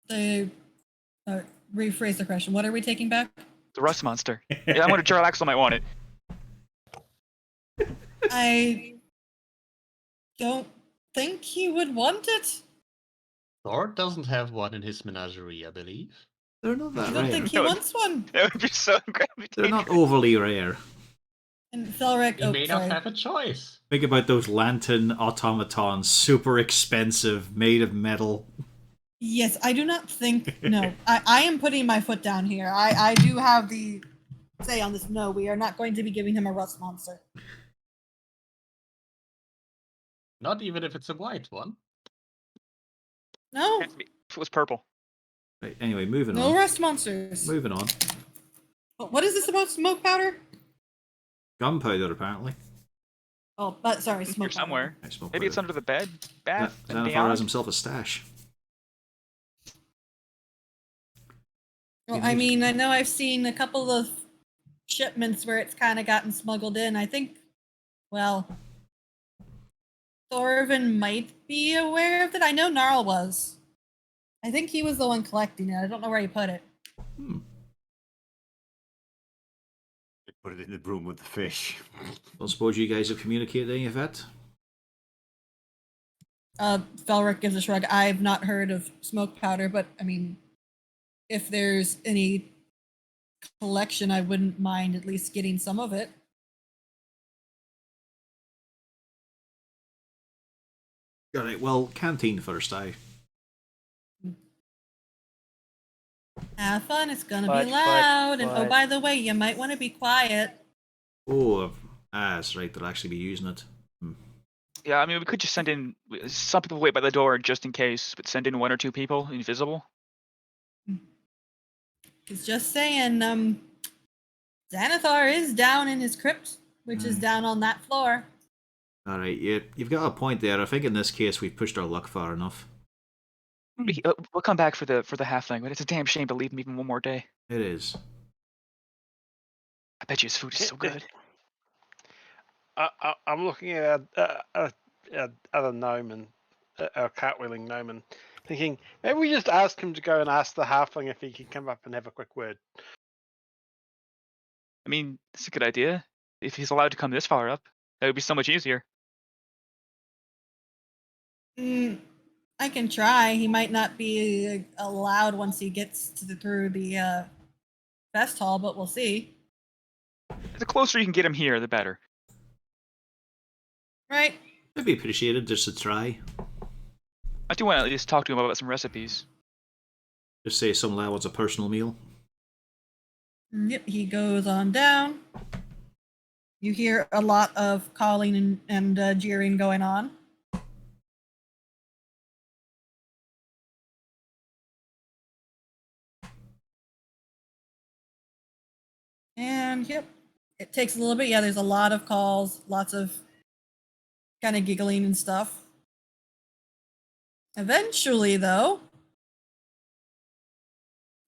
The rephrase the question. What are we taking back? The rust monster. Yeah, I wonder Gerald Axel might want it. I don't think he would want it. Thor doesn't have one in his menagerie, I believe. They're not I that don't rare. think he No. wants one. That would be so They're gravitating. not overly rare. And Felric, He may not sorry. have a choice. Think about those lantern automatons, super expensive, made of metal. Yes, I do not think. No, I am putting my foot down here. I do have the say on this. No, we are not going to be giving him a rust monster. Not even if it's a white one. No, If it was purple. Right, anyway, moving no on. rust monsters. Moving on. What is this about smoke powder? Gunpowder, apparently. Oh, but sorry, Here smoke powder. somewhere. I smoke Maybe it's powder. under the bed, bath, and Xanathar has beyond. himself a stash. Well, I mean, I know I've seen a couple of shipments where it's kind of gotten smuggled in. I think, well, Thorvin might be aware of it. I know Gnarl was. I think he was the one collecting it. I don't know where he put it. Put it in the broom with the fish. Don't suppose you guys have communicated any of that? Felric gives a shrug. I've not heard of smoke powder, but I mean, if there's any collection, I wouldn't mind at least getting some of it. Alright, well, canteen first, Have fun. It's gonna But- be loud. And oh, but- by the way, you might want to be quiet. Oh, that's right, they'll actually be using it. Yeah, I mean, we could just send in some people wait by the door just in case, but send in 1 or 2 people invisible. It's just saying, Xanathar is down in his crypt, which is down on that floor. Alright, you've got a point there. I think in this case we've pushed our luck far enough. We'll come back for the halfling, but it's a damn shame to leave him even one more day. It is. I bet you his food is so good. I'm looking at other gnome and our cartwheeling gnome and thinking maybe we just ask him to go and ask the halfling if he can come up and have a quick word. I mean, it's a good idea. If he's allowed to come this far up, that would be so much easier. I can try. He might not be allowed once he gets through the fest hall, but we'll see. The closer you can get him here, the better. Right? It'd be appreciated just to try. I do want to at least talk to him about some recipes. Just say some lad wants a personal meal. Yep, he goes on down. You hear a lot of calling and jeering going on. And yep, it takes a little bit. Yeah, there's a lot of calls, lots of kind of giggling and stuff. Eventually, though,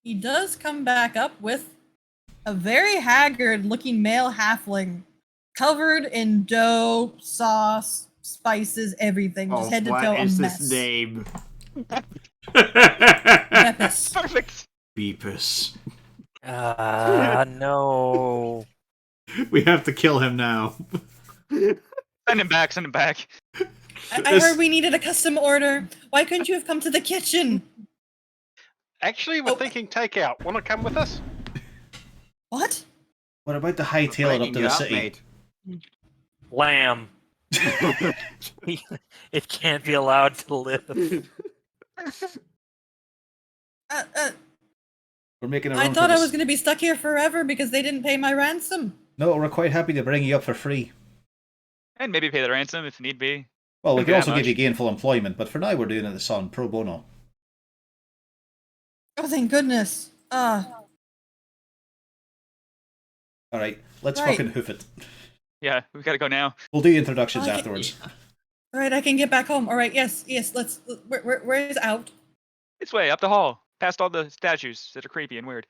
he does come back up with a very haggard-looking male halfling, covered in dough, sauce, spices, everything, just head to toe what a is mess. this name? Beppis. Perfect. Beepus. No. We have to kill him now. Send him back. Send him back. I heard we needed a custom order. Why couldn't you have come to the kitchen? Actually, we're thinking takeout. Want to come with us? What? What about the hightail it up to the city? Mate. Lamb. It can't be allowed to live. We're making a I run thought for I this. was going to be stuck here forever because they didn't pay my ransom. No, we're quite happy to bring you up for free. And maybe pay the ransom if need be. Well, we Don't can be also that give you much. gainful employment, but for now we're doing this on pro bono. Oh, thank goodness. Alright, let's Right. fucking hoof it. Yeah, we've got to go now. We'll do introductions Okay. afterwards. All right, I can get back home. All right, yes, let's. Where is out? This way, up the hall, past all the statues that are creepy and weird.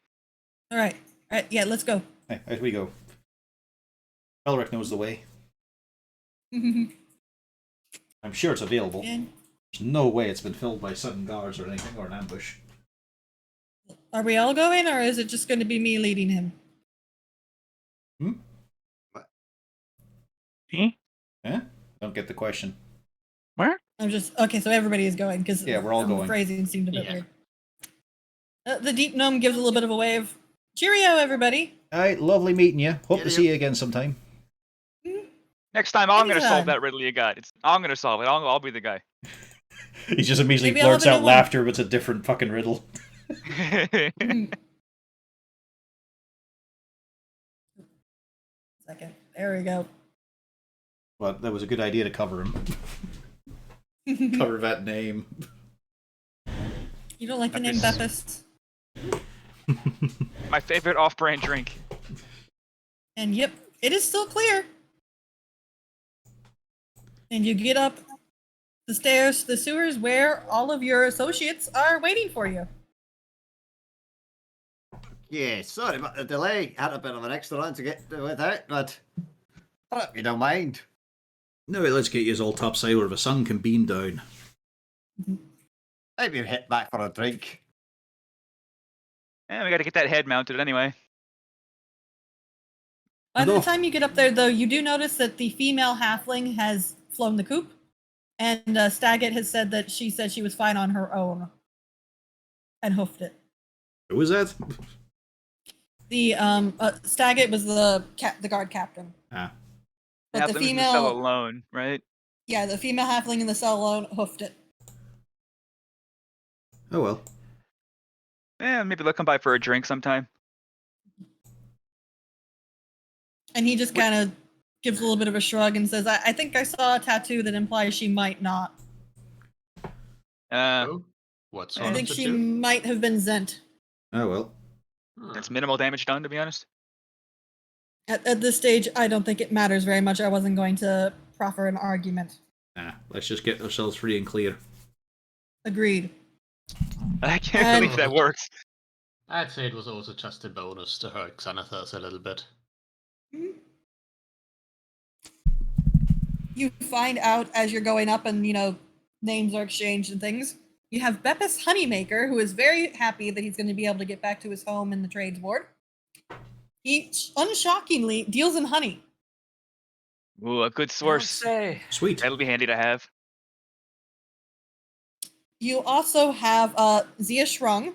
All right, yeah, let's go. Hey, out we go. Elric knows the way. And I'm sure it's available. There's no way it's been filled by sudden guards or anything, or an ambush. are we all going, or is it just going to be me leading him? Eh? Don't get the question. Where? I'm just okay. So everybody is going because Yeah, we're all going. Phrasing seemed a bit Yeah. weird. The deep gnome gives a little bit of a wave. Cheerio, everybody. Alright, lovely meeting you. Hope to Yeah, see you again sometime. Next time, I'm going to solve Anytime. that riddle you got. I'm going to solve it. I'll be the guy. He just immediately Maybe I'll blurts have a out new one. laughter, but it's a different fucking riddle. Second. There we go. But that was a good idea to cover him. Cover that name. You don't like the name Beppis? My favorite off-brand drink. And yep, it is still clear. And you get up the stairs to the sewers where all of your associates are waiting for you. Yeah, sorry about the delay. Had a bit of an extra run to get with it, but I hope you don't mind. No, let's get you all topside where the sun can beam down. Maybe hit back for a drink. Yeah, we got to get that head mounted anyway. By the No. time you get up there, though, you do notice that the female halfling has flown the coop, and Staggett has said that she said she was fine on her own and hoofed it. Who was that? The Staggett was the guard captain. Ah. But the Halfling was in the cell female, alone, right? yeah, the female halfling in the cell alone hoofed it. Oh well. Yeah, maybe they'll come by for a drink sometime. And he just kind of gives a little bit of a shrug and says, I think I saw a tattoo that implies she might not. Oh, what sort I of think she tattoo? might have been Zent. Oh well. That's minimal damage done, to be honest. At this stage, I don't think it matters very much. I wasn't going to proffer an argument. Nah, let's just get ourselves free and clear. Agreed. I can't And- believe that works. I'd say it was also just a bonus to hurt Xanathos a little bit. You find out as you're going up and, names are exchanged and things. You have Beppis Honeymaker, who is very happy that he's going to be able to get back to his home in the trades ward. He, unshockingly, deals in honey. Ooh, a good source. Say. Sweet. That'll be handy to have. You also have Zia Shrung,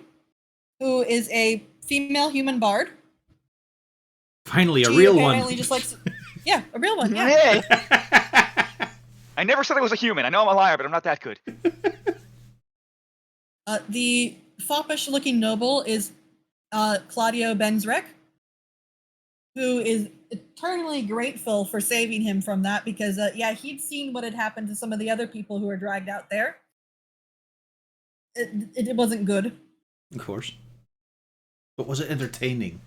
who is a female human bard. Finally, a She real apparently one. just likes, yeah, a real one. Yeah. Hey! I never said I was a human. I know I'm a liar, but I'm not that good. The foppish-looking noble is Claudio Benzrek, who is eternally grateful for saving him from that because, he'd seen what had happened to some of the other people who were dragged out there. It wasn't good. Of course. But was it entertaining?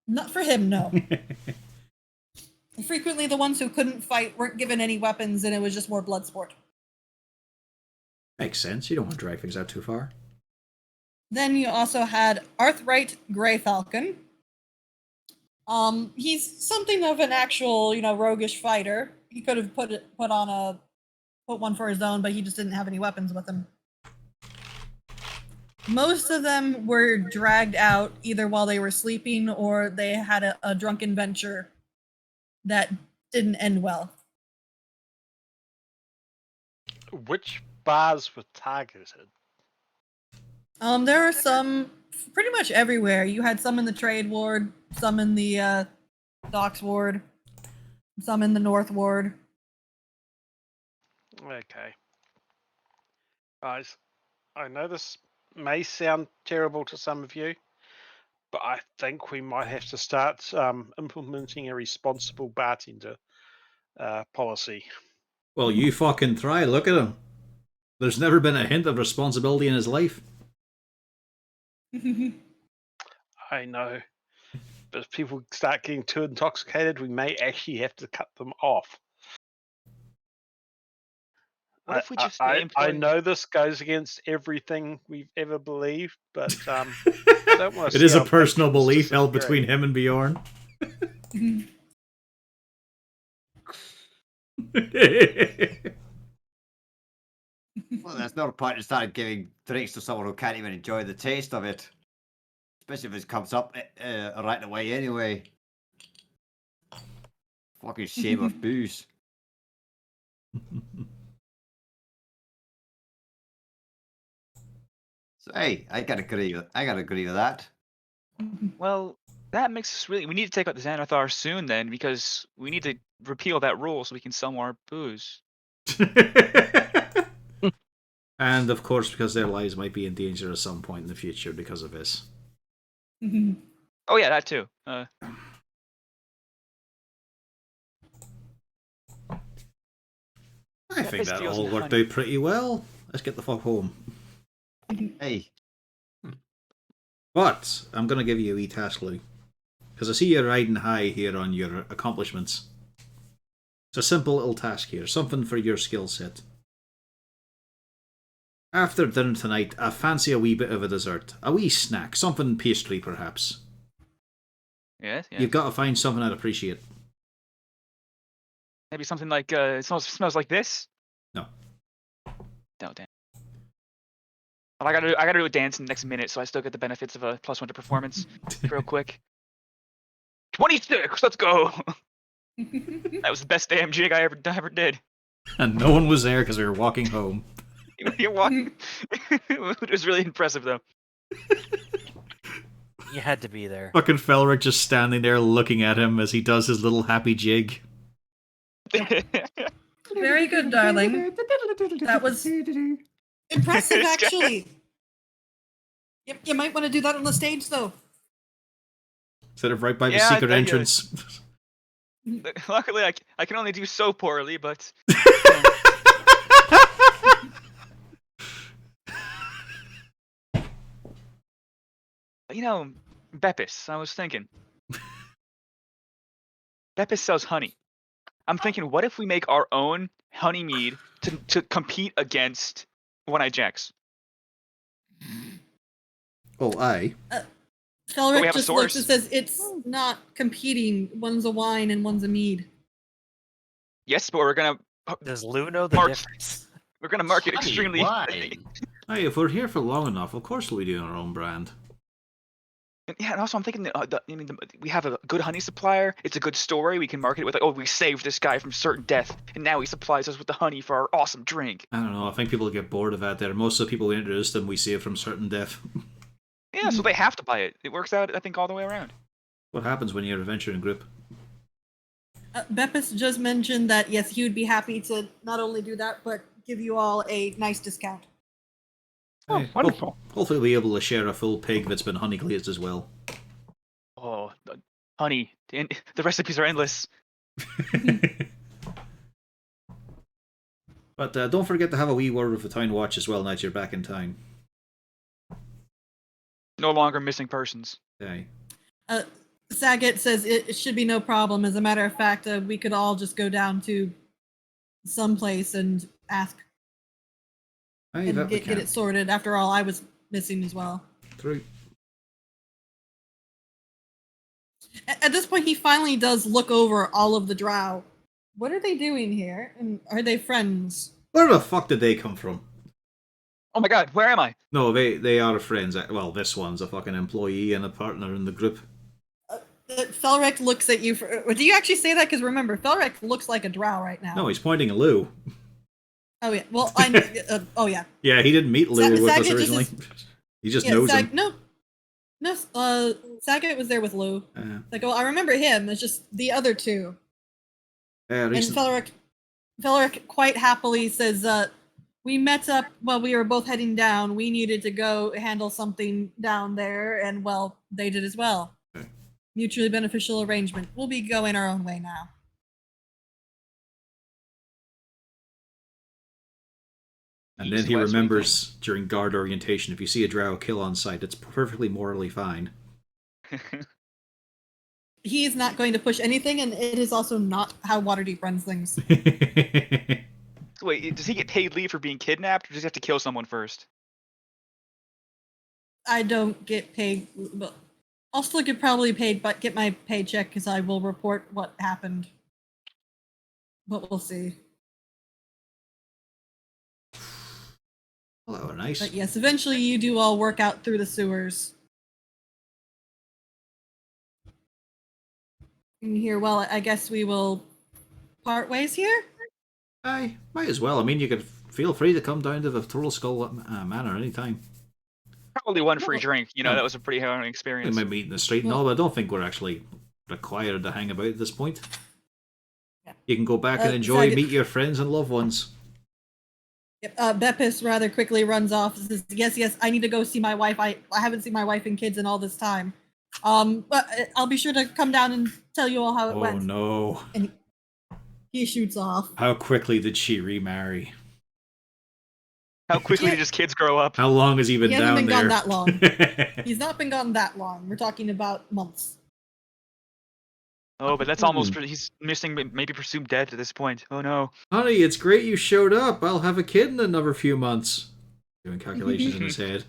Not for him, no. Frequently, the ones who couldn't fight weren't given any weapons, and it was just more blood sport. Makes sense. You don't want to drag things out too far. Then you also had Arthright Grey Falcon. He's something of an actual, roguish fighter. He could have put one for his own, but he just didn't have any weapons with him. Most of them were dragged out either while they were sleeping or they had a drunken venture that didn't end well. Which bars were targeted? There are some pretty much everywhere. You had some in the trade ward, some in the docks ward, some in the north ward. Okay. Guys, I know this may sound terrible to some of you, but I think we might have to start implementing a responsible bartender policy. Well, you fucking try. Look at him. There's never been a hint of responsibility in his life. I know. But if people start getting too intoxicated, we may actually have to cut them off. What if we just I know this goes against everything we've ever believed, but I don't want to. It is a personal belief held between him and Bjorn. Well, that's not a point to start giving drinks to someone who can't even enjoy the taste of it. Especially if it comes up right away anyway. Fucking shame of booze. So hey, I gotta agree with that. Well, that makes us really. We need to take out the Xanathar soon, then, because we need to repeal that rule so we can sell more booze. And of course, because their lives might be in danger at some point in the future because of this. Oh yeah, that too. I think that all worked out pretty well. Let's get the fuck home. Hey. But I'm going to give you a wee task, Lou. Because I see you're riding high here on your accomplishments. It's a simple little task here. Something for your skill set. After dinner tonight, I fancy a wee bit of a dessert. A wee snack. Something pastry, perhaps. Yes, yeah. You've got to find something I'd appreciate. Maybe something like it smells like this. No. No, damn. Well, I gotta do a dance in the next minute, so I still get the benefits of a +1 to performance. Real quick. 26. Let's go. That was the best damn jig I ever did. And no one was there because we were walking home. You're walking. It was really impressive, though. You had to be there. Fucking Felric just standing there looking at him as he does his little happy jig. Very good, darling. That was impressive, actually. You might want to do that on the stage, though. Instead of right by the secret entrance. Luckily, I can only do so poorly, but... You know, Beppis, I was thinking. Beppis sells honey. I'm thinking, what if we make our own honey mead to compete against One-Eye Jacks? Oh, aye. Felric just looks and says, it's not competing. One's a wine and one's a mead. Yes, but we're gonna... Does Lou know the difference? We're gonna market extremely... Hey, if we're here for long enough, of course we'll be doing our own brand. Yeah, and also I'm thinking, we have a good honey supplier. It's a good story. We can market it with, like, oh, we saved this guy from certain death, and now he supplies us with the honey for our awesome drink. I don't know. I think people get bored of that there. Most of the people we introduce them, we save from certain death. Yeah, so they have to buy it. It works out, I think, all the way around. What happens when you're adventuring group? Beppis just mentioned that, yes, he would be happy to not only do that, but give you all a nice discount. Oh, wonderful. Hopefully we'll be able to share a full pig that's been honey glazed as well. Oh, honey. The recipes are endless. But don't forget to have a wee word with the town watch as well now that you're back in town. No longer missing persons. Okay. Saget says it should be no problem. As a matter of fact, we could all just go down to someplace and ask. And get it sorted. After all, I was missing as well. 3. At this point, he finally does look over all of the drow. What are they doing here? And are they friends? Where the fuck did they come from? Oh my god, where am I? No, they are friends. Well, this one's a fucking employee and a partner in the group. Felric looks at you for. Do you actually say that? Because remember, Felric looks like a drow right now. No, he's pointing at Lou. Oh yeah. Well, I. Oh yeah. Yeah, he didn't meet Lou with us Saget originally. he just Yeah, knows him. No. Saget was there with Lou. Like, oh, I remember him. It's just the other two. And Felric quite happily says, "We met up while we were both heading down. We needed to go handle something down there, and well, they did as well. Okay. Mutually beneficial arrangement. We'll be going our own way now." And then he remembers during guard orientation, if you see a drow kill on sight, it's perfectly morally fine. He's not going to push anything, and it is also not how Waterdeep runs things. So wait, does he get paid leave for being kidnapped, or does he have to kill someone first? I don't get paid, but I'll still get probably paid, but get my paycheck because I will report what happened. But we'll see. Well, that were nice. But yes, eventually you do all work out through the sewers. And here, well, I guess we will part ways here? Aye, might as well. I mean, you could feel free to come down to the Turtle Skull Manor anytime. Probably one free drink. You know, that was a pretty hard We experience. might meet in the street and all, but I don't think we're actually required to hang about at this point. Yeah. You can go back and enjoy, Saget- meet your friends and loved ones. Yep, Beppis rather quickly runs off and says, yes, I need to go see my wife. I haven't seen my wife and kids in all this time. But I'll be sure to come down and tell you all how it went. Oh no. And he shoots off. How quickly did she remarry? How quickly did his kids grow up? How long has he been He down hasn't been there? gone that long. He's not been gone that long. We're talking about months. Oh, but that's almost, he's missing, maybe presumed dead at this point. Oh no. Honey, it's great you showed up. I'll have a kid in another few months. Doing calculations in his head.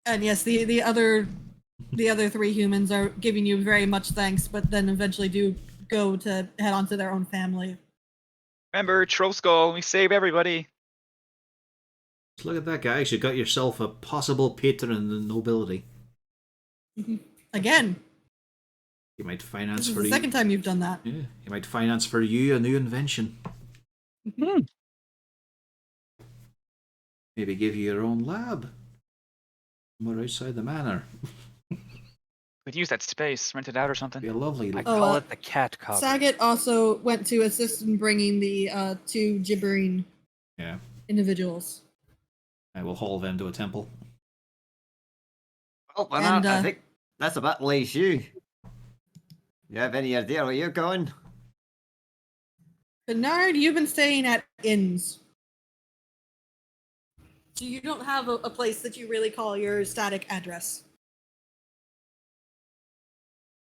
And yes, the other 3 humans are giving you very much thanks, but then eventually do go to head on to their own family. Remember, Troll Skull, we save everybody. Just look at that, guys. You got yourself a possible patron in the nobility. Again, You might finance this is for the you. second time you've done that. Yeah, you might finance for you a new invention. Maybe give you your own lab. Somewhere outside the manor. We'd use that space, rent it out or something. Be a lovely. I Oh, call it the cat copy. Saget also went to assist in bringing the 2 gibbering Yeah. individuals. I will haul them to a temple. Well, Bernard, And, I think that's about leaves you. You have any idea where you're going? Bernard, you've been staying at inns. So you don't have a place that you really call your static address.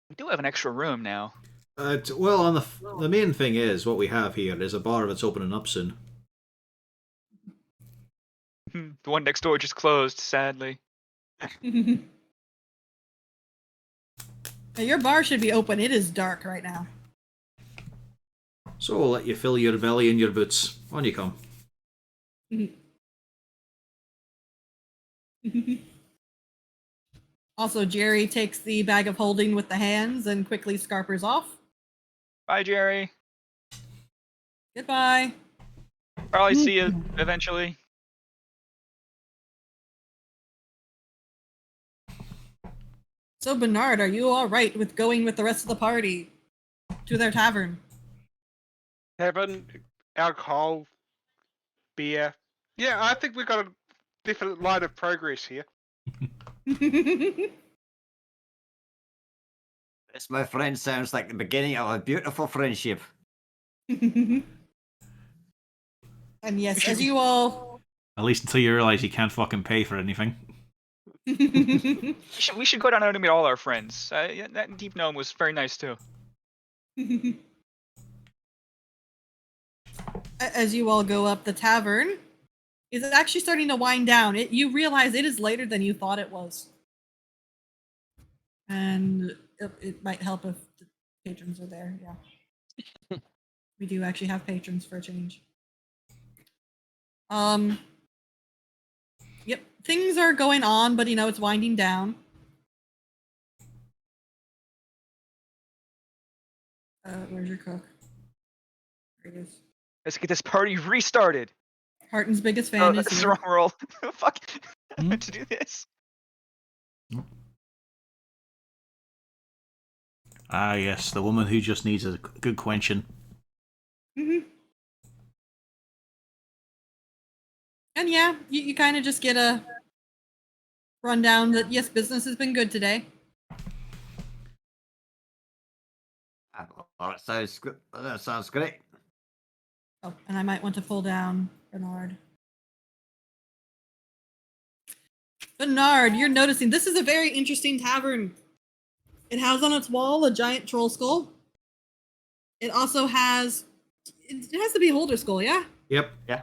We do have an extra room now. Well, on the main thing is what we have here is a bar that's opening up soon. The one next door just closed, sadly. Now, your bar should be open. It is dark right now. So we'll let you fill your belly in your boots. On you come. Also, Jerry takes the bag of holding with the hands and quickly scarpers off. Bye, Jerry. Goodbye. Probably see you eventually. So, Bernard, are you all right with going with the rest of the party to their tavern? Tavern, alcohol, beer. Yeah, I think we've got a definite line of progress here. This, my friend, sounds like the beginning of a beautiful friendship. And yes, as you all. At least until you realize you can't fucking pay for anything. We should go down there to meet all our friends. Yeah, that Deep Gnome was very nice too. As you all go up the tavern, is actually starting to wind down. You realize it is later than you thought it was. And it might help if the patrons are there, yeah. We do actually have patrons for a change. Yep, things are going on, but it's winding down. Where's your cook? There it is. Let's get this party restarted. Harton's biggest fan is That's the here. wrong roll. Fuck. I Hmm? meant to do this. Ah, yes, the woman who just needs a good quenching. Mm-hmm. And yeah, you kind of just get a rundown that yes, business has been good today. Oh, that sounds good. That sounds great. Oh, and I might want to pull down Bernard. Bernard, you're noticing this is a very interesting tavern. It has on its wall a giant troll skull. It also has, it has the beholder skull, yeah? Yep. Yeah.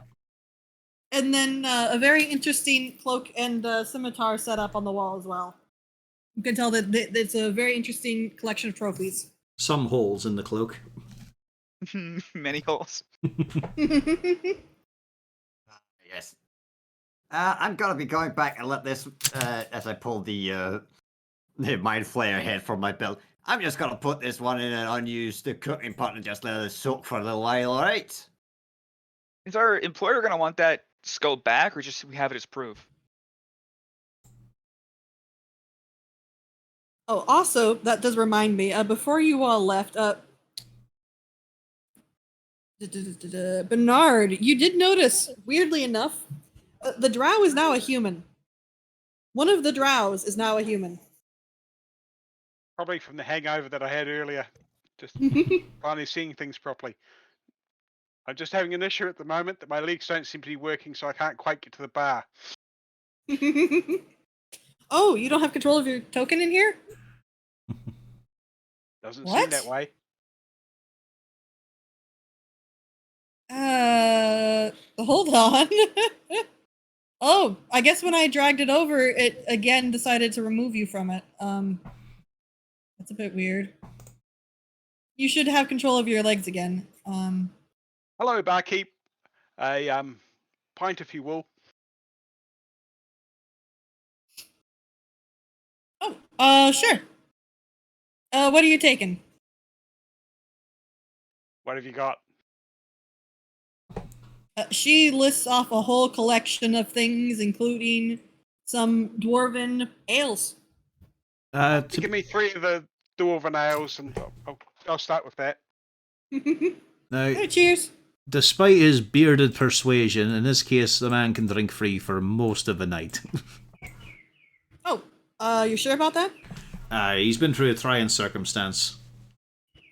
And then a very interesting cloak and scimitar set up on the wall as well. You can tell that it's a very interesting collection of trophies. Some holes in the cloak. Many holes. Yes. I'm gonna be going back and let this as I pull the mind flayer head from my belt. I'm just gonna put this one in an unused cooking pot and just let it soak for a little while. All right. Is our employer gonna want that skull back, or just we have it as proof? Oh, also, that does remind me, before you all left, Bernard, you did notice, weirdly enough, the drow is now a human. One of the drows is now a human. Probably from the hangover that I had earlier. Just finally seeing things properly. I'm just having an issue at the moment that my legs don't seem to be working, so I can't quite get to the bar. Oh, you don't have control of your token in here? Doesn't What? seem that way. Hold on. Oh, I guess when I dragged it over, it again decided to remove you from it. That's a bit weird. You should have control of your legs again. Hello, barkeep. A pint, if you will. Oh, sure. What are you taking? What have you got? She lists off a whole collection of things, including some dwarven ales. Give me 3 of the dwarven ales, and I'll start with that. Now, Oh, cheers. despite his bearded persuasion, in this case, the man can drink free for most of the night. Oh, you sure about that? He's been through a trying circumstance.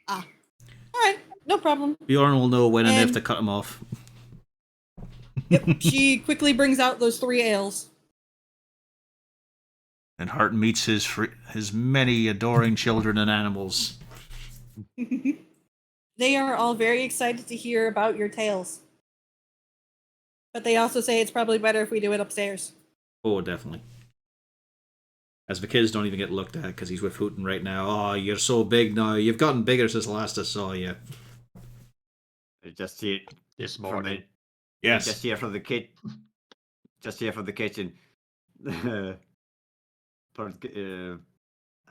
Ah. Alright, no problem. Bjorn will know when and if And- to cut him off. Yep, she quickly brings out those 3 ales. And Hart meets his many adoring children and animals. They are all very excited to hear about your tales. But they also say it's probably better if we do it upstairs. Oh, definitely. As the kids don't even get looked at because he's with Hooten right now. Oh, you're so big now. You've gotten bigger since last I saw you. Just here This from morning. the Yes. just here from the kid. Just here from the kitchen.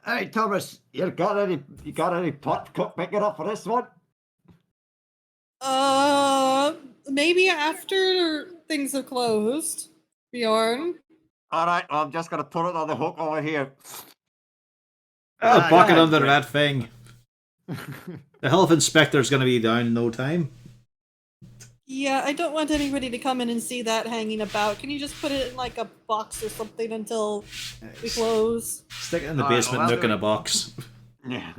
Hey Thomas, you got any pot cook picking up for this one? Maybe after things have closed, Bjorn. All right, well, I'm just gonna put it on the hook over here. I'll Ah, bucket yeah, under great. that thing. The health inspector's going to be down in no time. Yeah, I don't want anybody to come in and see that hanging about. Can you just put it in like a box or something until we close? Stick it in the All right, basement well, nook in do a it. box. Yeah.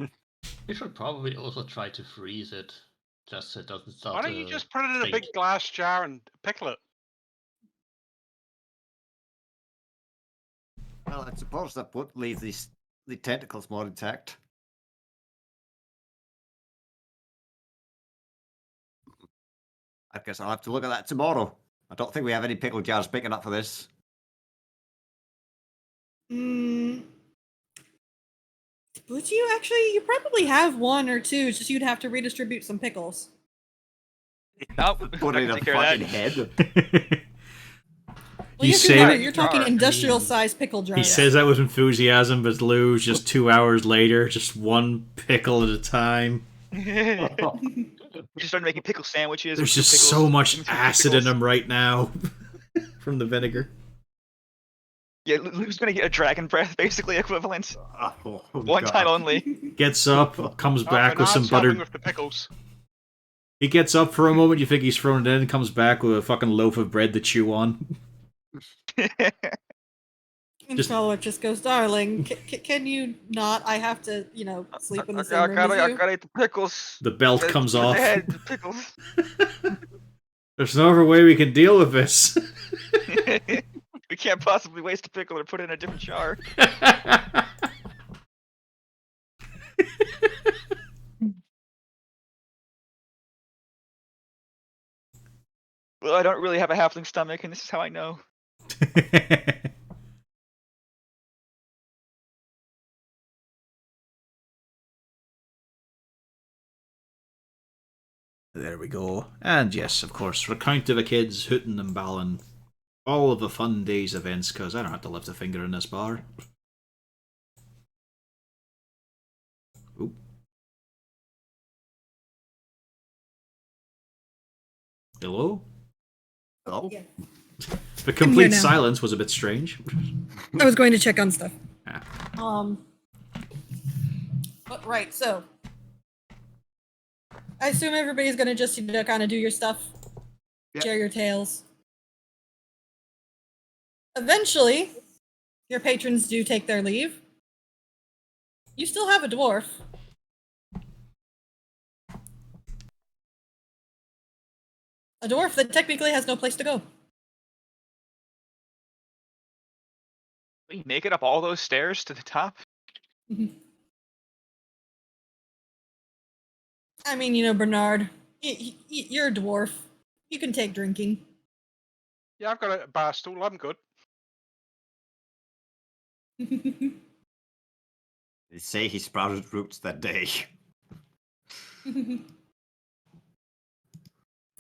We should probably also try to freeze it, just so it doesn't start Why don't you to just put it in a stink. big glass jar and pickle it? Well, I suppose that would leave the tentacles more intact. I guess I'll have to look at that tomorrow. I don't think we have any pickle jars big enough for this. Mm. Would you actually? You probably have one or two. It's just you'd have to redistribute some pickles. Nope. Put I it in can a take care of fucking that. head. Well, You you say- remember, you're talking Jar. industrial-sized pickle jars. He says that with enthusiasm, but Lou's just 2 hours later, just one pickle at a time. We just started making pickle sandwiches. There's with just pickles, so much two acid in pickles. them right now from the vinegar. Yeah, Lou's gonna get a dragon breath, basically equivalent. Oh, One God. time only. Gets up, comes Oh, back with some Bernard's helping buttered. with the pickles. He gets up for a moment, you think he's thrown it in, and comes back with a fucking loaf of bread to chew on. And Just- Charlotte just goes, darling, can you not? I have to, sleep in the I same room as you. gotta eat the pickles. The belt Gotta comes eat the off. head, the pickles. There's no other way we can deal with this. We can't possibly waste a pickle or put it in a different jar. Well, I don't really have a halfling stomach, and this is how I know. There we go. And yes, of course, recount of the kids hooting and bawling. All of the fun days events, because I don't have to lift a finger in this bar. Oop. Hello? Oh, Yeah. The complete now. silence was a bit strange. I was going to check on stuff. Ah. But right, so I assume everybody's gonna just kind of do your stuff, Yep. share your tales. Eventually, your patrons do take their leave. You still have a dwarf. A dwarf that technically has no place to go. We make it up all those stairs to the top. I mean, Bernard, you're a dwarf. You can take drinking. Yeah, I've got a bar stool. I'm good. they say he sprouted roots that day.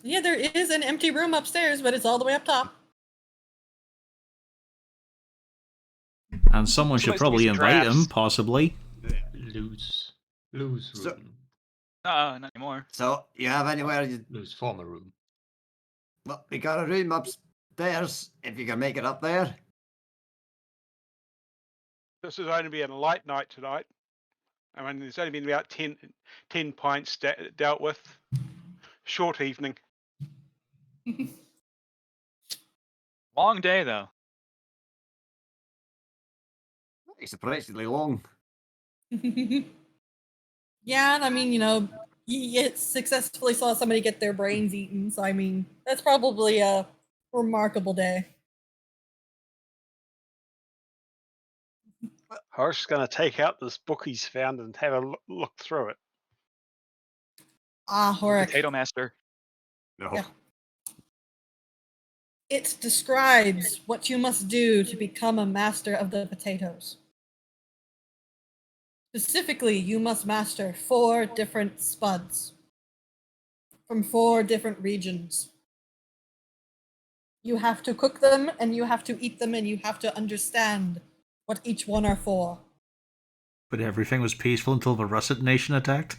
Yeah, there is an empty room upstairs, but it's all the way up top. And someone should Somebody's probably using invite him, drafts. possibly. Lose So- room. Not anymore. So, you have anywhere you... Lose former room. Well, we got a room upstairs, if you can make it up there. This has only been a light night tonight. I mean, there's only been about 10 pints dealt with. Short evening. Long day though. It's surprisingly long. Yeah, I mean, you successfully saw somebody get their brains eaten, so I mean, that's probably a remarkable day. Horace is going to take out this book he's found and have a look through it. Ah, Horik. Potato master. No. Yeah. It describes what you must do to become a master of the potatoes. Specifically, you must master 4 different spuds from 4 different regions. You have to cook them, and you have to eat them, and you have to understand what each one are for. But everything was peaceful until the Russet Nation attacked.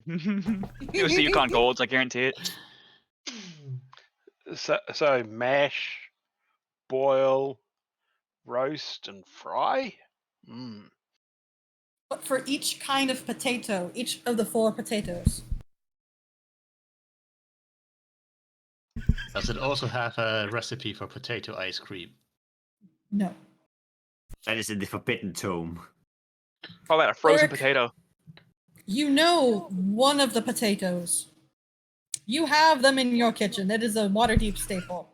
It was the Yukon Golds, I guarantee it. So mash, boil, roast, and fry. But for each kind of potato, each of the 4 potatoes. Does it also have a recipe for potato ice cream? No. That is in the Forbidden Tome. Call that a frozen Eric. potato. You know one of the potatoes. You have them in your kitchen. It is a Waterdeep staple.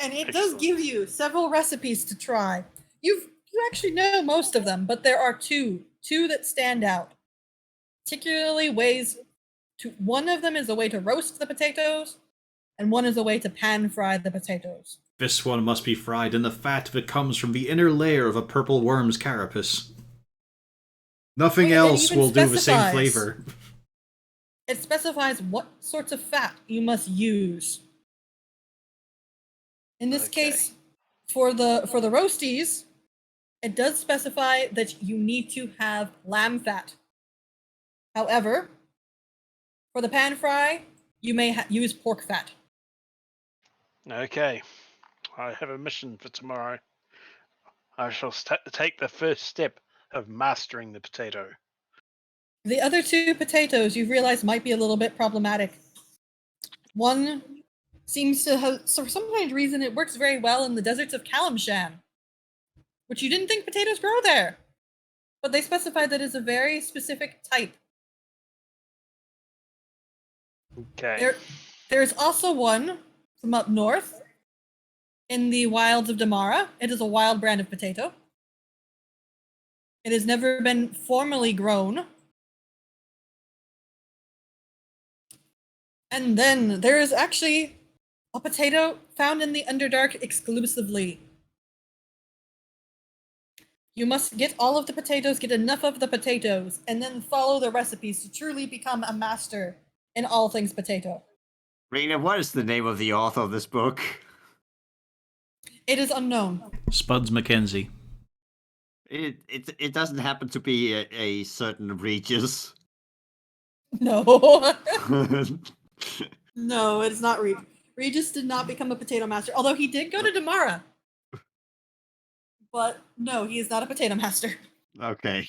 And it does Excellent. give you several recipes to try. You actually know most of them, but there are two that stand out. Particularly ways to one of them is a way to roast the potatoes, and one is a way to pan fry the potatoes. This one must be fried in the fat that comes from the inner layer of a purple worm's carapace. Nothing Wait, it else even will do the same specifies. flavor. It specifies what sorts of fat you must use. In this Okay. case, for the roasties, it does specify that you need to have lamb fat. However, for the pan fry, you may use pork fat. Okay. I have a mission for tomorrow. I shall take the first step of mastering the potato. The other two potatoes you've realized might be a little bit problematic. One seems to have, for some kind of reason, it works very well in the deserts of Kalimshan, which you didn't think potatoes grow there. But they specified that it's a very specific type. Okay. There's also one from up north in the wilds of Damara. It is a wild brand of potato. It has never been formally grown. And then there is actually a potato found in the Underdark exclusively. You must get all of the potatoes, get enough of the potatoes, and then follow the recipes to truly become a master in all things potato. Rena, what is the name of the author of this book? It is unknown. Spuds Mackenzie. It doesn't happen to be a certain Regis. No. No, it is not Regis. Regis did not become a potato master, although he did go to Damara. But no, he is not a potato master. Okay.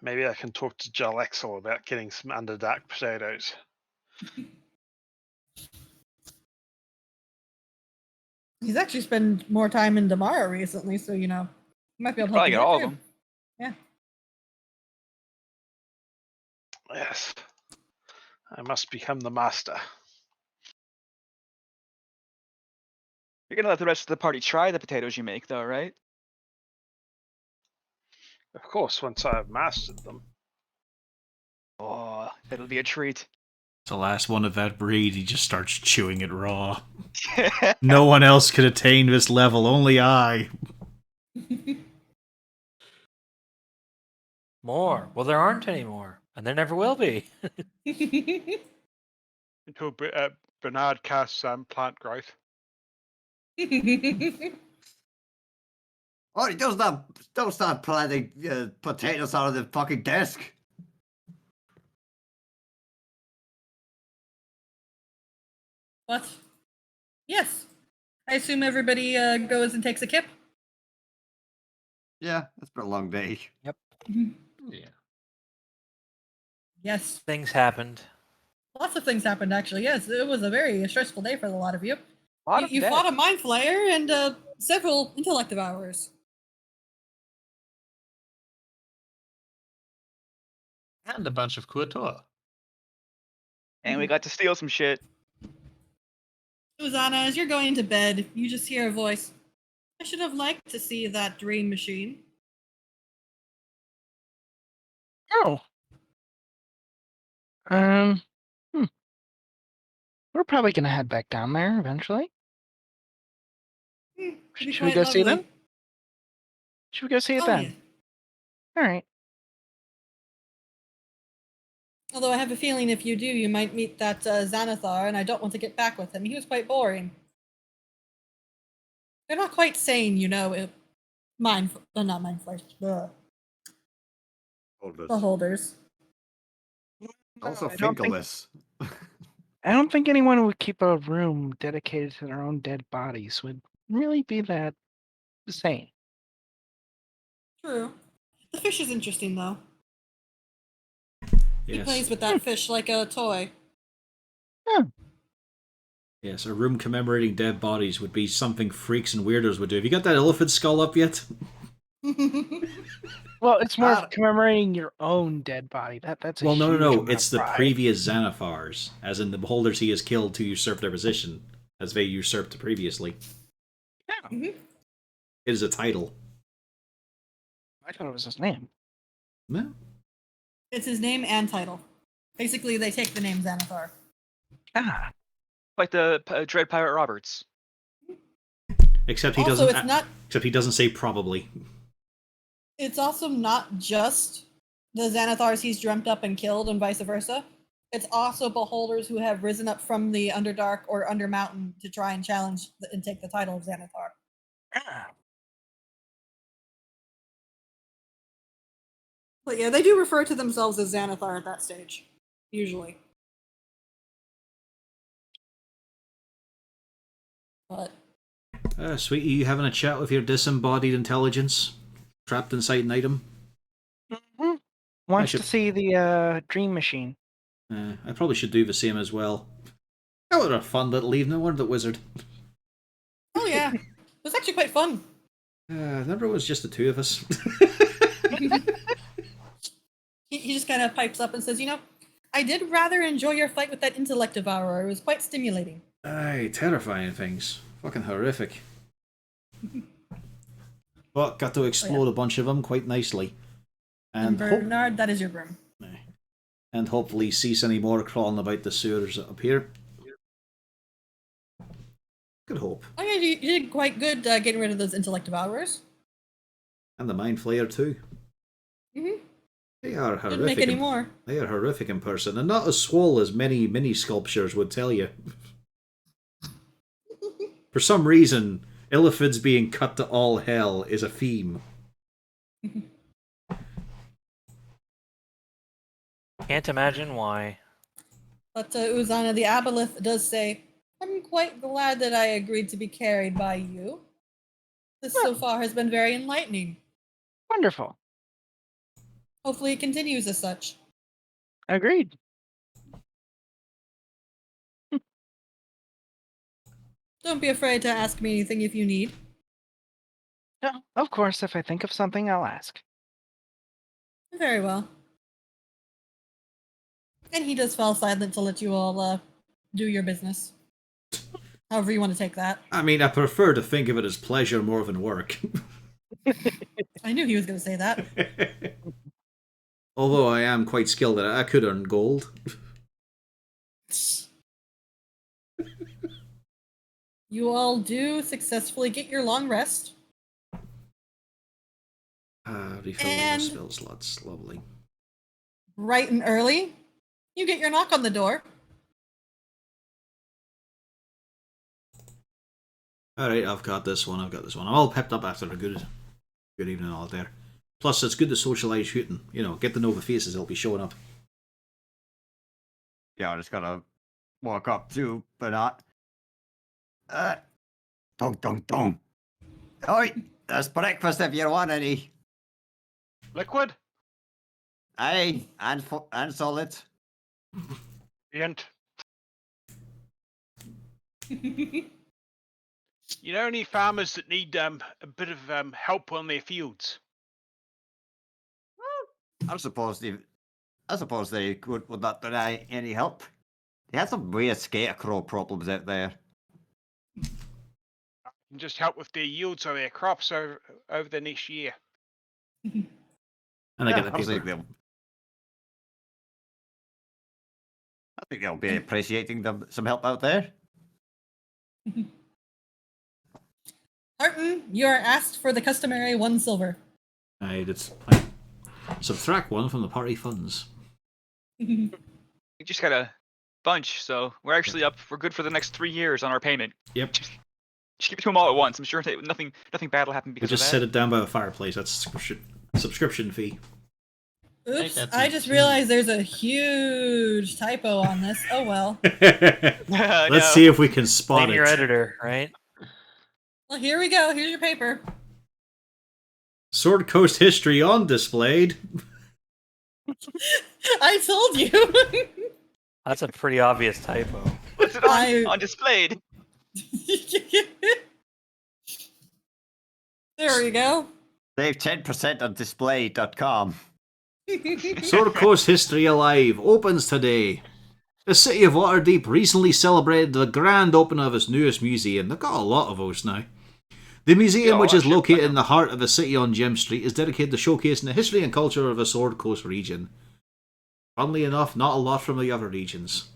Maybe I can talk to Jalaxel about getting some Underdark potatoes. He's actually spent more time in Damara recently, so you know, he might be able to Probably help get you all there of too. them. Yeah. Yes. I must become the master. You're gonna let the rest of the party try the potatoes you make, though, right? Of course, once I have mastered them. Oh, it'll be a treat. It's the last one of that breed, he just starts chewing it raw. No one else could attain this level, only I. More. Well, there aren't any more, and there never will be. Until Bernard casts plant growth. Oh, don't start planting potatoes out of the fucking desk. What? Yes. I assume everybody goes and takes a kip. Yeah, it's been a long day. Yeah. Yes. Things happened. Lots of things happened, actually. Yes, it was a very stressful day for a lot of you. A lot of You dead. fought a mind flayer and several intellective hours. And a bunch of Kuator. And we got to steal some shit. Susanna, as you're going to bed, you just hear a voice. I should have liked to see that dream machine. Oh. Hmm. We're probably gonna head back down there eventually. It'd be Should we quite go see lovely. them? Should we go see it Oh, then? yeah. All right. Although I have a feeling if you do, you might meet that Xanathar, and I don't want to get back with him. He was quite boring. They're not quite sane, you know. Not mind flayers. The holders. Also, I don't think- fingerless. I don't think anyone who would keep a room dedicated to their own dead bodies would really be that sane. True. The fish is interesting, though. He Yes. plays with that fish like a toy. Yes, a room commemorating dead bodies would be something freaks and weirdos would do. Have you got that elephant skull up yet? Well, it's more of commemorating your own dead body. That's a Well, no. huge amount It's of the pride. previous Xanathars, as in the beholders he has killed to usurp their position, as they usurped previously. Yeah, Mhm. It is a title. I thought it was his name. No. It's his name and title. Basically, they take the name Xanathar. Ah, Like the Dread Pirate Roberts. Except he Also, doesn't. it's not. Except he doesn't say probably. It's also not just the Xanathars he's dreamt up and killed, and vice versa. It's also beholders who have risen up from the Underdark or Undermountain to try and challenge and take the title of Xanathar. ah. But yeah, they do refer to themselves as Xanathar at that stage, usually. But Sweetie, you having a chat with your disembodied intelligence trapped inside an item? Mhm. Wants should- to see the dream machine. I probably should do the same as well. That was a fun little evening, wasn't it, Wizard? oh yeah, it was actually quite fun. Remember it was just the two of us. He just kind of pipes up and says, I did rather enjoy your fight with that intellect devourer. It was quite stimulating. Aye, terrifying things. Fucking horrific. But got to explode a bunch of them quite nicely. And And, Bernard, that is your broom. and hopefully cease any more crawling about the sewers up here. Good hope. Oh yeah, you did quite good getting rid of those intellect devourers. And the Mind Flayer too. Mm-hmm. They are horrific. Didn't make any more. They are horrific in person, and not as swole as many mini sculptures would tell you. For some reason, Illithids being cut to all hell is a theme. Can't imagine why. But Uzana the Aboleth does say, I'm quite glad that I agreed to be carried by you. This so far has been very enlightening. Wonderful. Hopefully it continues as such. Agreed. Don't be afraid to ask me anything if you need. No, of course, if I think of something, I'll ask. Very well. And he does fall silent to let you all do your business. However you want to take that. I mean, I prefer to think of it as pleasure more than work. I knew he was going to say that. Although I am quite skilled at it, I could earn gold. You all do successfully get your long rest. Refill And- the spell slots. Lovely. Bright and early, you get your knock on the door. Alright, I've got this one. I'm all pepped up after a good evening out there. Plus, it's good to socialise shooting. You know, get to know the faces that'll be showing up. Yeah, I just gotta walk up to Bernard. Dong, dong, dong. Oi, there's breakfast if you want any. Liquid? Aye, and solid. And you know any farmers that need a bit of help on their fields? I suppose they would not deny any help. They had some weird scarecrow problems out there. And just help with their yields of their crops over the next year. And I get the I think paper. they'll be appreciating some help out there. Harton, you are asked for the customary 1 silver. I subtract 1 from the party funds. We just got a bunch, so we're actually up. We're good for the next 3 years on our payment. Yep. Just give it to them all at once. I'm sure nothing bad will happen We because just of set that. it down by a fireplace. That's subscription fee. Oops, that's I it just too. realized there's a huge typo on this. Oh well. Let's see if we can spot Blame it. your editor, right? Well, here we go. Here's your paper. Sword Coast history on displayed. I told you. That's a pretty obvious typo. What's it on displayed? There we go. Save 10% on display.com. Sword Coast History Alive opens today. The city of Waterdeep recently celebrated the grand opening of its newest museum. They've got a lot of those now. The museum, Yeah, which I is should located check in the heart of the city on Gem Street, is dedicated to showcasing the history and culture of the Sword Coast region. Funnily enough, not a lot from the other regions.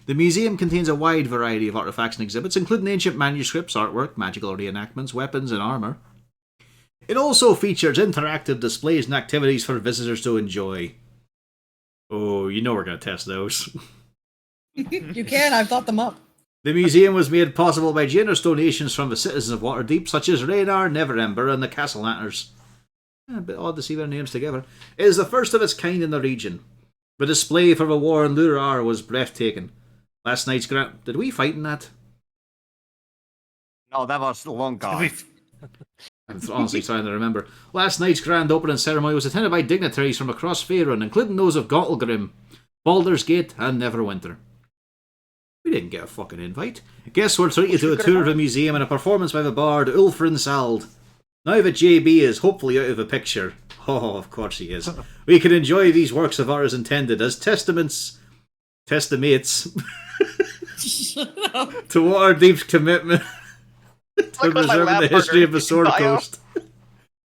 The museum contains a wide variety of artifacts and exhibits, including ancient manuscripts, artwork, magical reenactments, weapons, and armour. It also features interactive displays and activities for visitors to enjoy. Oh, you know we're going to test those. You can, I've thought them up. The museum was made possible by generous donations from the citizens of Waterdeep, such as Raynar, Neverember, and the Castellaners. A bit odd to see their names together. It is the first of its kind in the region. The display for the war in Lurar was breathtaking. Last night's grand... Did we fight in that? No, that was long gone. I'm honestly trying to remember. Last night's grand opening ceremony was attended by dignitaries from across Faerun, including those of Gauntlgrim, Baldur's Gate, and Neverwinter. We didn't get a fucking invite. Guests were treated to a tour of the museum and a performance by the bard Ulfrin Sald. Now that JB is hopefully out of the picture, oh, of course he is, we can enjoy these works of art as intended, as testamates to Waterdeep's commitment to preserving the history of the Sword Coast.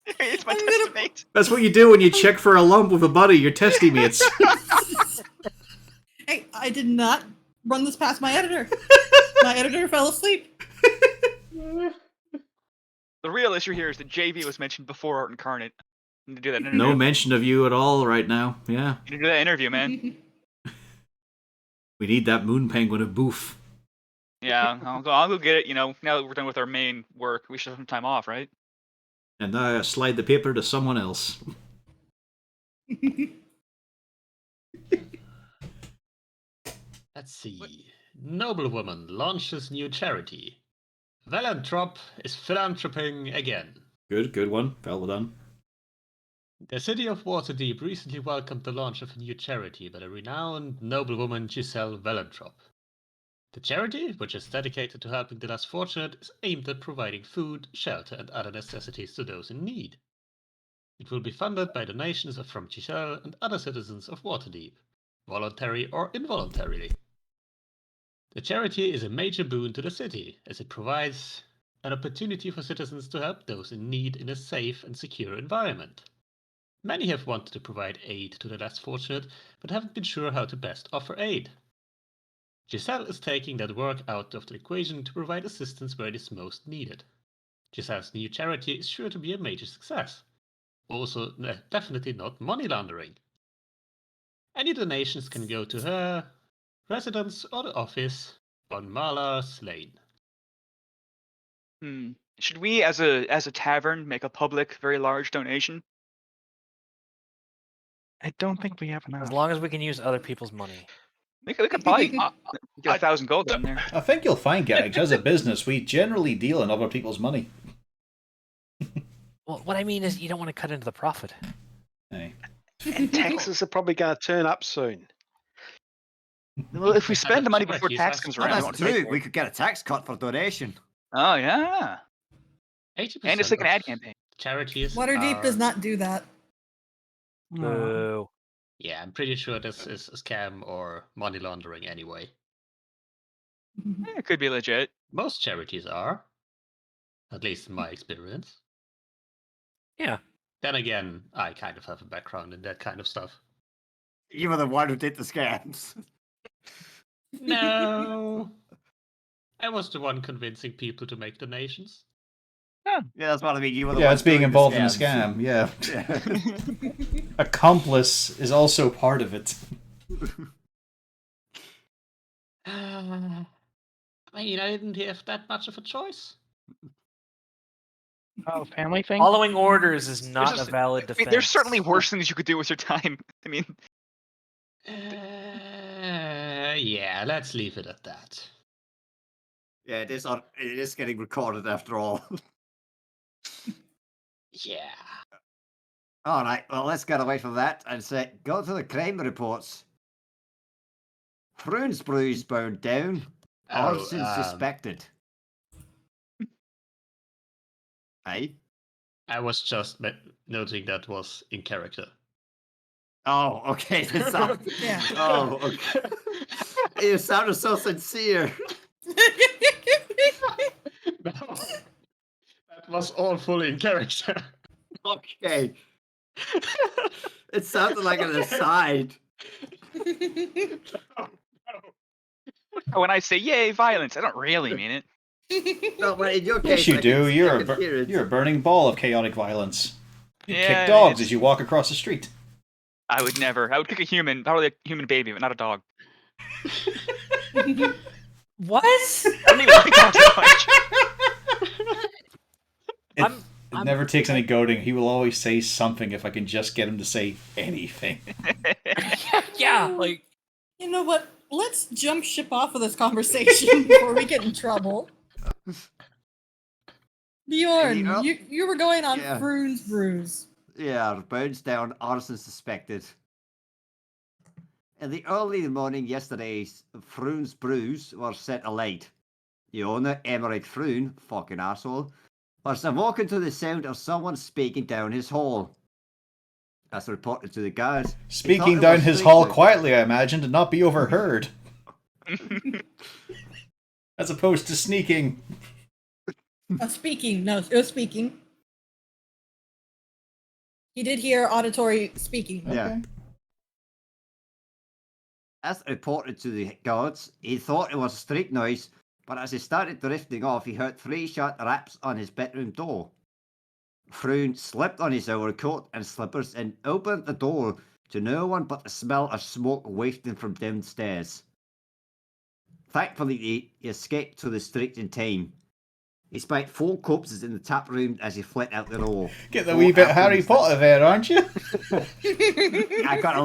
It's my testament. That's what you do when you check for a lump with a buddy, your testy mates. Hey, I did not run this past my editor. My editor fell asleep. The real issue here is that JV was mentioned before Art Incarnate. You need to do that interview. No mention of you at all right now. Yeah. You need to do that interview, man. We need that moon penguin of boof. Yeah, I'll go get it. You know, now that we're done with our main work, we should have some time off, right? And now I slide the paper to someone else. Let's see. Noblewoman launches new charity. Valantrop is philanthroping again. Good one. Well done. The city of Waterdeep recently welcomed the launch of a new charity by the renowned noblewoman Giselle Valantrop. The charity, which is dedicated to helping the less fortunate, is aimed at providing food, shelter, and other necessities to those in need. It will be funded by donations from Giselle and other citizens of Waterdeep, voluntary or involuntarily. The charity is a major boon to the city, as it provides an opportunity for citizens to help those in need in a safe and secure environment. Many have wanted to provide aid to the less fortunate, but haven't been sure how to best offer aid. Giselle is taking that work out of the equation to provide assistance where it is most needed. Giselle's new charity is sure to be a major success. Also, definitely not money laundering. Any donations can go to her residence or the office on Mala's Lane. Should we, as a tavern, make a public, very large donation? I don't think we have enough. As long as we can use other people's money. We could probably get 1,000 gold down there. I think you'll find, Gags, as a business, we generally deal in other people's money. Well, what I mean is you don't want to cut into the profit. Hey. And taxes are probably going to turn up soon. Well, if we spend the money before Use tax us. comes Oh, around, we that's want to pay true. for We it. could get a tax cut for donation. Oh yeah, 80% and it's like an of ad campaign. charities Waterdeep are... does not do that. Boo. Yeah, I'm pretty sure this is a scam or money laundering anyway. It could be legit. Most charities are. At least in my experience. Yeah. Then again, I kind of have a background in that kind of stuff. You were the one who did the scams. No. I was the one convincing people to make donations. Yeah, that's what I mean. You were the Yeah, one it's being doing the involved in a scams. scam, yeah. Yeah. Accomplice is also part of it. I mean, I didn't have that much of a choice. Oh, family thing? Following orders is not just- a valid I defense. mean, there's certainly worse things you could do with your time. I mean, Yeah, let's leave it at that. Yeah, it is getting recorded after all. Yeah. All right, well, let's get away from that and say, go to the crime reports. Prunesbrew's burned down. Arson suspected. Hey? I was just noting that was in character. Oh, okay. That sound- Yeah. Oh, okay. You sounded so sincere. No, that was all fully in character. Okay. It sounded like an aside. No. When I say yay, violence, I don't really mean it. No, but in your Yes, case, you I do. can- You're I a can hear it. you're a burning ball of chaotic violence. You Yeah, kick I mean, dogs it's- as you walk across the street. I would never. I would kick a human, probably a human baby, but not a dog. What? I don't even like dogs that much. It never takes any goading. He will always say something if I can just get him to say anything. Yeah, like You know what? Let's jump ship off of this conversation before we get in trouble. Bjorn, Any- you were going on Yeah. Froon's Brews. Yeah, bones down, arson suspected. In the early morning yesterday, Froon's brews were set alight. The owner, Emmerich Froon, fucking asshole, was awoken to the sound of someone speaking down his hall. As reported to the guards, he thought Speaking it down was his street hall noise. quietly, I imagine, to not be overheard. As opposed to sneaking. Speaking. No, it was speaking. He did hear auditory speaking. Yeah. Okay. As reported to the guards, he thought it was a street noise, but as he started drifting off, he heard 3 sharp raps on his bedroom door. Froon slipped on his overcoat and slippers and opened the door to no one but the smell of smoke wafting from downstairs. Thankfully, he escaped to the street in time. He spied 4 corpses in the tap room as he fled out the door. Get the 4 wee bit Harry halflings Potter there, aren't you? I got a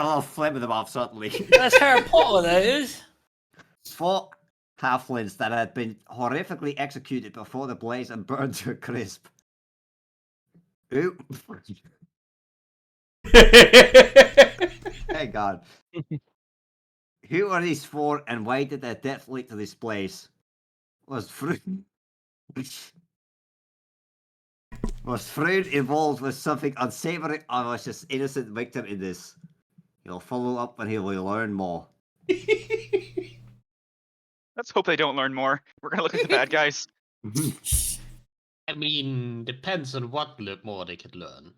little flip of them off suddenly. that's Harry Potter, that is. 4 halflings that had been horrifically executed before the blaze and burned to a crisp. Ooh. Thank God. Who are these 4 and why did their death lead to this place? Was Froon involved with something unsavory or was just innocent victim in this? He'll follow up and he will learn more. Let's hope they don't learn more. We're gonna look at the bad guys. I mean, depends on what more they could learn.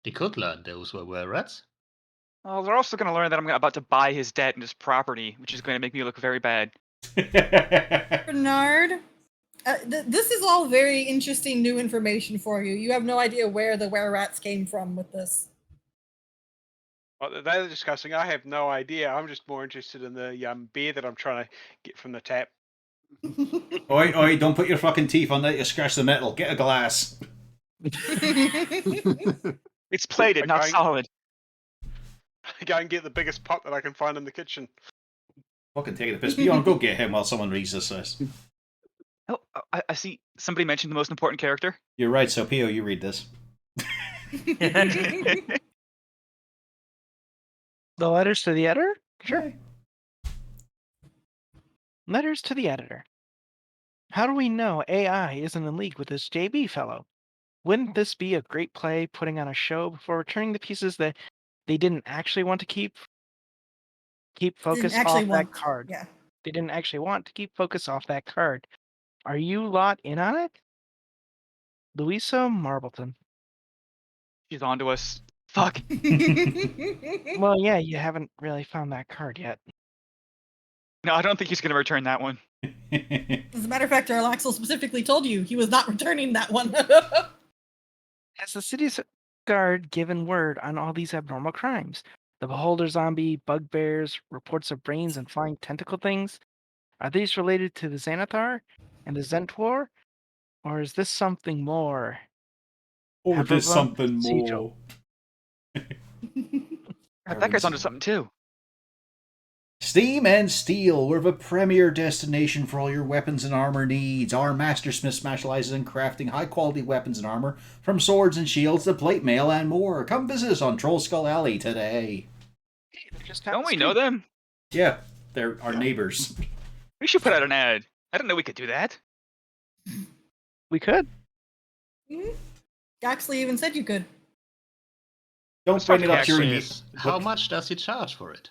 They could learn those were rats. Oh, they're also gonna learn that I'm about to buy his debt and his property, which is going to make me look very bad. Bernard, this is all very interesting new information for you. You have no idea where the were-rats came from with this. What they're discussing, I have no idea. I'm just more interested in the beer that I'm trying to get from the tap. Oi, oi, don't put your fucking teeth on that, you scratch the metal. Get a glass. It's plated, not Okay. solid. Go and get the biggest pot that I can find in the kitchen. Fucking take the piss. Beyond, go get him while someone reads this. Oh, I see. Somebody mentioned the most important character. You're right, so Pio, you read this. The letters to the editor? Sure. Letters to the editor. How do we know AI isn't in league with this JB fellow? Wouldn't this be a great play putting on a show before returning the pieces that they didn't actually want to keep focus off that card? Yeah. They didn't actually want to keep focus off that card. Are you lot in on it? Louisa Marbleton. She's on to us. Fuck. Well, yeah, you haven't really found that card yet. No, I don't think he's gonna return that one. As a matter of fact, Araxel specifically told you he was not returning that one. Has the city's guard given word on all these abnormal crimes? The beholder zombie, bugbears, reports of brains and flying tentacle things? Are these related to the Xanathar and the Zentwar? Or is this something more? Or Have there's a something Sigil. more. That guy's onto something too. Steam and Steel, we're the premier destination for all your weapons and armor needs. Our mastersmith specializes in crafting high-quality weapons and armor, from swords and shields to plate mail and more. Come visit us on Troll Skull Alley today. Hey, they're just down Don't the we know street. them? Yeah, they're our neighbors. We should put out an ad. I didn't know we could do that. We could. Actually, even said you could. Don't bring it up during Is, the... how much does he charge for it?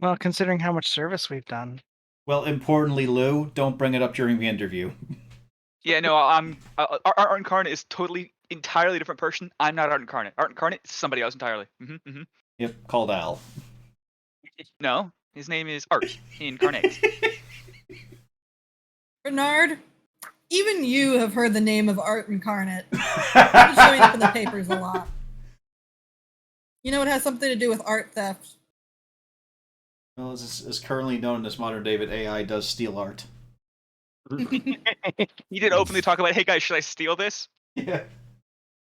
Well, considering how much service we've done. Well, importantly, Lou, don't bring it up during the interview. Yeah, no, I'm. Art Incarnate is entirely different person. I'm not Art Incarnate. Art Incarnate is somebody else entirely. Yep, called Al. No, His name is Art Incarnate. Bernard, even you have heard the name of Art Incarnate. It's showing up in the papers a lot. You know, it has something to do with art theft. Well, as currently known as modern day, that AI does steal art. He did openly talk about, hey guys, should I steal this? Yeah.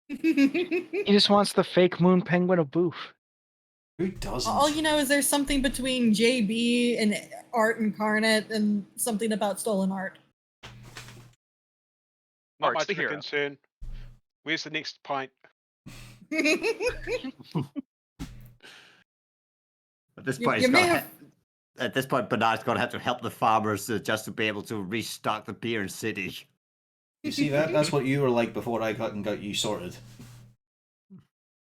He just wants the fake moon penguin of Boof. Who doesn't? All you know is there's something between JB and Art Incarnate and something about stolen art. Not Art's much the of a hero. concern. Where's the next pint? At this You- point, you it's may gonna have- at this point, Bernard's going to have to help the farmers just to be able to restock the beer in city. You see that? That's what you were like before I got you sorted.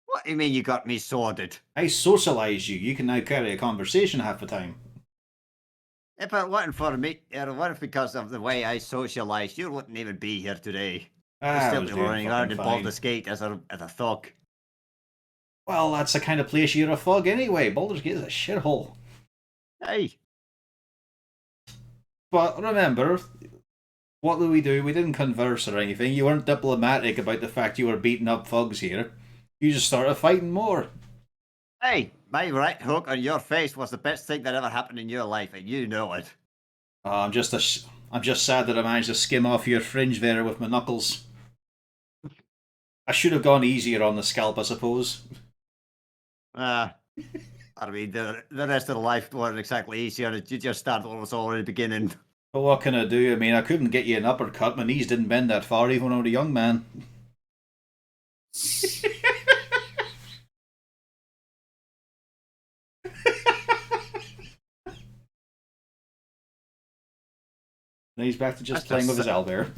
What do you mean you got me sorted? I socialized you. You can now carry a conversation half the time. If it wasn't for me, it wasn't because of the way I socialized, you wouldn't even be here today. You're I still was be doing running around fucking in fine. Baldur's Gate as a thug. Well, that's the kind of place you're a thug anyway. Baldur's Gate is a shithole. Hey, But remember, what did we do? We didn't converse or anything. You weren't diplomatic about the fact you were beating up thugs here. You just started fighting more. hey, my right hook on your face was the best thing that ever happened in your life, and you know it. I'm just sad that I managed to skim off your fringe there with my knuckles. I should have gone easier on the scalp, I suppose. I mean, the rest of the life wasn't exactly easy on it. You just started what was already beginning. But what can I do? I mean, I couldn't get you an uppercut. My knees didn't bend that far, even when I was a young man. And he's back to just That's playing with just his owlbear.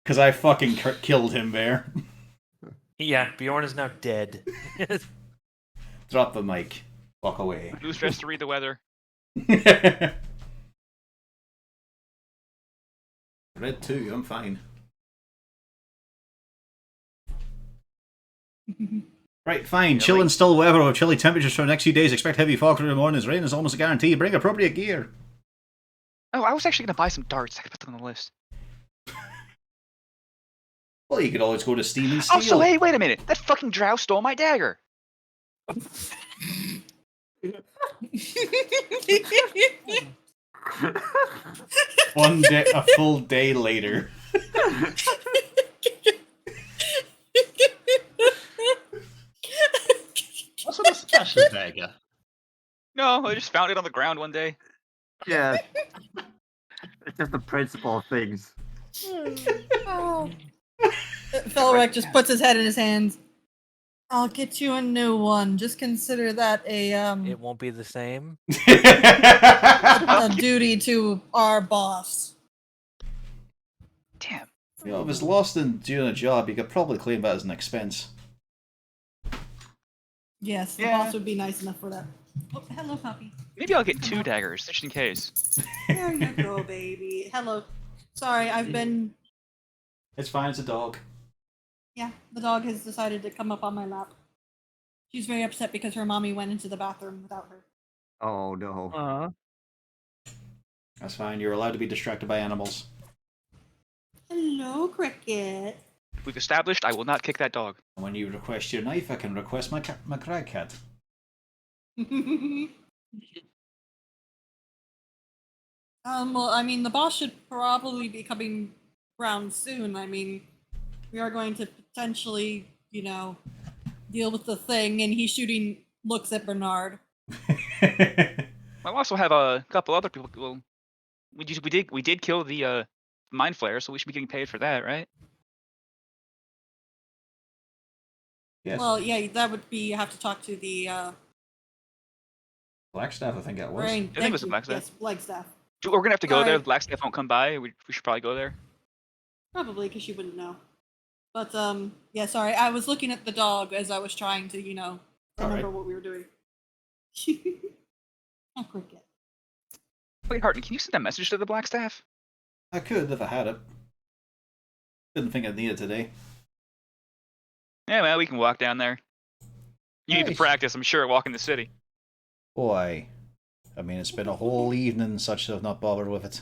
Because I fucking killed him there. Yeah, Bjorn is now dead. Drop the mic. Walk away. Who's dressed to read the weather? Red 2, I'm fine. Right, fine. Chill and still weather with chilly temperatures for the next few days. Expect heavy fog through the mornings. Rain is almost a guarantee. Bring appropriate gear. Oh, I was actually going to buy some darts. I could put them on the list. Well, you could always go to Steam and Steal. Oh, so hey, wait a minute. That fucking drow stole my dagger. One day, a full day later. What's with a special dagger? No, I just found it on the ground one day. Yeah. It's just the principle of things. Felric just puts his head in his hands. I'll get you a new one. Just consider that It won't be the same. a duty to our boss. Damn. You know, if it's lost in doing a job, you could probably claim that as an expense. Yes, the Yeah. boss would be nice enough for that. Oh, hello, puppy. Maybe I'll get 2 daggers, just in case. There you go, baby. Hello. Sorry, I've been. It's fine, it's a dog. Yeah, the dog has decided to come up on my lap. She's very upset because her mommy went into the bathroom without her. Oh no. That's fine, you're allowed to be distracted by animals. Hello, Cricket. We've established I will not kick that dog. And when you request your knife, I can request my crag cat. Well, I mean, the boss should probably be coming around soon. I mean, we are going to potentially, deal with the thing, and he's shooting looks at Bernard. I'll also have a couple other people. Well, we did kill the mind flare, so we should be getting paid for that, right? Yes. Well, yeah, that would be, you have to talk to the Blackstaff, I think that was. brain. I think it was the Thank you. Blackstaff. Yes, Blackstaff. We're gonna have to go there. Sorry. The Blackstaff won't come by. We should probably go there. Probably, because you wouldn't know. But, yeah, sorry. I was looking at the dog as I was trying to, remember Alright. what we were doing. Oh, Cricket. Wait, Harton, can you send a message to the Blackstaff? I could if I had it. Didn't think I'd need it today. Yeah, well, we can walk down there. You need to Nice. practice, I'm sure, walking the city. Boy, I mean, it's been a whole evening such that I've not bothered with it.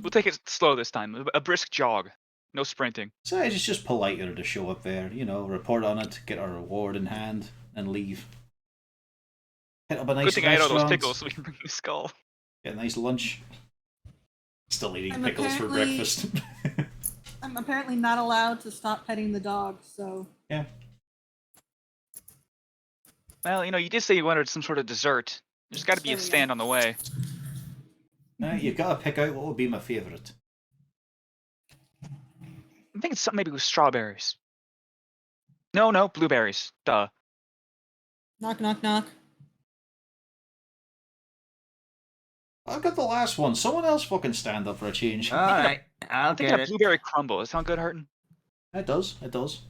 We'll take it slow this time. A brisk jog. No sprinting. So it's just politer to show up there, report on it, get our reward in hand, and leave. Hit up a nice Good thing I ate all those restaurant, pickles so we can bring the skull. get a nice lunch. Still eating I'm pickles for apparently- breakfast. I'm apparently not allowed to stop petting the dog, so Yeah. Well, you did say you wanted some sort of dessert. There's got to be There a we go. stand on the way. You've got to pick out what would be my favourite. I'm thinking something maybe with strawberries. No, blueberries. Duh. knock, knock, knock. I've got the last one. Someone else fucking stand up for a change. All right, I'll I'm thinking get of it. blueberry crumble. Does that sound good, Hurton? It does. It does.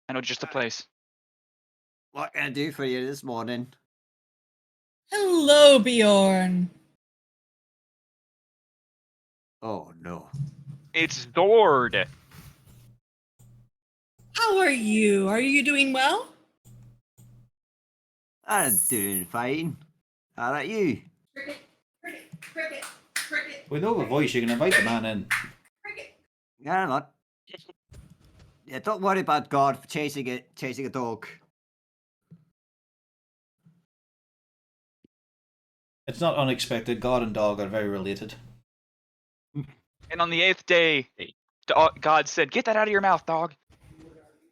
I know just a place. What can I do for you this morning? Hello, Bjorn. Oh no. It's Zord. How are you? Are you doing well? I'm doing fine. How about you? Cricket, cricket, cricket, cricket, With no voice, you can invite the man in. cricket. Yeah, not. Yeah, don't worry about God chasing a dog. It's not unexpected. God and dog are very related. And on the 8th day, God said, "Get that out of your mouth, dog."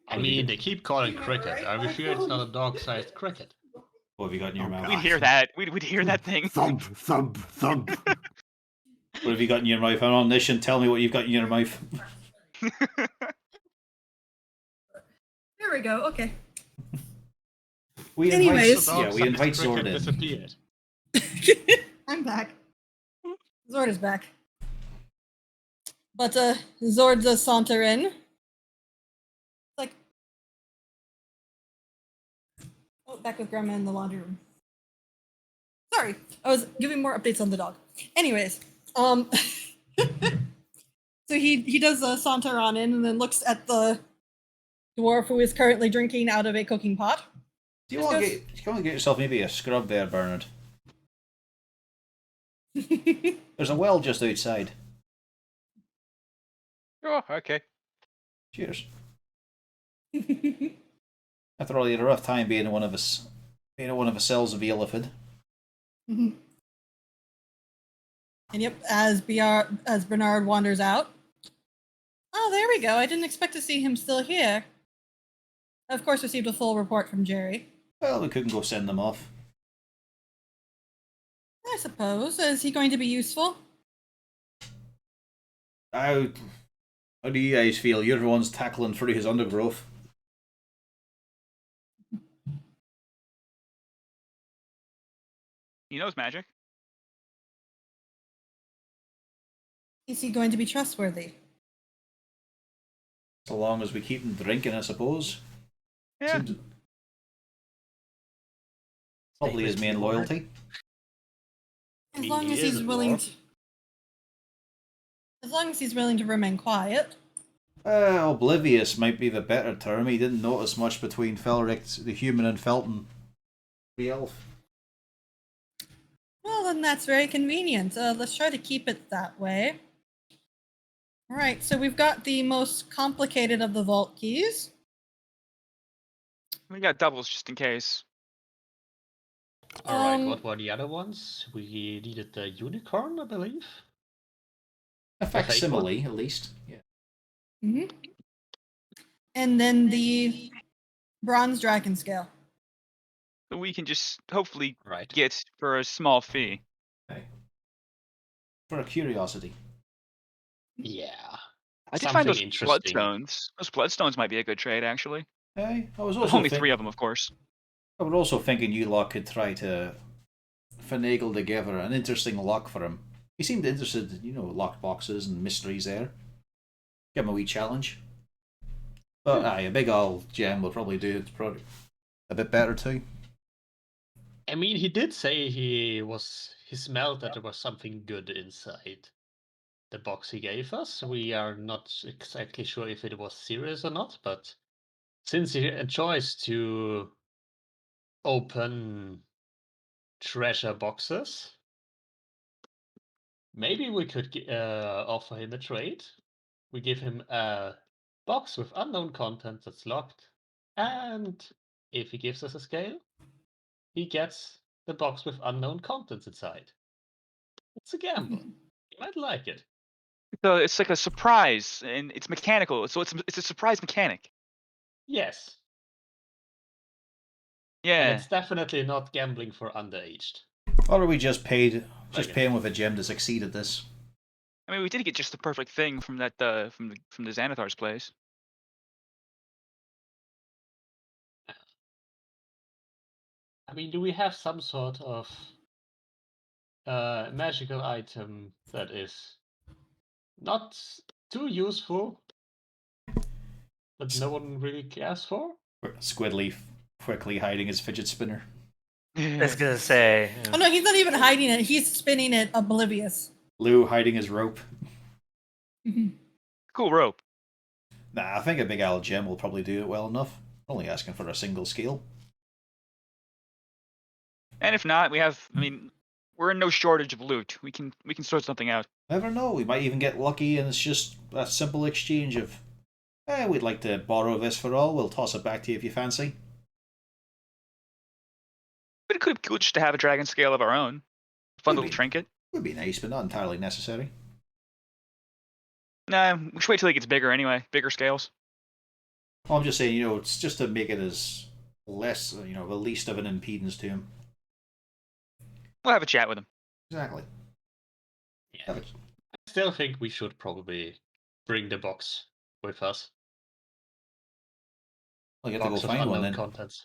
I mean, they keep calling cricket. Are we sure it's not a dog-sized cricket? What have you got in your Oh, mouth? God. We'd hear that. We'd hear that thing. Thump, thump, thump. What have you got in your mouth? I'm omniscient. Tell me what you've got in your mouth. There we go. Okay. We Anyways. invite, we invite Dog-sized cricket Zord in. disappeared. I'm back. Zord is back. But Zord does saunter in. Like, oh, back with Grandma in the laundry room. Sorry, I was giving more updates on the dog. Anyways, so he does saunter on in and then looks at the dwarf who is currently drinking out of a cooking pot. Do you want to get yourself maybe a scrub there, Bernard? There's a well just outside. Oh, okay. Cheers. After all, you had a rough time being in one of the cells of the elephant. And yep, as Bernard wanders out. Oh, there we go. I didn't expect to see him still here. Of course, received a full report from Jerry. Well, we couldn't go send them off. I suppose. Is he going to be useful? How do you guys feel? You're the ones tackling through his undergrowth. He knows magic. Is he going to be trustworthy? So long as we keep him drinking, I suppose. Yeah. Seems probably his main loyalty. As mean, long he as is he's a willing dwarf. to. As long as he's willing to remain quiet. Oblivious might be the better term. He didn't notice much between Felric the human and Felton the elf. Well, then that's very convenient. Let's try to keep it that way. All right, so we've got the most complicated of the vault keys. We got doubles just in case. Alright, Um, what were the other ones? We needed the unicorn, I believe. A fake facsimile, at least. Yeah. Mm-hmm. And then the bronze dragon scale. So we can just hopefully Right. get for a small fee. Okay. For a curiosity. Yeah. I did find Something those interesting. bloodstones. Those bloodstones might be a good trade, actually. Hey, I was There's also only 3 of them, of course. I was also thinking you lot could try to finagle together an interesting lock for him. He seemed interested, locked boxes and mysteries there. Give him a wee challenge. But aye, a big old gem will probably do it probably a bit better too. I mean, he did say he smelled that there was something good inside the box he gave us. We are not exactly sure if it was serious or not, but since he enjoys to open treasure boxes. Maybe we could offer him a trade. We give him a box with unknown contents that's locked, and if he gives us a scale, he gets the box with unknown contents inside. It's a gamble. You might like it. So it's like a surprise, and it's mechanical. So it's a surprise mechanic. Yes. And Yeah. it's definitely not gambling for underaged. Or are we just pay Okay. him with a gem to succeed at this? I mean, we did get just the perfect thing from that from the Xanathar's place. I mean, do we have some sort of magical item that is not too useful, but no one really cares for? Squidly quickly hiding his fidget spinner. I was gonna say. Oh no, he's not even hiding it. He's spinning it oblivious. Lou hiding his rope. Cool rope. Nah, I think a big owl gem will probably do it well enough. Only asking for a single scale. And if not, we have. I mean, we're in no shortage of loot. We can sort something out. Never know. We might even get lucky, and it's just a simple exchange of, we'd like to borrow this for all. We'll toss it back to you if you fancy. But it could be cool just to have a dragon scale of our own. Fun little trinket. Would be nice, but not entirely necessary. Nah, we should wait till it gets bigger anyway. Bigger scales. Well, I'm just saying, it's just to make it as less, the least of an impedance to him. We'll have a chat with him. Exactly. Yeah. I still think we should probably bring the box with us. Well, you have to Box go of find one unknown then. contents.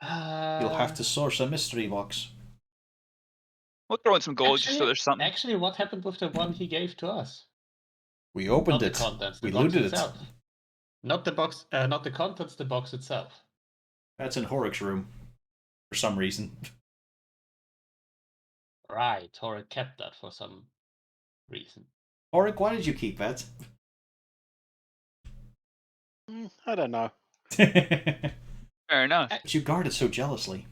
You'll have to source a mystery box. We'll throw in some gold just so there's something. Actually, what happened with the one he gave to us? We opened Not it. the contents, the We box looted itself. it. Not the box, not the contents, the box itself. That's in Horrick's room. For some reason. Right, Horrick kept that for some reason. Horrick, why did you keep that? I don't know. Fair enough. But you guard it so jealously.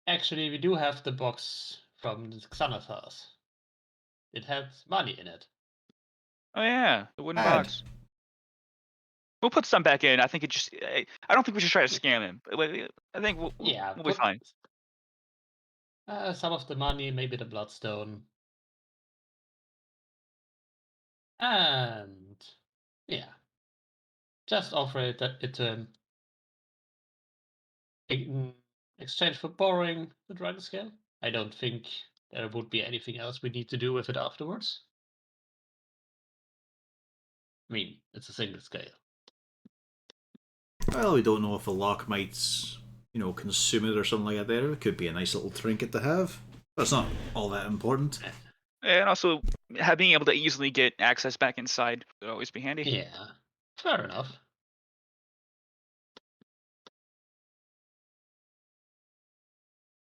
Actually, we do have the box from the Xanathars. It has money in it. Oh yeah, the wooden Add. box. We'll put some back in. I think I don't think we should try to scam him. I think we'll be fine. Some of the money, maybe the bloodstone. And yeah. Just offer it to him. In exchange for borrowing the dragon scale. I don't think there would be anything else we need to do with it afterwards. I mean, it's a single scale. Well, we don't know if the lock might, consume it or something like that there. It could be a nice little trinket to have. But it's not all that important. And also, being able to easily get access back inside would always be handy. Yeah, fair enough.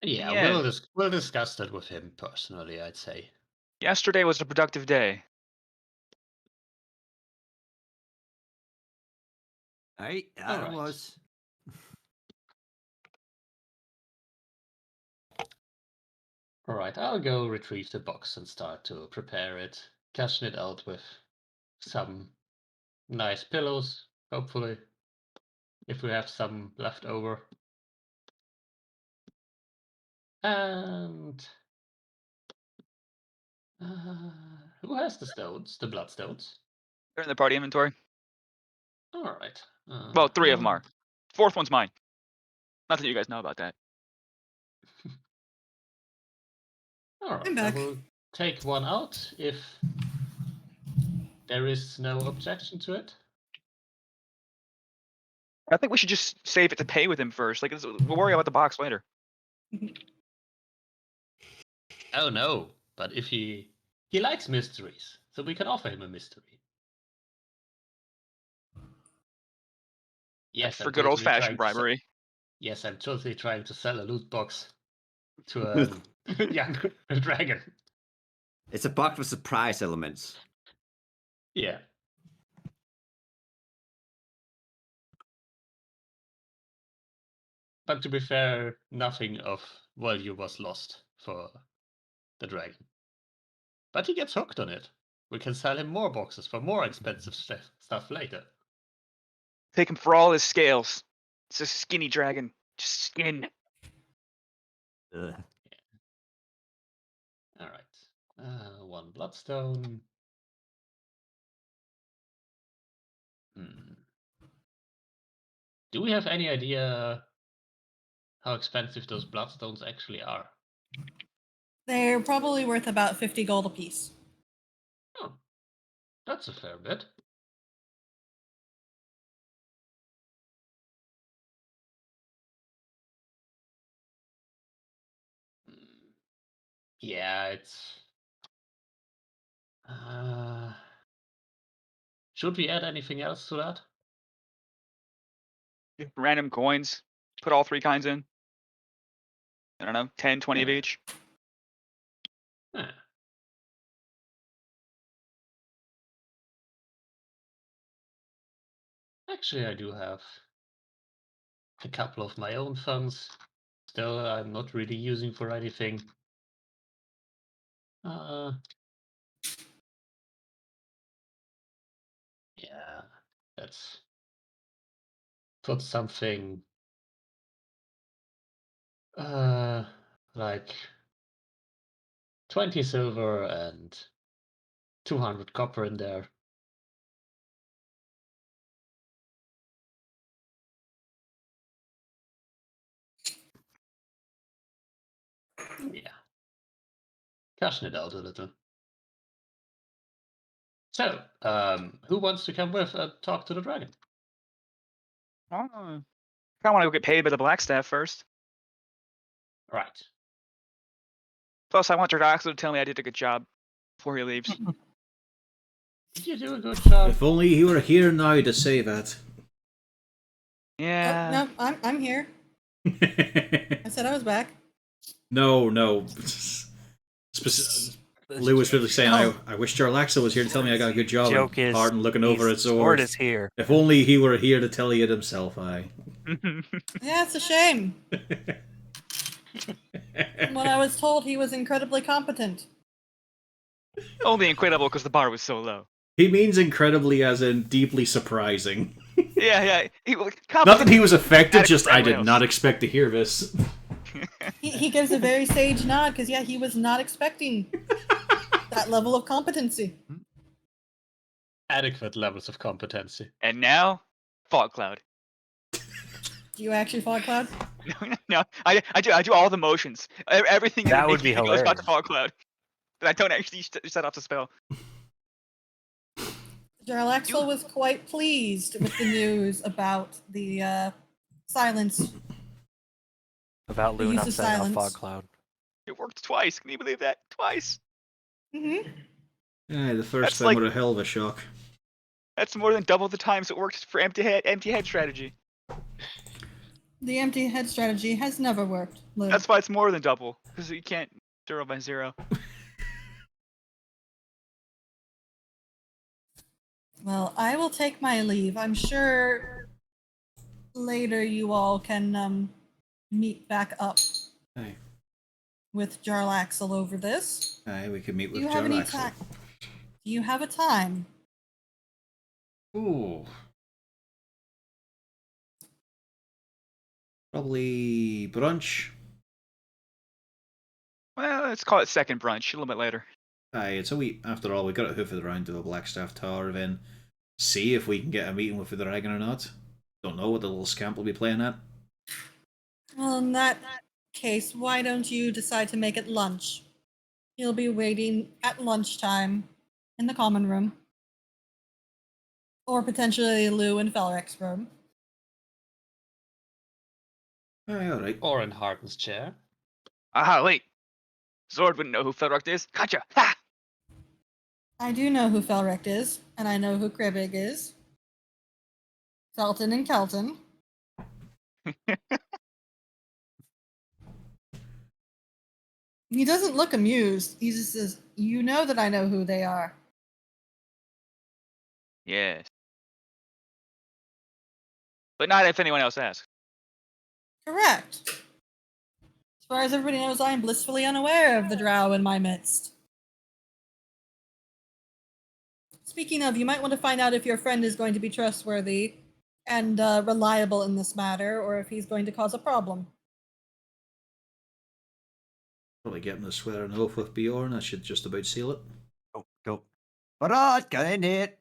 Yeah, we'll discuss that with him personally, I'd say. Yesterday was a productive day. Aye, that Alright. was. Alright, I'll go retrieve the box and start to prepare it. Cashing it out with some nice pillows, hopefully. If we have some left over. And who has the stones? The bloodstones? They're in the party inventory. Alright. Well, 3 of them are. 4th one's mine. Not that you guys know about that. Alright, I'm I back. will take one out if there is no objection to it. I think we should just save it to pay with him first. We'll worry about the box later. Oh no, but if he likes mysteries, so we can offer him a mystery. Yes, For good old-fashioned bribery. Yes, I'm totally trying to sell a loot box to a young dragon. It's a box with surprise elements. Yeah. But to be fair, nothing of value was lost for the dragon. But he gets hooked on it. We can sell him more boxes for more expensive stuff later. Take him for all his scales. It's a skinny dragon. Just skin. Ugh. All right. 1 bloodstone. Do we have any idea how expensive those bloodstones actually are? They're probably worth about 50 gold apiece. Oh, that's a fair bit. Yeah, it's. Should we add anything else to that? Random coins. Put all 3 kinds in. I don't know, 10, 20 of Yeah. each. Huh. Actually, I do have a couple of my own funds. Still, I'm not really using for anything. Yeah, let's put something like 20 silver and 200 copper in there. Yeah. Cashing it out a little. So, who wants to come with and talk to the dragon? Oh. I want to go get paid by the Blackstaff first. Right. Plus, I want Jardaxo to tell me I did a good job before he leaves. Did you do a good job? If only he were here now to say that. Yeah. Oh, no, I'm here. I said I was back. No. Lou was really saying, Oh. I wish Jarlaxo was here to tell me I got a good job. Joke and is, Harden looking over at Sword Sword. is here. If only he were here to tell you it himself, aye. Yeah, it's a shame. When I was told he was incredibly competent. Only incredible because the bar was so low. He means incredibly as in deeply surprising. Yeah. Not that he was affected, Adequate just for I everyone did else. not expect to hear this. He gives a very sage nod because, yeah, he was not expecting that level of competency. Adequate levels of competency. And now, Fog Cloud. Do you actually Fog Cloud? No, I do all the motions. Everything That in would be goes back to hilarious. Fog Cloud. But I don't actually set off the spell. Jarlaxle was quite pleased with the news about the silence. About The Lou use not of setting off silence. fog cloud. It worked twice. Can you believe that? Twice. Mm-hmm. Aye, the first That's time like- was a hell of a shock. That's more than double the times it worked for empty head strategy. The empty head strategy has never worked, Lou. That's why it's more than double, because you can't 0 by 0. Well, I will take my leave. I'm sure later you all can meet back up Aye. with Jarlaxle over this. Aye, we could meet Do with you have any Jarlaxle. time? Do you have a time? Ooh. Probably brunch. Well, let's call it second brunch, a little bit later. Aye, it's a wee. After all, we got to hoof it around to the Blackstaff Tower, then see if we can get a meeting with the dragon or not. Don't know what the little scamp will be playing at. Well, in that case, why don't you decide to make it lunch? He'll be waiting at lunchtime in the common room. Or potentially Lou and Felric's room. Aye, alright. Or in Harden's chair. Aha, wait. Zord wouldn't know who Felrock is. Gotcha! Ha! I do know who Felric is, and I know who Kribig is. Felton and Kelton. He doesn't look amused. He just says, "You know that I know who they are." Yes. But not if anyone else asks. Correct. As far as everybody knows, I am blissfully unaware of the drow in my midst. Speaking of, you might want to find out if your friend is going to be trustworthy and reliable in this matter, or if he's going to cause a problem. Probably get him to swear an oath with Bjorn. That should just about seal it. Go. Alright, get in here.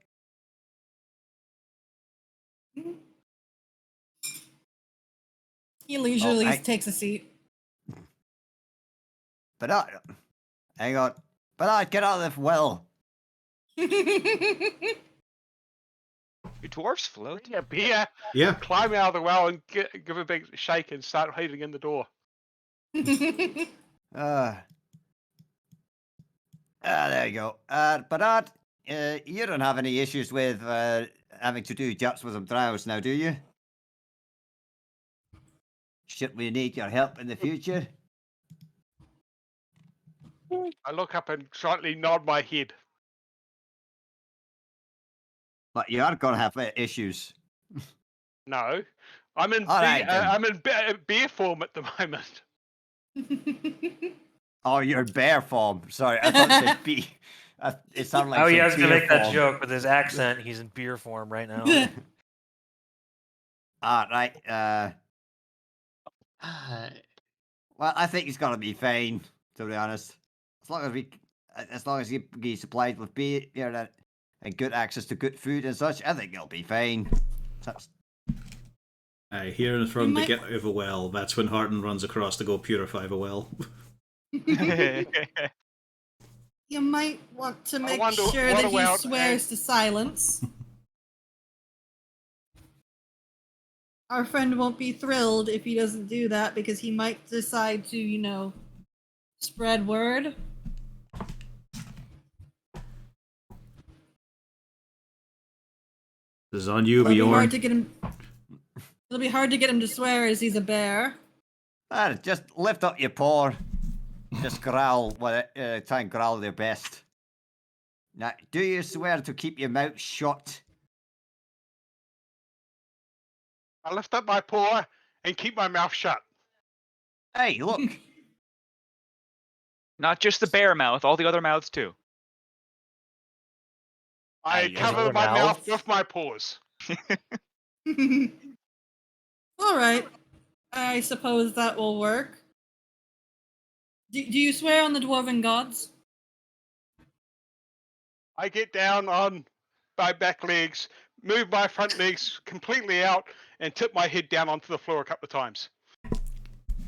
He leisurely I- takes a seat. Hang on. Get out of the well. You dwarfs float. Yeah, beer. Yeah. Climb out of the well and give a big shake and start heaving in the door. There you go. You don't have any issues with having to do juts with them drows now, do you? Should we need your help in the future? I look up and slightly nod my head. But you are going to have issues. No, I'm in All right, then. I'm in beer form at the moment. Oh, you're bear form. Sorry, I thought it said bee. It sounded like Oh, he some has to beer make that form. joke with his accent. He's in beer form right now. Right. Well, I think he's gonna be fine, to be honest. As long as he be supplied with beer, and good access to good food and such, I think he'll be fine. Hearing from might- to get out of a well, that's when Harton runs across to go purify the well. You might want to make wonder sure what that he about swears to silence. Our friend won't be thrilled if he doesn't do that because he might decide to, spread word. This is on you, It'll be Bjorn. hard to get him. It'll be hard to get him to swear as he's a bear. Just lift up your paw. Just growl. Try and growl their best. Now, do you swear to keep your mouth shut? I lift up my paw and keep my mouth shut. Hey, look. Not just the bear mouth, all the other mouths too. I Hey, cover other my mouth mouths? with my paws. All right. I suppose that will work. Do you swear on the dwarven gods? I get down on my back legs, move my front legs completely out, and tip my head down onto the floor a couple of times.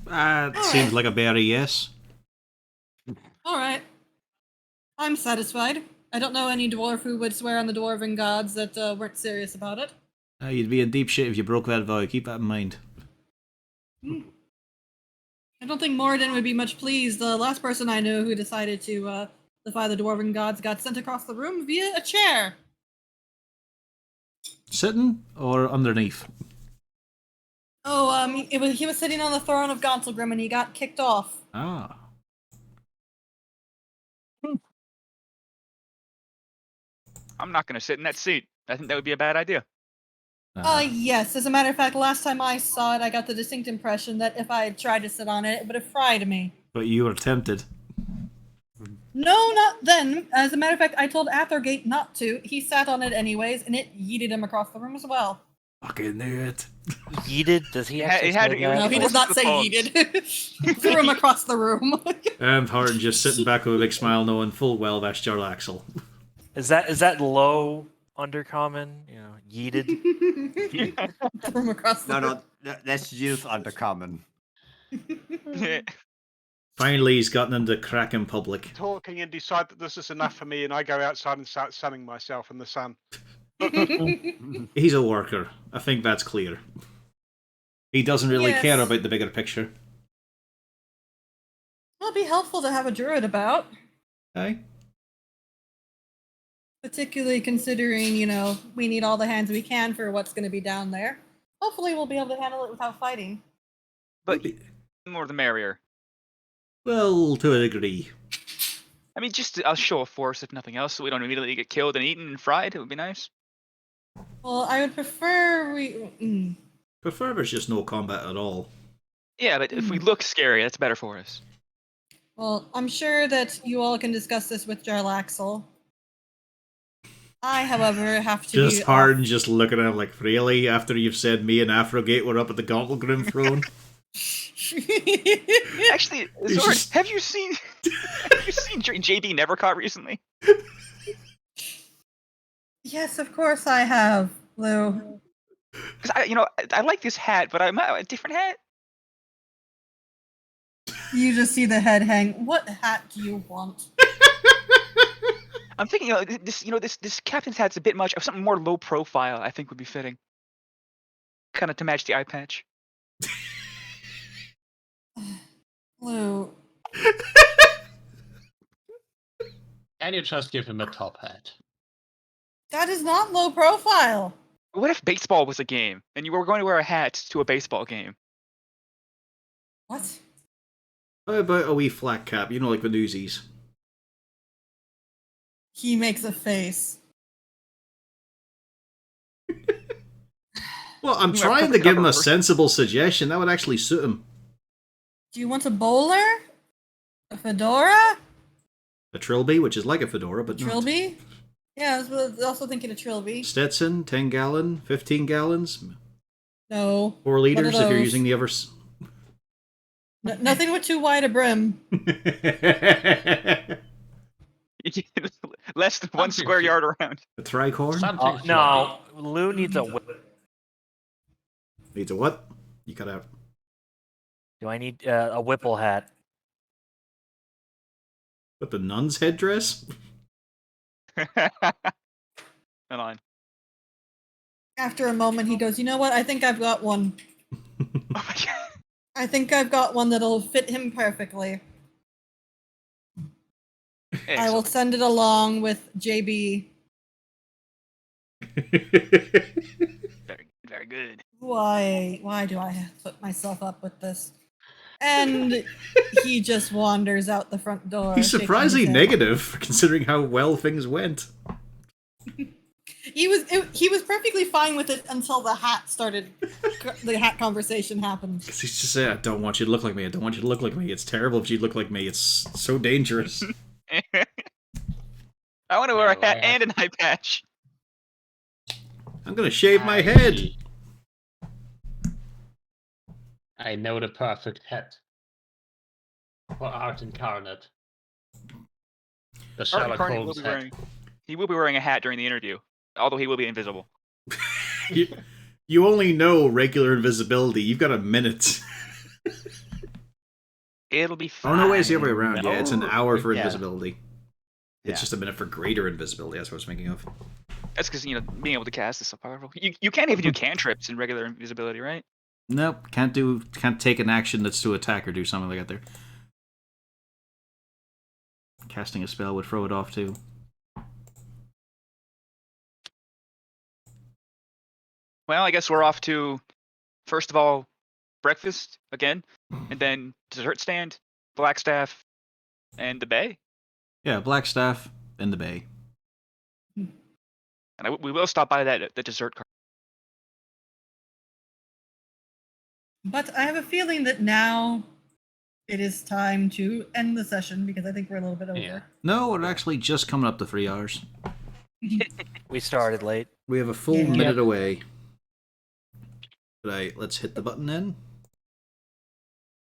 It seems like a berry yes. All right. I'm satisfied. I don't know any dwarf who would swear on the dwarven gods that weren't serious about it. You'd be in deep shit if you broke that vow. Keep that in mind. I don't think Moradin would be much pleased. The last person I knew who decided to defy the dwarven gods got sent across the room via a chair. Sitting or underneath? Oh, he was sitting on the throne of Gonselgrim and he got kicked off. Ah. I'm not going to sit in that seat. I think that would be a bad idea. Yes. As a matter of fact, last time I saw it, I got the distinct impression that if I had tried to sit on it, it would have fried me. But you were tempted. No, not then. As a matter of fact, I told Athergate not to. He sat on it anyways, and it yeeted him across the room as well. Fucking knew it. Yeeted? Does he He actually had- say he was- that? No, he He does not the say phones. yeeted. Threw him across the room. And Harton just sitting back with a big smile, knowing full well that's Jarlaxle. Is that low undercommon? Yeeted. Threw him across the room. That's youth undercommon. Finally, he's gotten into crack in public. Talking and decide that this is enough for me, and I go outside and start sunning myself in the sun. He's a worker. I think that's clear. He doesn't really Yes. care about the bigger picture. It'll be helpful to have a druid about, Aye? particularly considering, we need all the hands we can for what's going to be down there. Hopefully we'll be able to handle it without fighting. But the more the merrier. Well, to a degree. I mean, just a show of force, if nothing else, so we don't immediately get killed and eaten and fried. It would be nice. Well, I would prefer Prefer there's just no combat at all. Yeah, but if we look scary, that's better for us. Well, I'm sure that you all can discuss this with Jarlaxle. I, however, have to Just be hard and off. just looking at him like, really? After you've said me and Afrogate were up at the Gauntlet Grim throne? Actually, He's Zord, just- have you seen JB Nevercaught recently? Yes, of course I have, Lou. Because I like this hat, but I'm a different hat. You just see the head hang. What hat do you want? I'm thinking, this captain's hat's a bit much. Something more low profile, I think, would be fitting. Kind of to match the eye patch. Lou. Can you just give him a top hat? That is not low profile. What if baseball was a game, and you were going to wear a hat to a baseball game? What? How about a wee flat cap? You know, like the newsies. He makes a face. Well, I'm You are trying to perfect give him cover a for- sensible suggestion. That would actually suit him. Do you want a bowler? A fedora? A trilby, which is like a fedora, but not. Trilby? Yeah, I was also thinking a trilby. Stetson, 10 gallon, 15 gallons, No. 4 One of liters if you're those. using the other. Nothing with too wide a brim. Less than 1 square yard around. A tricorn? Something No, Lou needs a whip. Needs a what? You cut out. Do I need a Whipple hat? What, the nun's headdress? Hold on. After a moment, he goes, you know what? I think I've got one. Oh my god. I think I've got one that'll fit him perfectly. I will Excellent. send it along with JB. Very, very good. Why do I put myself up with this? And he just wanders out the front door. He's shaking his surprisingly head. negative, considering how well things went. He was perfectly fine with it until the hat started. The hat conversation happened. Because he's just saying, I don't want you to look like me, I don't want you to look like me. It's terrible if you look like me, it's so dangerous. I want to wear a No, hat I and an eye patch. I'm gonna shave my head! I know the perfect hat for Art Incarnate. The Art Sherlock Incarnate will Holmes be hat. wearing. He will be wearing a hat during the interview, although he will be invisible. You only know regular invisibility, you've got a minute. It'll be Oh fine. no, wait, it's the other way around. Yeah, it's an hour for Yeah. invisibility. It's Yeah. just a minute for greater invisibility, that's what I was thinking of. That's because being able to cast is so powerful. You can't even do cantrips in regular invisibility, right? Nope, can't take an action that's to attack or do something like that there. Casting a spell would throw it off too. Well, I guess we're off to, first of all, breakfast again, and then dessert stand, Blackstaff, and the bay. Yeah, Blackstaff in the bay. And we will stop by the dessert cart. But I have a feeling that now it is time to end the session because I think we're a little bit over. Yeah. No, we're actually just coming up to 3 hours. We started late. We have a full Yeah. minute away. Right, let's hit the button then.